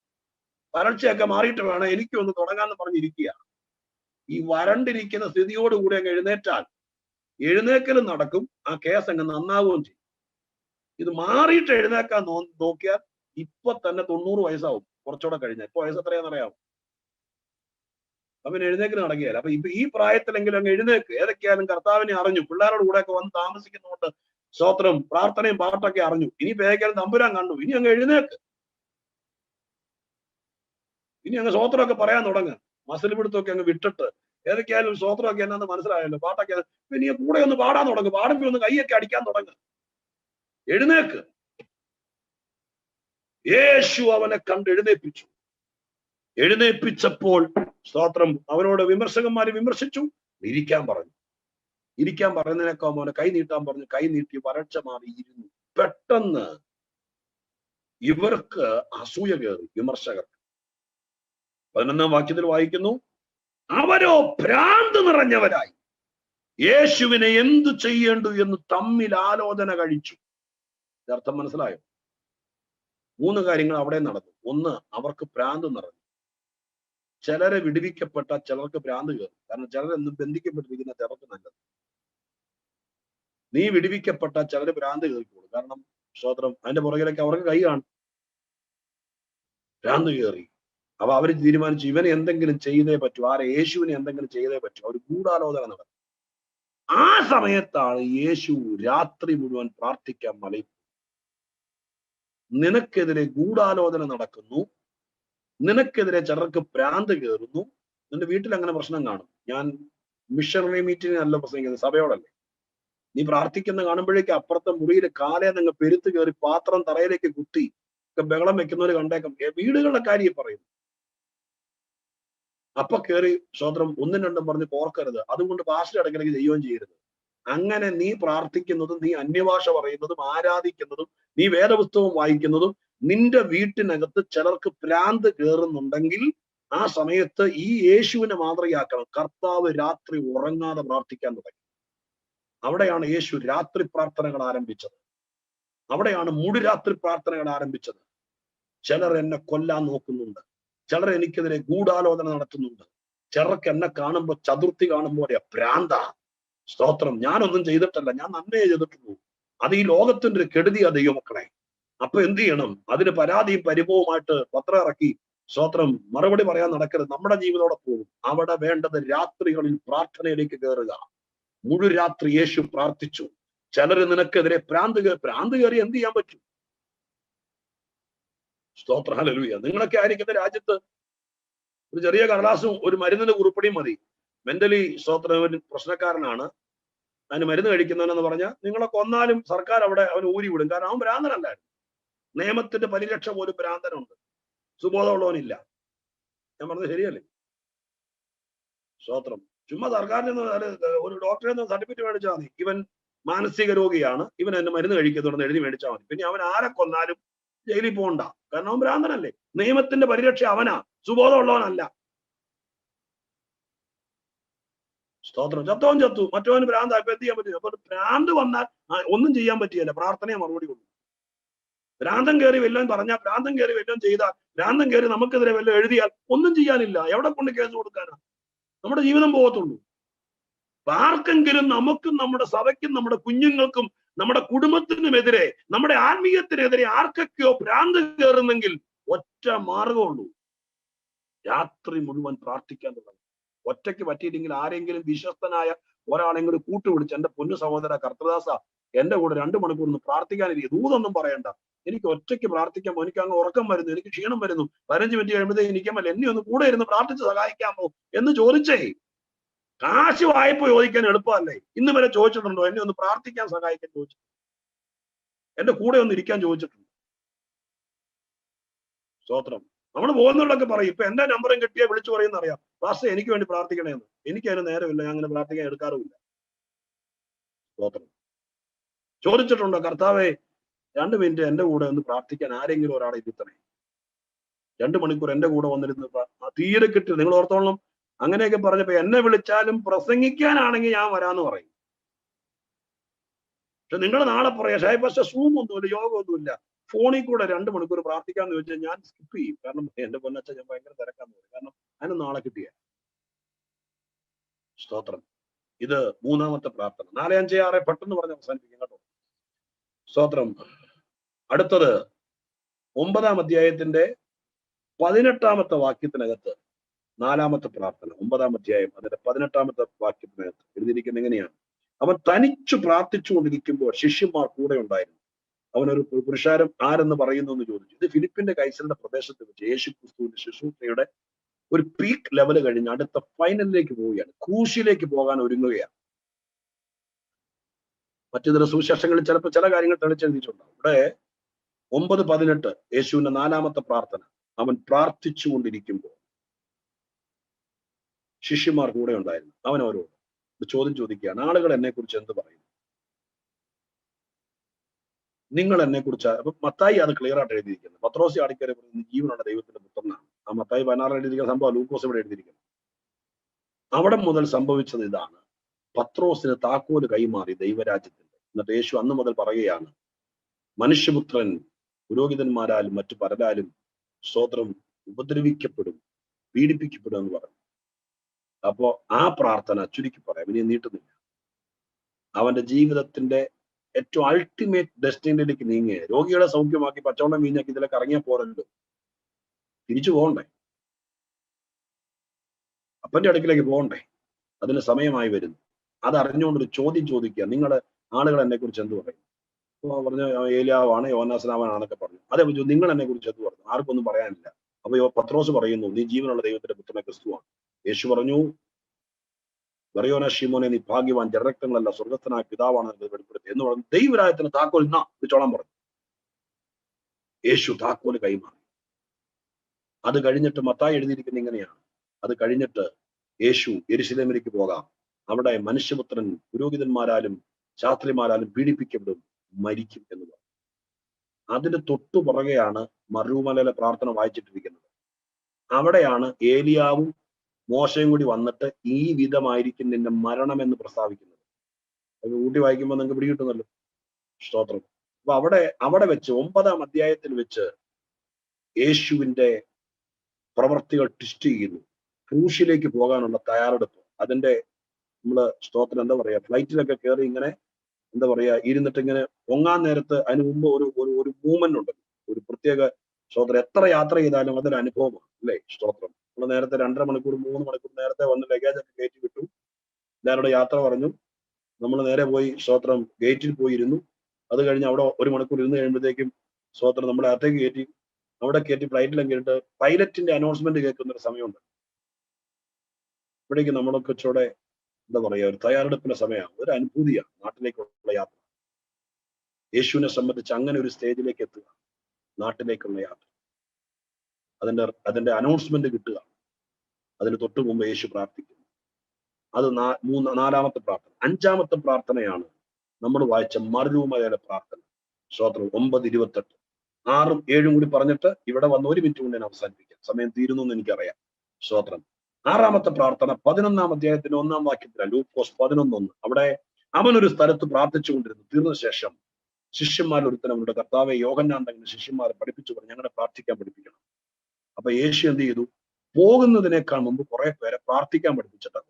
വരൾച്ചയൊക്കെ മാറിയിട്ട് വേണം എനിക്കൊന്ന് തുടങ്ങാന്ന് പറഞ്ഞിരിക്കുക. ഈ വരണ്ടിരിക്കുന്ന സ്ഥിതിയോടുകൂടി അങ്ങ് എഴുന്നേറ്റാൽ എഴുന്നേക്കലും നടക്കും, ആ കേസ് അങ്ങ് നന്നാവുകയും ചെയ്യും. ഇത് മാറിയിട്ട് എഴുന്നേക്കാൻ നോക്കിയാൽ ഇപ്പൊ തന്നെ 90 വയസ്സാവും, കുറച്ചുകൂടെ കഴിഞ്ഞാൽ. ഇപ്പൊ വയസ്സ് എത്രയാണെന്നറിയാമോ? അവൻ എഴുന്നേക്കിന് നടക്കുകയല്ല. അപ്പൊ ഇപ്പൊ ഈ പ്രായത്തിലെങ്കിലും അങ്ങ് എഴുന്നേക്ക്. ഏതൊക്കെയാലും കർത്താവിനെ അറിഞ്ഞു, പിള്ളേരുടെ കൂടെ ഒക്കെ വന്ന് താമസിക്കുന്നതുകൊണ്ട് സ്തോത്രം പ്രാർത്ഥനയും പാട്ടൊക്കെ അറിഞ്ഞു. ഇനി പേക്കാലും തമ്പുരാൻ കണ്ടു, ഇനി അങ്ങ് എഴുന്നേക്ക്, ഇനി അങ്ങ് സ്തോത്രമൊക്കെ പറയാൻ തുടങ്ങുക. മസിൽ പിടുത്തമൊക്കെ അങ്ങ് വിട്ടിട്ട് ഏതൊക്കെയാലും സ്തോത്രമൊക്കെ എന്നാന്ന് മനസ്സിലായല്ലോ, പാട്ടൊക്കെ ഇനി കൂടെ ഒന്ന് പാടാൻ തുടങ്ങും, പാടുമ്പോ ഒന്ന് കൈയൊക്കെ അടിക്കാൻ തുടങ്ങുക. എഴുന്നേക്ക്. യേശു അവനെ കണ്ട് എഴുന്നേൽപ്പിച്ചു. എഴുന്നേൽപ്പിച്ചപ്പോൾ സ്തോത്രം അവനോട് വിമർശകന്മാര് വിമർശിച്ചു, ഇരിക്കാൻ പറഞ്ഞു. ഇരിക്കാൻ പറയുന്നതിനേക്കാൾ അവനെ കൈ നീട്ടാൻ പറഞ്ഞു. കൈ നീട്ടി വരൾച്ച മാറി ഇരുന്നു. പെട്ടെന്ന് ഇവർക്ക് അസൂയ കയറി, വിമർശകർക്ക്. 11-ാം വാക്യത്തിൽ വായിക്കുന്നു, അവരോ ഭ്രാന്ത് നിറഞ്ഞവരായി യേശുവിനെ എന്തു ചെയ്യേണ്ടു എന്ന് തമ്മിൽ ആലോചന കഴിച്ചു. അർത്ഥം മനസ്സിലായോ? 3 കാര്യങ്ങൾ അവിടെ നടന്നു. ഒന്ന്, അവർക്ക് ഭ്രാന്ത് നിറഞ്ഞു. ചിലരെ വിടുവിക്കപ്പെട്ട ചിലർക്ക് ഭ്രാന്ത് കയറും. കാരണം ചിലരെന്നും ബന്ധിക്കപ്പെട്ടിരിക്കുന്ന ചിലർക്ക് നല്ലത്. നീ വിടുവിക്കപ്പെട്ട ചിലര് ഭ്രാന്ത് കയറിക്കോളൂ. കാരണം സ്തോത്രം അതിന്റെ പുറകിലേക്ക് അവർക്ക് കൈ കാണും. ഭ്രാന്ത് കയറി. അപ്പൊ അവര് തീരുമാനിച്ചു ഇവനെ എന്തെങ്കിലും ചെയ്തേ പറ്റൂ. യേശുവിനെ എന്തെങ്കിലും ചെയ്തേ പറ്റൂ. അവർ ഗൂഢാലോചന നടന്നു. ആ സമയത്താണ് യേശു രാത്രി മുഴുവൻ പ്രാർത്ഥിക്കാൻ മലയിൽ. നിനക്കെതിരെ ഗൂഢാലോചന നടക്കുന്നു, നിനക്കെതിരെ ചിലർക്ക് ഭ്രാന്ത് കയറുന്നു. നിന്റെ വീട്ടിൽ അങ്ങനെ പ്രശ്നം കാണും. ഞാൻ മിഷണറി മീറ്റിംഗിനല്ല പ്രസംഗിക്കുന്നത്, സഭയോടല്ലേ. നീ പ്രാർത്ഥിക്കുന്ന കാണുമ്പോഴേക്ക് അപ്പുറത്തെ മുറിയിൽ കാലേ നിങ്ങൾ പെരുത്ത് കയറി പാത്രം തറയിലേക്ക് കുത്തി ഒക്കെ ബഹളം വെക്കുന്നവര് കണ്ടേക്കാം. വീടുകളുടെ കാര്യം പറയുന്നു. അപ്പൊ കയറി സ്തോത്രം 1-2 പറഞ്ഞ് കോർക്കരുത്. അതുകൊണ്ട് പാസ്റ്റർ ഇടയ്ക്കിടയ്ക്ക് ചെയ്യുകയും ചെയ്യരുത്. അങ്ങനെ നീ പ്രാർത്ഥിക്കുന്നതും നീ അന്യഭാഷ പറയുന്നതും ആരാധിക്കുന്നതും നീ വേദപുസ്തകം വായിക്കുന്നതും നിന്റെ വീട്ടിനകത്ത് ചിലർക്ക് ഭ്രാന്ത് കയറുന്നുണ്ടെങ്കിൽ ആ സമയത്ത് ഈ യേശുവിനെ മാതൃകയാക്കണം. കർത്താവ് രാത്രി ഉറങ്ങാതെ പ്രാർത്ഥിക്കാൻ തുടങ്ങി. അവിടെയാണ് യേശു രാത്രി പ്രാർത്ഥനകൾ ആരംഭിച്ചത്. അവിടെയാണ് മുഴുരാത്രി പ്രാർത്ഥനകൾ ആരംഭിച്ചത്. ചിലർ എന്നെ കൊല്ലാൻ നോക്കുന്നുണ്ട്, ചിലർ എനിക്കെതിരെ ഗൂഢാലോചന നടത്തുന്നുണ്ട്, ചിലർക്ക് എന്നെ കാണുമ്പോ ചതുർത്ഥി കാണുമ്പോഴേ ഭ്രാന്ത. സ്തോത്രം, ഞാനൊന്നും ചെയ്തിട്ടല്ല, ഞാൻ നന്മയെ ചെയ്തിട്ടുള്ളൂ. അത് ഈ ലോകത്തിന്റെ ഒരു കെടുതിയാ ദൈവമക്കളെ. അപ്പൊ എന്ത് ചെയ്യണം? അതിന് പരാതിയും പരിഭവമായിട്ട് പത്രം ഇറക്കി സ്തോത്രം മറുപടി പറയാൻ നടക്കരുത്. നമ്മുടെ ജീവിതത്തോടെ പോകും. അവിടെ വേണ്ടത് രാത്രികളിൽ പ്രാർത്ഥനയിലേക്ക് കയറുക. മുഴുരാത്രി യേശു പ്രാർത്ഥിച്ചു. ചിലര് നിനക്കെതിരെ ഭ്രാന്ത് കയറി എന്ത് ചെയ്യാൻ പറ്റും? സ്തോത്രം, ഹല്ലേലൂയ. നിങ്ങളൊക്കെ ആയിരിക്കുന്ന രാജ്യത്ത് ഒരു ചെറിയ കടലാസും ഒരു മരുന്നിന്റെ കുറിപ്പടിയും മതി. മെന്റലി സ്തോത്രം പ്രശ്നക്കാരനാണ്, അതിന് മരുന്ന് കഴിക്കുന്നവനെന്ന് പറഞ്ഞാൽ നിങ്ങളെ കൊന്നാലും സർക്കാർ അവിടെ അവന് ഊരി വിടും. കാരണം അവൻ ഭ്രാന്തനല്ലായിരുന്നു. നിയമത്തിന്റെ പരിരക്ഷ പോലും ഭ്രാന്തനുണ്ട്, സുബോധമുള്ളവനില്ല. ഞാൻ പറഞ്ഞത് ശരിയല്ലേ? സ്തോത്രം. ചുമ്മാ സർക്കാരിൽ നിന്ന് ഒരു ഡോക്ടറെ നിന്ന് സർട്ടിഫിക്കറ്റ് മേടിച്ചാൽ മതി, ഇവൻ മാനസിക രോഗിയാണ്, ഇവൻ എന്നെ മരുന്ന് കഴിക്കുന്നുണ്ടെന്ന് എഴുതി മേടിച്ചാൽ മതി. പിന്നെ അവൻ ആരെ കൊന്നാലും ജയിലിൽ പോകണ്ട. കാരണം അവൻ ഭ്രാന്തനല്ലേ. നിയമത്തിന്റെ പരിരക്ഷ അവനാ, സുബോധമുള്ളവനല്ല. സ്തോത്രം. ചത്തവൻ ചത്തു, മറ്റവന് ഭ്രാന്ത്, ഇപ്പൊ എന്ത് ചെയ്യാൻ പറ്റും? അപ്പൊ ഭ്രാന്ത് വന്നാൽ ഒന്നും ചെയ്യാൻ പറ്റിയല്ല, പ്രാർത്ഥനയെ മറുപടി കൊടുക്കും. ഭ്രാന്തം കയറി വല്ലതും പറഞ്ഞാൽ, ഭ്രാന്തം കയറി വല്ലതും ചെയ്താൽ, ഭ്രാന്തം കയറി നമുക്കെതിരെ വല്ലതും എഴുതിയാൽ ഒന്നും ചെയ്യാനില്ല. എവിടെ കൊണ്ട് കേസ് കൊടുക്കാനാ? നമ്മുടെ ജീവിതം പോകത്തുള്ളൂ. ആർക്കെങ്കിലും നമുക്കും നമ്മുടെ സഭയ്ക്കും നമ്മുടെ കുഞ്ഞുങ്ങൾക്കും നമ്മുടെ കുടുംബത്തിനുമെതിരെ, നമ്മുടെ ആത്മീയത്തിനെതിരെ ആർക്കൊക്കെയോ ഭ്രാന്ത് കയറുന്നെങ്കിൽ ഒറ്റ മാർഗമുള്ളൂ, രാത്രി മുഴുവൻ പ്രാർത്ഥിക്കാൻ തുടങ്ങും. ഒറ്റയ്ക്ക് പറ്റിയില്ലെങ്കിൽ ആരെങ്കിലും വിശ്വസ്തനായ ഒരാളെങ്കിലും കൂട്ടുപിടിച്ച്, എന്റെ പൊന്നു സഹോദര കർത്തദാസ, എന്റെ കൂടെ 2 മണിക്കൂർ ഒന്ന് പ്രാർത്ഥിക്കാനിരിക്കും, ദൂതൊന്നും പറയണ്ട, എനിക്ക് ഒറ്റയ്ക്ക് പ്രാർത്ഥിക്കാമോ, എനിക്ക് അങ്ങ് ഉറക്കം വരുന്നു, എനിക്ക് ക്ഷീണം വരുന്നു, 15 മിനിറ്റ് കഴിയുമ്പോഴത്തേക്ക് ഇരിക്കാമല്ലോ, എന്നെ ഒന്ന് കൂടെ ഇരുന്ന് പ്രാർത്ഥിച്ച് സഹായിക്കാമോ എന്ന് ചോദിച്ചേ. കാശ് വായ്പ ചോദിക്കാൻ എളുപ്പമല്ലേ? ഇന്ന് വരെ ചോദിച്ചിട്ടുണ്ടോ? എന്നെ ഒന്ന് പ്രാർത്ഥിക്കാൻ സഹായിക്കാൻ ചോദിച്ചു, എന്റെ കൂടെ ഒന്ന് ഇരിക്കാൻ ചോദിച്ചിട്ടുണ്ട്. സ്തോത്രം. നമ്മൾ പോകുന്നവരൊക്കെ പറയും, ഇപ്പൊ എന്റെ നമ്പറും കിട്ടിയാൽ വിളിച്ചു പറയുന്ന അറിയാം, പാസ്റ്റർ എനിക്ക് വേണ്ടി പ്രാർത്ഥിക്കണേന്ന്. എനിക്ക് അതിന് നേരമില്ല, ഞാൻ അങ്ങനെ പ്രാർത്ഥിക്കാൻ എടുക്കാറുമില്ല. സ്തോത്രം. ചോദിച്ചിട്ടുണ്ടോ, കർത്താവെ 2 മിനിറ്റ് എന്റെ കൂടെ ഒന്ന് പ്രാർത്ഥിക്കാൻ ആരെങ്കിലും ഒരാളെ ഇരുത്തണേ, 2 മണിക്കൂർ എന്റെ കൂടെ വന്നിരുന്ന് തീരെ കിട്ടില്ല. നിങ്ങൾ ഓർത്തോളം, അങ്ങനെയൊക്കെ പറഞ്ഞപ്പോ എന്നെ വിളിച്ചാലും പ്രസംഗിക്കാനാണെങ്കിൽ ഞാൻ വരാന്ന് പറയും. പക്ഷെ നിങ്ങൾ നാളെ പറയാം, ഷായ് പാസ്റ്റർ സൂം ഒന്നുമില്ല, യോഗം ഒന്നുമില്ല, ഫോണിൽ കൂടെ 2 മണിക്കൂർ പ്രാർത്ഥിക്കാന്ന് ചോദിച്ചാൽ ഞാൻ സ്കിപ്പ് ചെയ്യും. കാരണം എന്റെ പൊന്നച്ച, ഞാൻ ഭയങ്കര തിരക്കാന്ന് പറയും. കാരണം അതിന് നാളെ കിട്ടിയ. സ്തോത്രം. ഇത് 3ാമത്തെ പ്രാർത്ഥന. 4, 5, 6 പെട്ടെന്ന് പറഞ്ഞ് അവസാനിപ്പിക്കും കേട്ടോ. സ്തോത്രം. അടുത്തത് 9-ാം അധ്യായത്തിന്റെ 18-ാമത്തെ വാക്യത്തിനകത്ത് 4ാമത്തെ പ്രാർത്ഥന. 9-ാം അധ്യായം അതിന്റെ 18-ാമത്തെ വാക്യത്തിനകത്ത് എഴുതിയിരിക്കുന്നത് എങ്ങനെയാണ്? അവൻ തനിച്ചു പ്രാർത്ഥിച്ചുകൊണ്ടിരിക്കുമ്പോൾ ശിഷ്യന്മാർ കൂടെ ഉണ്ടായിരുന്നു. അവനൊരു പുരുഷാരം ആരെന്ന് പറയുന്നു എന്ന് ചോദിച്ചു. ഇത് ഫിലിപ്പിന്റെ കൈസരുടെ പ്രദേശത്ത് വെച്ച് യേശു ക്രിസ്തുവിന്റെ ശുശ്രൂഷയുടെ ഒരു പീക്ക് ലെവൽ കഴിഞ്ഞ് അടുത്ത ഫൈനലിലേക്ക് പോവുകയാണ്, ക്രൂശിലേക്ക് പോകാൻ ഒരുങ്ങുകയാണ്. മറ്റു ചില സുവിശേഷങ്ങളിൽ ചിലപ്പോൾ ചില കാര്യങ്ങൾ തെളിച്ചെഴുതിയിട്ടുണ്ടാവും. ഇവിടെ 9:18 യേശുവിന്റെ 4ാമത്തെ പ്രാർത്ഥന. അവൻ പ്രാർത്ഥിച്ചുകൊണ്ടിരിക്കുമ്പോൾ ശിഷ്യന്മാർ കൂടെ ഉണ്ടായിരുന്നു. അവൻ അവരോട് ചോദ്യം ചോദിക്കുകയാണ്, ആളുകൾ എന്നെ കുറിച്ച് എന്ത് പറയുന്നു? നിങ്ങൾ എന്നെ കുറിച്ച്. അപ്പൊ മത്തായി അത് ക്ലിയർ ആയിട്ട് എഴുതിയിരിക്കുന്നത്. പത്രോസ് ആടിക്കരെ ജീവനുള്ള ദൈവത്തിന്റെ പുത്രനാണ്. ആ മത്തായി 16 എഴുതിയിരിക്കുന്ന സംഭവം ലൂക്കോസ് ഇവിടെ എഴുതിയിരിക്കുന്നത്. അവിടെ മുതൽ സംഭവിച്ചത് ഇതാണ്. പത്രോസിന് താക്കോല് കൈമാറി ദൈവരാജ്യത്തിന്റെ. എന്നിട്ട് യേശു അന്ന് മുതൽ പറയുകയാണ്, മനുഷ്യപുത്രൻ പുരോഹിതന്മാരാലും മറ്റു പലരാലും സ്തോത്രം ഉപദ്രവിക്കപ്പെടും, പീഡിപ്പിക്കപ്പെടും എന്ന് പറഞ്ഞു. അപ്പോ ആ പ്രാർത്ഥന ചുരുക്കി പറയാം, ഇനി നീട്ടുന്നില്ല. അവന്റെ ജീവിതത്തിന്റെ ഏറ്റവും അൾട്ടിമേറ്റ് ഡെസ്റ്റിനിലേക്ക് നീങ്ങിയ, രോഗികളെ സൗഖ്യമാക്കി പച്ചവെള്ളം വീഞ്ഞാക്കി ഇതിലേക്ക് ഇറങ്ങിയാൽ പോരല്ലോ, തിരിച്ചു പോകണ്ടേ, അപ്പന്റെ അടുക്കിലേക്ക് പോകണ്ടേ, അതിന് സമയമായി വരുന്നു. അത് അറിഞ്ഞുകൊണ്ടൊരു ചോദ്യം ചോദിക്കുക, നിങ്ങളുടെ ആളുകൾ എന്നെ കുറിച്ച് എന്ത് പറയും? പറഞ്ഞു, ഏലിയാവാണ്, യോനാസ്നാവാനാണെന്നൊക്കെ പറഞ്ഞു. അതേ നിങ്ങൾ എന്നെ കുറിച്ച് എന്ത് പറഞ്ഞു? ആർക്കൊന്നും പറയാനില്ല. അപ്പൊ പത്രോസ് പറയുന്നു, നീ ജീവനുള്ള ദൈവത്തിന്റെ പുത്രനെ ക്രിസ്തുവാണ്. യേശു പറഞ്ഞു, ബറിയോന ഷിമോനെ, നീ ഭാഗ്യവാൻ, ജഡരക്തങ്ങളല്ല സ്വർഗസ്ഥനായ പിതാവാണ് വെളിപ്പെടുത്തി എന്ന് പറഞ്ഞു. ദൈവരാജ്യത്തിന് താക്കോൽ വിളിച്ചോളാൻ പറഞ്ഞു. യേശു താക്കോല് കൈമാറി. അത് കഴിഞ്ഞിട്ട് മത്തായി എഴുതിയിരിക്കുന്ന ഇങ്ങനെയാണ്, അത് കഴിഞ്ഞിട്ട് യേശു യെരുശലേമിലേക്ക് പോകാം, അവിടെ മനുഷ്യപുത്രൻ പുരോഹിതന്മാരാലും ശാസ്ത്രിമാരാലും പീഡിപ്പിക്കപ്പെടും, മരിക്കും എന്ന് പറഞ്ഞു. അതിന് തൊട്ടു പുറകെയാണ് മറുമലയിലെ പ്രാർത്ഥന വായിച്ചിട്ടിരിക്കുന്നത്. അവിടെയാണ് ഏലിയാവും മോശയും കൂടി വന്നിട്ട് ഈ വിധമായിരിക്കും നിന്റെ മരണം എന്ന് പ്രസ്താവിക്കുന്നത്. അത് കൂട്ടി വായിക്കുമ്പോൾ നിങ്ങൾക്ക് പിടികിട്ടുന്നല്ലോ. സ്തോത്രം. അപ്പൊ അവിടെ വെച്ച് 9-ാം അധ്യായത്തിൽ വെച്ച് യേശുവിന്റെ പ്രവർത്തികൾ ട്വിസ്റ്റ് ചെയ്യുന്നു. ക്രൂശിലേക്ക് പോകാനുള്ള തയ്യാറെടുപ്പ്. അതിന്റെ നമ്മള് സ്തോത്രം എന്താ പറയാ, ഫ്ലൈറ്റിലൊക്കെ കയറി ഇങ്ങനെ എന്താ പറയാ ഇരുന്നിട്ട് ഇങ്ങനെ പൊങ്ങാൻ നേരത്ത് അതിന് മുമ്പ് ഒരു മൂവ്മെന്റ് ഉണ്ട്, ഒരു പ്രത്യേക സ്തോത്രം. എത്ര യാത്ര ചെയ്താലും അതൊരു അനുഭവമാണ് അല്ലേ? സ്തോത്രം. നമ്മൾ നേരത്തെ 2.5 മണിക്കൂർ 3 മണിക്കൂർ നേരത്തെ വന്ന് ലഗേജ് ഒക്കെ കയറ്റി വിട്ടു, എല്ലാവരുടെ യാത്ര പറഞ്ഞു, നമ്മൾ നേരെ പോയി സ്തോത്രം ഗേറ്റിൽ പോയി ഇരുന്നു. അത് കഴിഞ്ഞ് അവിടെ 1 മണിക്കൂർ ഇരുന്ന് കഴിയുമ്പോഴത്തേക്കും സ്തോത്രം നമ്മളെ അകത്തേക്ക് കയറ്റി, അവിടെ കയറ്റി ഫ്ലൈറ്റിലും കയറിയിട്ട് പൈലറ്റിന്റെ അനൗൺസ്മെന്റ് കേൾക്കുന്ന ഒരു സമയമുണ്ട്. ഇവിടേക്ക് നമ്മളൊക്കെ ഇച്ചിടെ എന്താ പറയാ ഒരു തയ്യാറെടുപ്പിന്റെ സമയമാണ്, ഒരു അനുഭൂതിയാണ് നാട്ടിലേക്കുള്ള യാത്ര. യേശുവിനെ സംബന്ധിച്ച് അങ്ങനെ ഒരു സ്റ്റേജിലേക്ക് എത്തുക, നാട്ടിലേക്കുള്ള യാത്ര, അതിന്റെ അനൗൺസ്മെന്റ് കിട്ടുക. അതിന് തൊട്ടു മുമ്പ് യേശു പ്രാർത്ഥിക്കുന്നു. അത് 4-ാമത്തെ പ്രാർത്ഥന. 5-ാമത്തെ പ്രാർത്ഥനയാണ് നമ്മൾ വായിച്ച മറുമലയിലെ പ്രാർത്ഥന. സ്തോത്രം. 9:28. 6ഉം 7ഉം കൂടി പറഞ്ഞിട്ട് ഇവിടെ വന്ന് 1 മിനിറ്റ് കൊണ്ട് ഞാൻ അവസാനിപ്പിക്കാം, സമയം തീരുന്നു എന്ന് എനിക്കറിയാം. സ്തോത്രം. ആറാമത്തെ പ്രാർത്ഥന 11-ാം അധ്യായത്തിന്റെ 1-ാം വാക്യത്തിലാണ്, ലൂക്കോസ് 11:1. അവിടെ അവൻ ഒരു സ്ഥലത്ത് പ്രാർത്ഥിച്ചുകൊണ്ടിരുന്നു. തീർന്ന ശേഷം ശിഷ്യന്മാരിൽ ഒരുത്തൻ അവരുടെ കർത്താവെ, യോഹന്നാൻ തന്നെ ശിഷ്യന്മാരെ പഠിപ്പിച്ചു പറഞ്ഞു, ഞങ്ങളെ പ്രാർത്ഥിക്കാൻ പഠിപ്പിക്കണം. അപ്പൊ യേശു എന്ത് ചെയ്തു? പോകുന്നതിനേക്കാൾ മുമ്പ് കുറെ പേരെ പ്രാർത്ഥിക്കാൻ പഠിപ്പിച്ചിട്ടാണ്.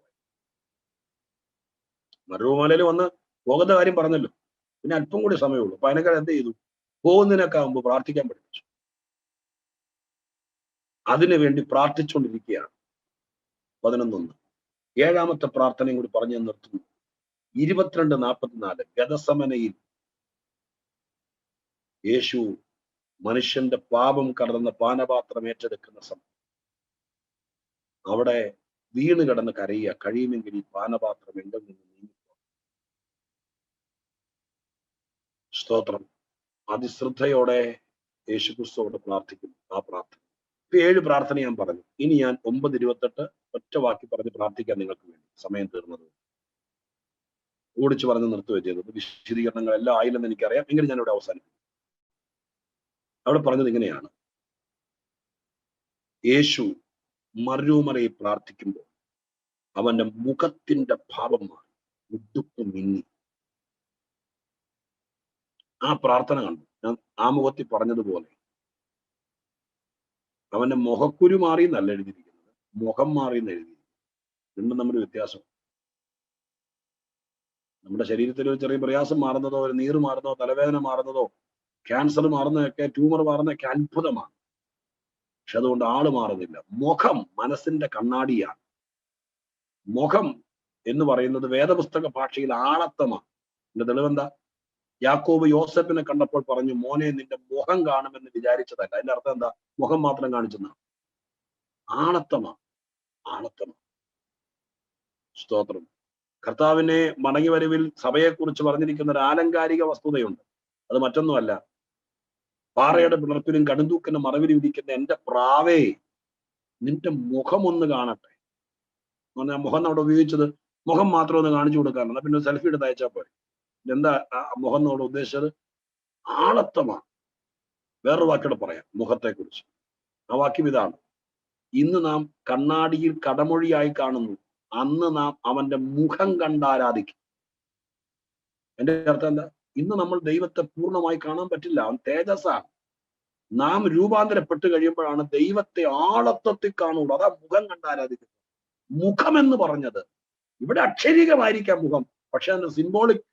മരുമലയിൽ വന്ന് പോകുന്ന കാര്യം പറഞ്ഞല്ലോ, പിന്നെ അല്പം കൂടി സമയമുള്ളൂ. അപ്പൊ അതിനേക്കാൾ എന്ത് ചെയ്തു? പോകുന്നതിനേക്കാൾ മുമ്പ് പ്രാർത്ഥിക്കാൻ പഠിപ്പിച്ചു. അതിനു വേണ്ടി പ്രാർത്ഥിച്ചുകൊണ്ടിരിക്കുകയാണ്. 11:1. ഏഴാമത്തെ പ്രാർത്ഥനയും കൂടി പറഞ്ഞു നിർത്തുന്നു. 22:44 ഗദസമനയിൽ യേശു മനുഷ്യന്റെ പാപം കടന്ന പാനപാത്രം ഏറ്റെടുക്കുന്ന സമയം അവിടെ വീണ് കിടന്ന് കരയുക, കഴിയുമെങ്കിൽ ഈ പാനപാത്രം എങ്കിൽ നിന്ന് നീങ്ങി. സ്തോത്രം. അതിശ്രദ്ധയോടെ യേശുക്രിസ്തുവോട് പ്രാർത്ഥിക്കുന്നു. ആ പ്രാർത്ഥന 7 പ്രാർത്ഥന ഞാൻ പറഞ്ഞു. ഇനി ഞാൻ 9:28 ഒറ്റ വാക്കി പറഞ്ഞ് പ്രാർത്ഥിക്കാൻ നിങ്ങൾക്ക് വേണ്ടി. സമയം തീർന്നത് ഓടിച്ചു പറഞ്ഞ് നിർത്തുകയോ ചെയ്തത്. വിശദീകരണങ്ങളെല്ലാം ആയില്ലെന്ന് എനിക്കറിയാം, എങ്കിലും ഞാൻ ഇവിടെ അവസാനിപ്പിക്കും. അവിടെ പറഞ്ഞത് ഇങ്ങനെയാണ്: യേശു മരുമലയിൽ പ്രാർത്ഥിക്കുമ്പോൾ അവന്റെ മുഖത്തിന്റെ ഭാവം മാറി, ഉടുപ്പ് മിന്നി. ആ പ്രാർത്ഥന കണ്ടു. ഞാൻ ആമുഖത്തിൽ പറഞ്ഞതുപോലെ അവന്റെ മുഖക്കുരു മാറി എന്നല്ല എഴുതിയിരിക്കുന്നത്, മുഖം മാറി എന്ന് എഴുതിയിരിക്കുന്നത്. രണ്ടും നമ്മുടെ വ്യത്യാസം. നമ്മുടെ ശരീരത്തിൽ ഒരു ചെറിയ പ്രയാസം മാറുന്നതോ, ഒരു നീര് മാറുന്നതോ, തലവേദന മാറുന്നതോ, ക്യാൻസർ മാറുന്നതൊക്കെ, ട്യൂമർ മാറുന്നതൊക്കെ അത്ഭുതമാണ്. പക്ഷെ അതുകൊണ്ട് ആള് മാറുന്നില്ല. മുഖം മനസ്സിന്റെ കണ്ണാടിയാണ്. മുഖം എന്ന് പറയുന്നത് വേദപുസ്തക ഭാഷയിൽ ആളത്തമാണ്. എന്റെ തെളിവെന്താ? യാക്കോബ് യോസെഫിനെ കണ്ടപ്പോൾ പറഞ്ഞു, മോനെ നിന്റെ മുഖം കാണുമെന്ന് വിചാരിച്ചതല്ല. അതിന്റെ അർത്ഥം എന്താ? മുഖം മാത്രം കാണിച്ചെന്നാണ്. ആണത്തമാണ്, ആണത്തമാണ്. സ്തോത്രം. കർത്താവിനെ മടങ്ങി വരവിൽ സഭയെക്കുറിച്ച് പറഞ്ഞിരിക്കുന്ന ഒരു ആലങ്കാരിക വസ്തുതയുണ്ട്. അത് മറ്റൊന്നുമല്ല, പാറയുടെ പിളർപ്പിലും കടുന്തൂക്കിന്റെ മറവിലും ഇരിക്കുന്ന എന്റെ പ്രാവേ, നിന്റെ മുഖം ഒന്ന് കാണട്ടെ. മുഖം അവിടെ ഉപയോഗിച്ചത് മുഖം മാത്രം ഒന്ന് കാണിച്ചു കൊടുക്കാറുണ്ട്. പിന്നെ സെൽഫി എടുത്ത് അയച്ചാൽ പോരെ. എന്താ മുഖം എന്നോട് ഉദ്ദേശിച്ചത്? ആളത്തമാണ്. വേറൊരു വാക്കോടെ പറയാം മുഖത്തെ കുറിച്ച്. ആ വാക്യം ഇതാണ്: ഇന്ന് നാം കണ്ണാടിയിൽ കടമൊഴിയായി കാണുന്നു, അന്ന് നാം അവന്റെ മുഖം കണ്ട് ആരാധിക്കും. എന്റെ അർത്ഥം എന്താ? ഇന്ന് നമ്മൾ ദൈവത്തെ പൂർണ്ണമായി കാണാൻ പറ്റില്ല. അവൻ തേജസ്സാണ്. നാം രൂപാന്തരപ്പെട്ട് കഴിയുമ്പോഴാണ് ദൈവത്തെ ആളത്വത്തിൽ കാണുള്ളൂ. അതാ മുഖം കണ്ട് ആരാധിക്കുന്നത്. മുഖം എന്ന് പറഞ്ഞത് ഇവിടെ അക്ഷരികമായിരിക്കാം മുഖം, പക്ഷെ അതിന്റെ സിംബോളിക്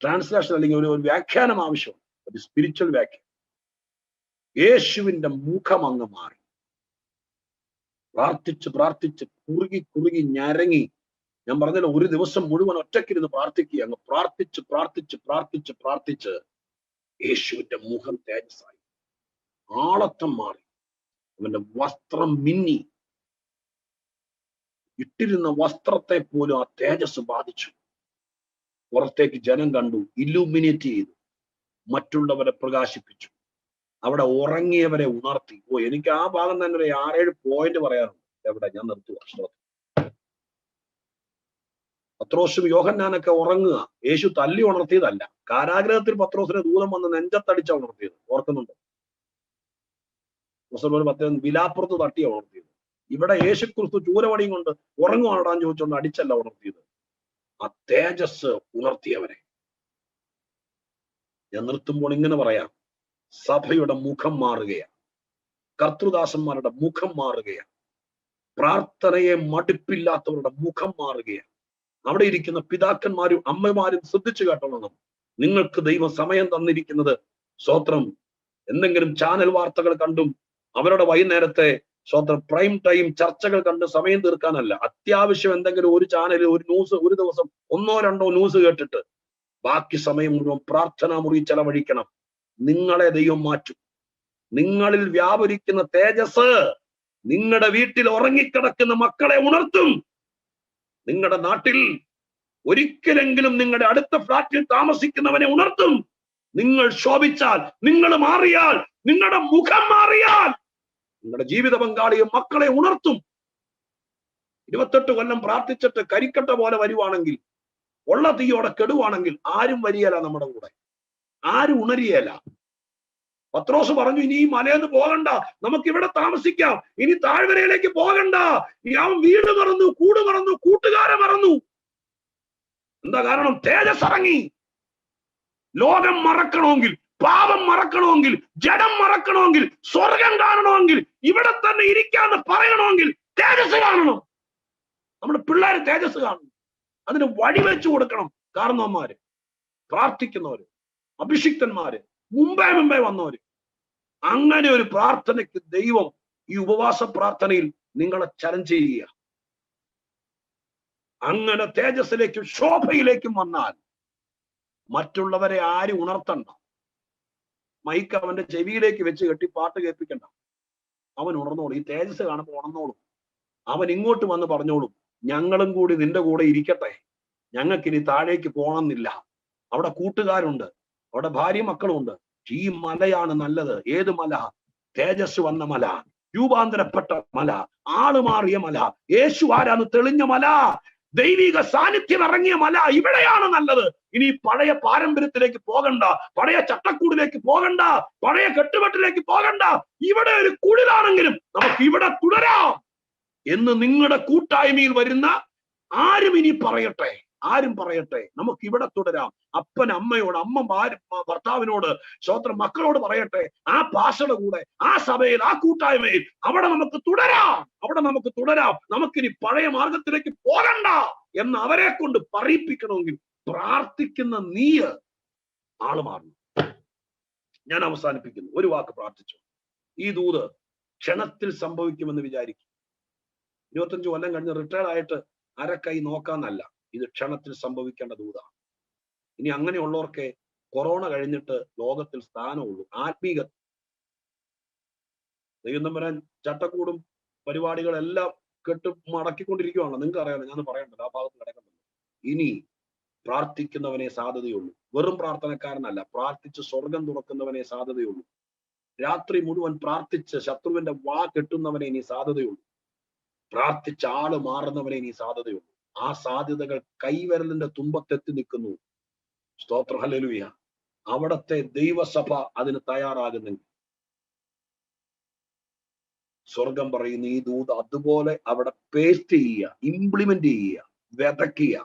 ട്രാൻസ്ലേഷൻ അല്ലെങ്കിൽ ഒരു വ്യാഖ്യാനം ആവശ്യമാണ്, ഒരു സ്പിരിച്വൽ വ്യാഖ്യാനം. യേശുവിന്റെ മുഖം അങ്ങ് മാറി. പ്രാർത്ഥിച്ച് പ്രാർത്ഥിച്ച് കുറുകി കുറുകി ഞരങ്ങി. ഞാൻ പറഞ്ഞല്ലോ, ഒരു ദിവസം മുഴുവൻ ഒറ്റയ്ക്കിരുന്ന് പ്രാർത്ഥിക്കുക. അങ്ങ് പ്രാർത്ഥിച്ച് പ്രാർത്ഥിച്ച് പ്രാർത്ഥിച്ച് പ്രാർത്ഥിച്ച് യേശുവിന്റെ മുഖം തേജസ്സായി, ആളത്തം മാറി. അവന്റെ വസ്ത്രം മിന്നി. ഇട്ടിരുന്ന വസ്ത്രത്തെ പോലും ആ തേജസ് ബാധിച്ചു. പുറത്തേക്ക് ജനം കണ്ടു, ഇല്ലുമിനേറ്റ് ചെയ്തു, മറ്റുള്ളവരെ പ്രകാശിപ്പിച്ചു, അവിടെ ഉറങ്ങിയവരെ ഉണർത്തി. എനിക്ക് ആ ഭാഗം തന്നെ ഒരു 6-7 പോയിന്റ് പറയാറുണ്ട്. എവിടെ ഞാൻ നിർത്തുക. പത്രോസും യോഹന്നാനൊക്കെ ഉറങ്ങുക. യേശു തല്ലി ഉണർത്തിയതല്ല. കാരാഗ്രഹത്തിൽ പത്രോസിനെ ദൂതം വന്ന് നെഞ്ചത്തടിച്ച ഉണർത്തിയത്. ഓർക്കുന്നുണ്ടോ? വിലാപ്പുറത്ത് തട്ടിയ ഉണർത്തിയത്. ഇവിടെ യേശുക്രിസ്തു ചൂരവടിയും കൊണ്ട് ഉറങ്ങുവാടാൻ ചോദിച്ചുകൊണ്ട് അടിച്ചല്ല ഉണർത്തിയത്. ആ തേജസ് ഉണർത്തിയവരെ. ഞാൻ നിർത്തുമ്പോൾ ഇങ്ങനെ പറയാം: സഭയുടെ മുഖം മാറുകയാണ്. കർത്തൃദാസന്മാരുടെ മുഖം മാറുകയാണ്. പ്രാർത്ഥനയെ മടുപ്പില്ലാത്തവരുടെ മുഖം മാറുകയാണ്. അവിടെ ഇരിക്കുന്ന പിതാക്കന്മാരും അമ്മമാരും ശ്രദ്ധിച്ചു കേട്ടോളണം. നിങ്ങൾക്ക് ദൈവം സമയം തന്നിരിക്കുന്നത്, സ്തോത്രം, എന്തെങ്കിലും ചാനൽ വാർത്തകൾ കണ്ടും അവരുടെ വൈകുന്നേരത്തെ സ്തോത്രം പ്രൈം ടൈം ചർച്ചകൾ കണ്ട് സമയം തീർക്കാനല്ല. അത്യാവശ്യം എന്തെങ്കിലും ഒരു ചാനൽ, ഒരു ന്യൂസ്, ഒരു ദിവസം 1-2 ന്യൂസ് കേട്ടിട്ട് ബാക്കി സമയം മുഴുവൻ പ്രാർത്ഥനാ മുറി ചെലവഴിക്കണം. നിങ്ങളെ ദൈവം മാറ്റും. നിങ്ങളിൽ വ്യാപരിക്കുന്ന തേജസ് നിങ്ങളുടെ വീട്ടിൽ ഉറങ്ങിക്കിടക്കുന്ന മക്കളെ ഉണർത്തും. നിങ്ങളുടെ നാട്ടിൽ ഒരിക്കലെങ്കിലും നിങ്ങളുടെ അടുത്ത ഫ്ലാറ്റിൽ താമസിക്കുന്നവനെ ഉണർത്തും. നിങ്ങൾ ശോഭിച്ചാൽ, നിങ്ങൾ മാറിയാൽ, നിങ്ങളുടെ മുഖം മാറിയാൽ നിങ്ങളുടെ ജീവിത പങ്കാളിയും മക്കളെ ഉണർത്തും. 28 കൊല്ലം പ്രാർത്ഥിച്ചിട്ട് കരിക്കട്ട പോലെ വരുവാണെങ്കിൽ, ഉള്ള തീയോടെ കെടുവാണെങ്കിൽ ആരും വരികയില്ല നമ്മുടെ കൂടെ, ആരും ഉണരുകയില്ല. പത്രോസ് പറഞ്ഞു, ഇനി ഈ മലയെന്ന് പോകണ്ട, നമുക്ക് ഇവിടെ താമസിക്കാം, ഇനി താഴ്വരയിലേക്ക് പോകണ്ട. അവൻ വീട് മറന്നു, കൂട് മറന്നു, കൂട്ടുകാരെ മറന്നു. എന്താ കാരണം? തേജസ് ഇറങ്ങി. ലോകം മറക്കണമെങ്കിൽ, പാപം മറക്കണമെങ്കിൽ, ജഡം മറക്കണമെങ്കിൽ, സ്വർഗം കാണണമെങ്കിൽ, ഇവിടെ തന്നെ ഇരിക്കാന്ന് പറയണമെങ്കിൽ തേജസ് കാണണം. നമ്മുടെ പിള്ളേര് തേജസ് കാണണം. അതിന് വഴിവെച്ചു കൊടുക്കണം. കാരണവന്മാര്, പ്രാർത്ഥിക്കുന്നവര്, അഭിഷിക്തന്മാര്, മുമ്പേ വന്നവര്. അങ്ങനെ ഒരു പ്രാർത്ഥനയ്ക്ക് ദൈവം ഈ ഉപവാസ പ്രാർത്ഥനയിൽ നിങ്ങളെ ചലഞ്ച് ചെയ്യുക. അങ്ങനെ തേജസ്സിലേക്കും ശോഭയിലേക്കും വന്നാൽ മറ്റുള്ളവരെ ആരും ഉണർത്തണ്ട. മൈക്ക് അവന്റെ ചെവിയിലേക്ക് വെച്ച് കെട്ടി പാട്ട് കേൾപ്പിക്കണ്ട. അവൻ ഉണർന്നോളും. ഈ തേജസ് കാണുമ്പോൾ ഉണർന്നോളും. അവൻ ഇങ്ങോട്ട് വന്ന് പറഞ്ഞോളും, ഞങ്ങളും കൂടി നിന്റെ കൂടെ ഇരിക്കട്ടെ, ഞങ്ങൾക്കിനി താഴേക്ക് പോകണമെന്നില്ല. അവിടെ കൂട്ടുകാരുണ്ട്, അവിടെ ഭാര്യ മക്കളുണ്ട്. ഈ മലയാണ് നല്ലത്. ഏത് മല? തേജസ് വന്ന മല, രൂപാന്തരപ്പെട്ട മല, ആളുമാറിയ മല, യേശു ആരാന്ന് തെളിഞ്ഞ മല, ദൈവിക സാന്നിധ്യം ഇറങ്ങിയ മല. ഇവിടെയാണ് നല്ലത്. ഇനി പഴയ പാരമ്പര്യത്തിലേക്ക് പോകണ്ട, പഴയ ചട്ടക്കൂടിലേക്ക് പോകണ്ട, പഴയ കെട്ടുകെട്ടിലേക്ക് പോകണ്ട. ഇവിടെ ഒരു കുടിലാണെങ്കിലും നമുക്ക് ഇവിടെ തുടരാം എന്ന് നിങ്ങളുടെ കൂട്ടായ്മയിൽ വരുന്ന ആരും ഇനി പറയട്ടെ, ആരും പറയട്ടെ, നമുക്ക് ഇവിടെ തുടരാം. അപ്പൻ അമ്മയോട്, അമ്മ ഭർത്താവിനോട്, സ്വന്തം മക്കളോട് പറയട്ടെ, ആ പാഷയുടെ കൂടെ, ആ സഭയിൽ, ആ കൂട്ടായ്മയിൽ അവിടെ നമുക്ക് തുടരാം, അവിടെ നമുക്ക് തുടരാം. നമുക്കിനി പഴയ മാർഗത്തിലേക്ക് പോകണ്ട എന്ന് അവരെ കൊണ്ട് പറയിപ്പിക്കണമെങ്കിൽ പ്രാർത്ഥിക്കുന്ന നീ ആള് മാറണം. ഞാൻ അവസാനിപ്പിക്കുന്നു. ഒരു വാക്ക് പ്രാർത്ഥിച്ചു. ഈ ദൂത് ക്ഷണത്തിൽ സംഭവിക്കുമെന്ന് വിചാരിക്കും. 25 കൊല്ലം കഴിഞ്ഞ് റിട്ടയർഡ് ആയിട്ട് അരക്കൈ നോക്കാന്നല്ല, ഇത് ക്ഷണത്തിൽ സംഭവിക്കേണ്ട ദൂതാണ്. ഇനി അങ്ങനെയുള്ളവർക്ക് കൊറോണ കഴിഞ്ഞിട്ട് ലോകത്തിൽ സ്ഥാനമുള്ളൂ. ആത്മീക ദൈവം തമ്പുരാൻ ചട്ടക്കൂടും പരിപാടികളെല്ലാം മടക്കിക്കൊണ്ടിരിക്കുകയാണല്ലോ. നിങ്ങൾക്ക് അറിയാമല്ലോ, ഞാൻ പറയണ്ടല്ലോ, ആ ഭാഗത്ത് കിടക്കണ്ടല്ലോ. ഇനി പ്രാർത്ഥിക്കുന്നവനെ സാധ്യതയുള്ളൂ. വെറും പ്രാർത്ഥനക്കാരനല്ല, പ്രാർത്ഥിച്ച് സ്വർഗം തുറക്കുന്നവനെ സാധ്യതയുള്ളൂ. രാത്രി മുഴുവൻ പ്രാർത്ഥിച്ച് ശത്രുവിന്റെ വാ കെട്ടുന്നവനെ ഇനി സാധ്യതയുള്ളൂ. പ്രാർത്ഥിച്ച ആള് മാറുന്നവനെ ഇനി സാധ്യതയുള്ളൂ. ആ സാധ്യതകൾ കൈവിരലിന്റെ തുമ്പത്തെത്തി നിൽക്കുന്നു. സ്തോത്രം, ഹല്ലേലൂയ. അവിടത്തെ ദൈവസഭ അതിന് തയ്യാറാകുന്നെങ്കിൽ സ്വർഗം പറയുന്ന ഈ ദൂത് അതുപോലെ അവിടെ പേസ്റ്റ് ചെയ്യുക, ഇംപ്ലിമെന്റ് ചെയ്യുക, വിതയ്ക്കുക,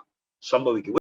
സംഭവിക്കും.